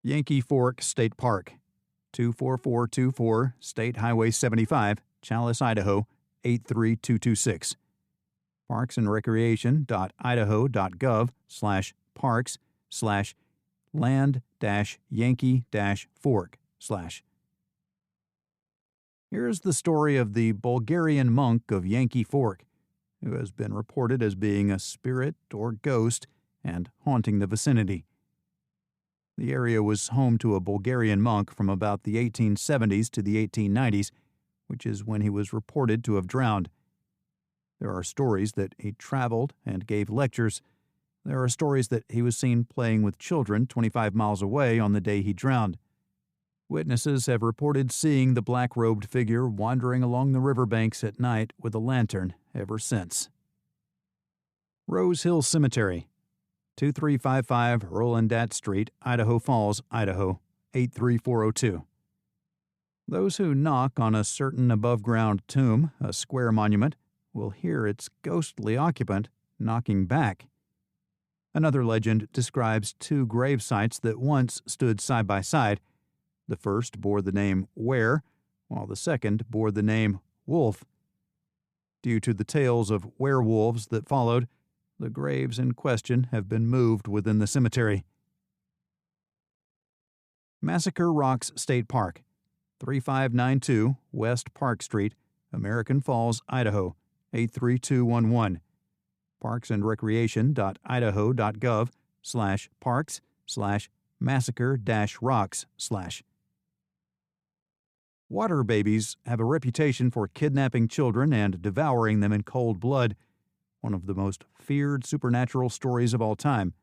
S2: Yankee Fork State Park, 24424 State Highway 75, Challis, Idaho, 83226. parksandrecreation.idaho.gov/parks/land-yankee-fork/. Here's the story of the Bulgarian monk of Yankee Fork, who has been reported as being a spirit or ghost and haunting the vicinity. The area was home to a Bulgarian monk from about the 1870s to the 1890s, which is when he was reported to have drowned. There are stories that he traveled and gave lectures. There are stories that he was seen playing with children 25 miles away on the day he drowned. Witnesses have reported seeing the black-robed figure wandering along the riverbanks at night with a lantern ever since. Rose Hill Cemetery, 2355 Rolandat Street, Idaho Falls, Idaho, 83402. Those who knock on a certain above-ground tomb, a square monument, will hear its ghostly occupant knocking back. Another legend describes two grave sites that once stood side by side. The first bore the name Ware, while the second bore the name Wolf. Due to the tales of werewolves that followed, the graves in question have been moved within the cemetery. Massacre Rocks State Park, 3592 West Park Street, American Falls, Idaho, 83211. parksandrecreation.idaho.gov/parks/massacre-rocks/. Water babies have a reputation for kidnapping children and devouring them in cold blood, one of the most feared supernatural stories of all time.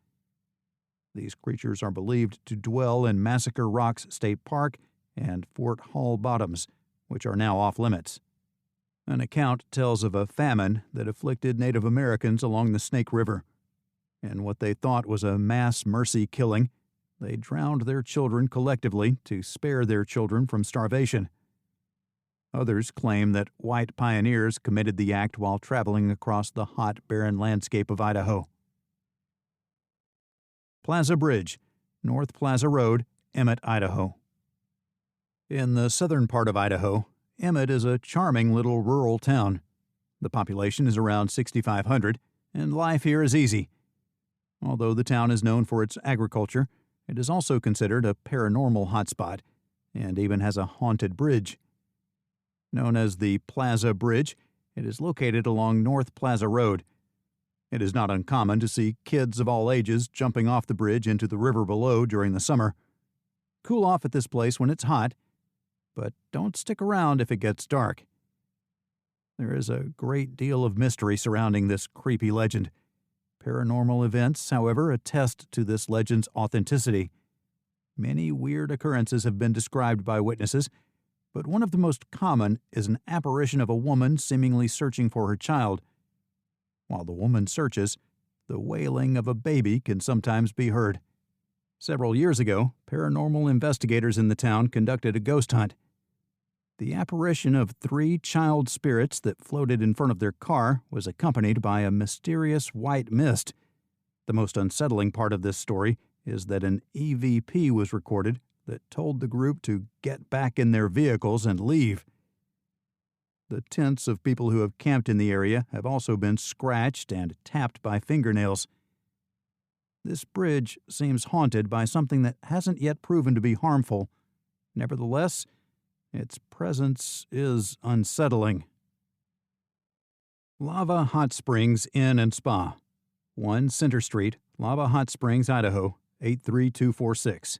S2: These creatures are believed to dwell in Massacre Rocks State Park and Fort Hall Bottoms, which are now off-limits. An account tells of a famine that afflicted Native Americans along the Snake River. In what they thought was a mass mercy killing, they drowned their children collectively to spare their children from starvation. Others claim that white pioneers committed the act while traveling across the hot, barren landscape of Idaho. Plaza Bridge, North Plaza Road, Emmett, Idaho. In the southern part of Idaho, Emmett is a charming little rural town. The population is around 6,500, and life here is easy. Although the town is known for its agriculture, it is also considered a paranormal hotspot, and even has a haunted bridge. Known as the Plaza Bridge, it is located along North Plaza Road. It is not uncommon to see kids of all ages jumping off the bridge into the river below during the summer. Cool off at this place when it's hot, but don't stick around if it gets dark. There is a great deal of mystery surrounding this creepy legend. Paranormal events, however, attest to this legend's authenticity. Many weird occurrences have been described by witnesses, but one of the most common is an apparition of a woman seemingly searching for her child. While the woman searches, the wailing of a baby can sometimes be heard. Several years ago, paranormal investigators in the town conducted a ghost hunt. The apparition of 3 child spirits that floated in front of their car was accompanied by a mysterious white mist. The most unsettling part of this story is that an EVP was recorded that told the group to get back in their vehicles and leave. The tents of people who have camped in the area have also been scratched and tapped by fingernails. This bridge seems haunted by something that hasn't yet proven to be harmful. Nevertheless, its presence is unsettling. Lava Hot Springs Inn and Spa, 1 Center Street, Lava Hot Springs, Idaho, 83246,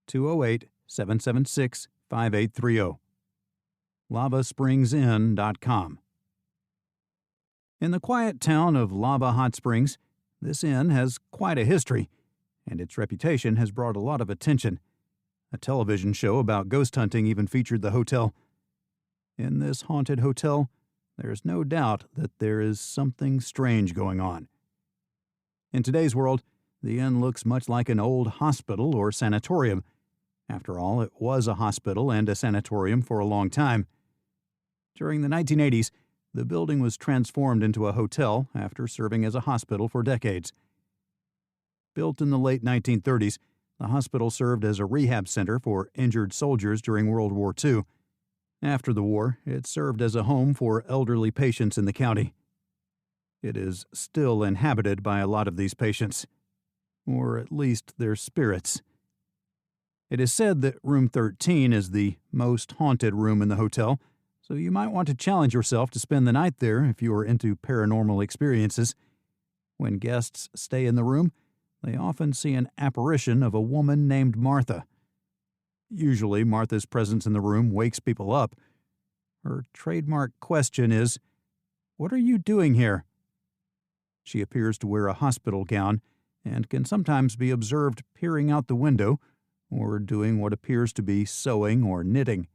S2: 208-776-5830. lavaspringsinn.com. In the quiet town of Lava Hot Springs, this inn has quite a history, and its reputation has brought a lot of attention. A television show about ghost hunting even featured the hotel. In this haunted hotel, there's no doubt that there is something strange going on. In today's world, the inn looks much like an old hospital or sanatorium. After all, it was a hospital and a sanatorium for a long time. During the 1980s, the building was transformed into a hotel after serving as a hospital for decades. Built in the late 1930s, the hospital served as a rehab center for injured soldiers during World War II. After the war, it served as a home for elderly patients in the county. It is still inhabited by a lot of these patients, or at least their spirits. It is said that room 13 is the most haunted room in the hotel, so you might want to challenge yourself to spend the night there if you are into paranormal experiences. When guests stay in the room, they often see an apparition of a woman named Martha. Usually, Martha's presence in the room wakes people up. Her trademark question is, "What are you doing here?" She appears to wear a hospital gown and can sometimes be observed peering out the window or doing what appears to be sewing or knitting.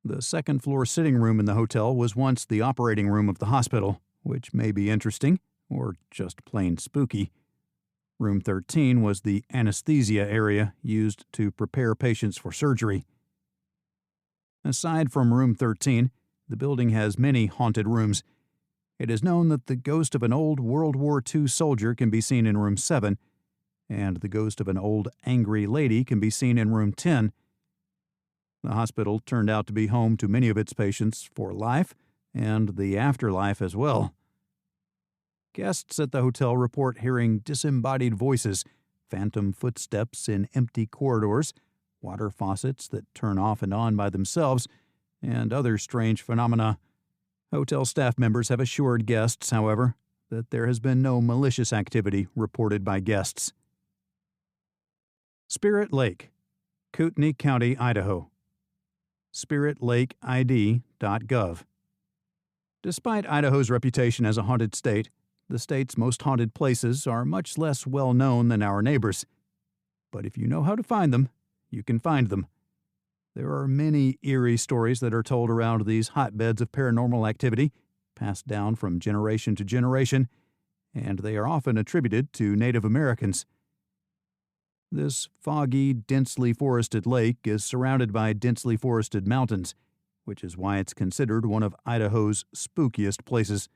S2: The second-floor sitting room in the hotel was once the operating room of the hospital, which may be interesting or just plain spooky. Room 13 was the anesthesia area used to prepare patients for surgery. Aside from room 13, the building has many haunted rooms. It is known that the ghost of an old World War II soldier can be seen in room 7, and the ghost of an old angry lady can be seen in room 10. The hospital turned out to be home to many of its patients for life and the afterlife as well. Guests at the hotel report hearing disembodied voices, phantom footsteps in empty corridors, water faucets that turn off and on by themselves, and other strange phenomena. Hotel staff members have assured guests, however, that there has been no malicious activity reported by guests. Spirit Lake, Kootenai County, Idaho. SpiritLakeID.gov. Despite Idaho's reputation as a haunted state, the state's most haunted places are much less well known than our neighbors. But if you know how to find them, you can find them. There are many eerie stories that are told around these hotbeds of paranormal activity, passed down from generation to generation, and they are often attributed to Native Americans. This foggy, densely forested lake is surrounded by densely forested mountains, which is why it's considered one of Idaho's spookiest places.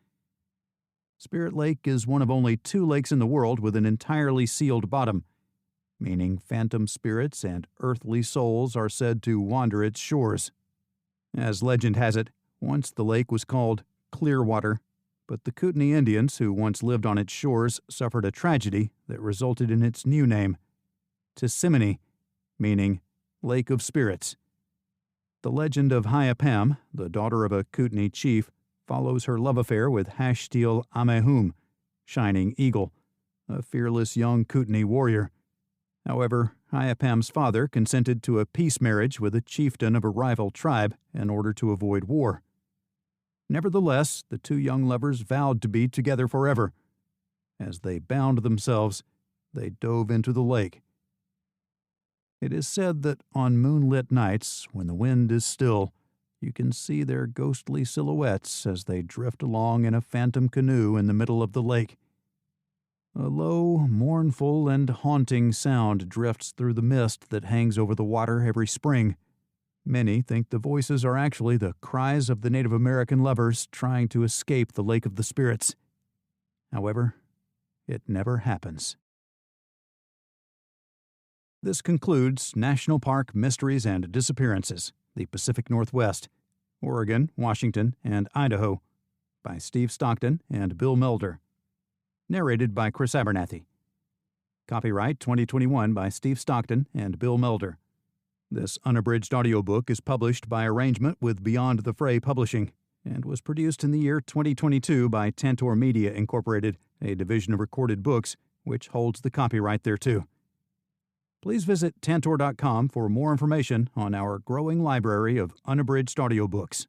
S2: Spirit Lake is one of only 2 lakes in the world with an entirely sealed bottom, meaning phantom spirits and earthly souls are said to wander its shores. As legend has it, once the lake was called Clearwater, but the Kootenai Indians who once lived on its shores suffered a tragedy that resulted in its new name, Tissimini, meaning Lake of Spirits. The legend of Hyapam, the daughter of a Kootenai chief, follows her love affair with Hashtil Amehum, Shining Eagle, a fearless young Kootenai warrior. However, Hyapam's father consented to a peace marriage with a chieftain of a rival tribe in order to avoid war. Nevertheless, the 2 young lovers vowed to be together forever. As they bound themselves, they dove into the lake. It is said that on moonlit nights, when the wind is still, you can see their ghostly silhouettes as they drift along in a phantom canoe in the middle of the lake. A low, mournful, and haunting sound drifts through the mist that hangs over the water every spring. Many think the voices are actually the cries of the Native American lovers trying to escape the Lake of the Spirits. However, it never happens. This concludes National Park Mysteries and Disappearances, the Pacific Northwest, Oregon, Washington, and Idaho, by Steve Stockton and Bill Melder. Narrated by Chris Abernathy. Copyright 2021 by Steve Stockton and Bill Melder. This unabridged audiobook is published by arrangement with Beyond the Fray Publishing and was produced in the year 2022 by Tantor Media, Incorporated, a division of Recorded Books, which holds the copyright thereto. Please visit Tantor.com for more information on our growing library of unabridged audiobooks.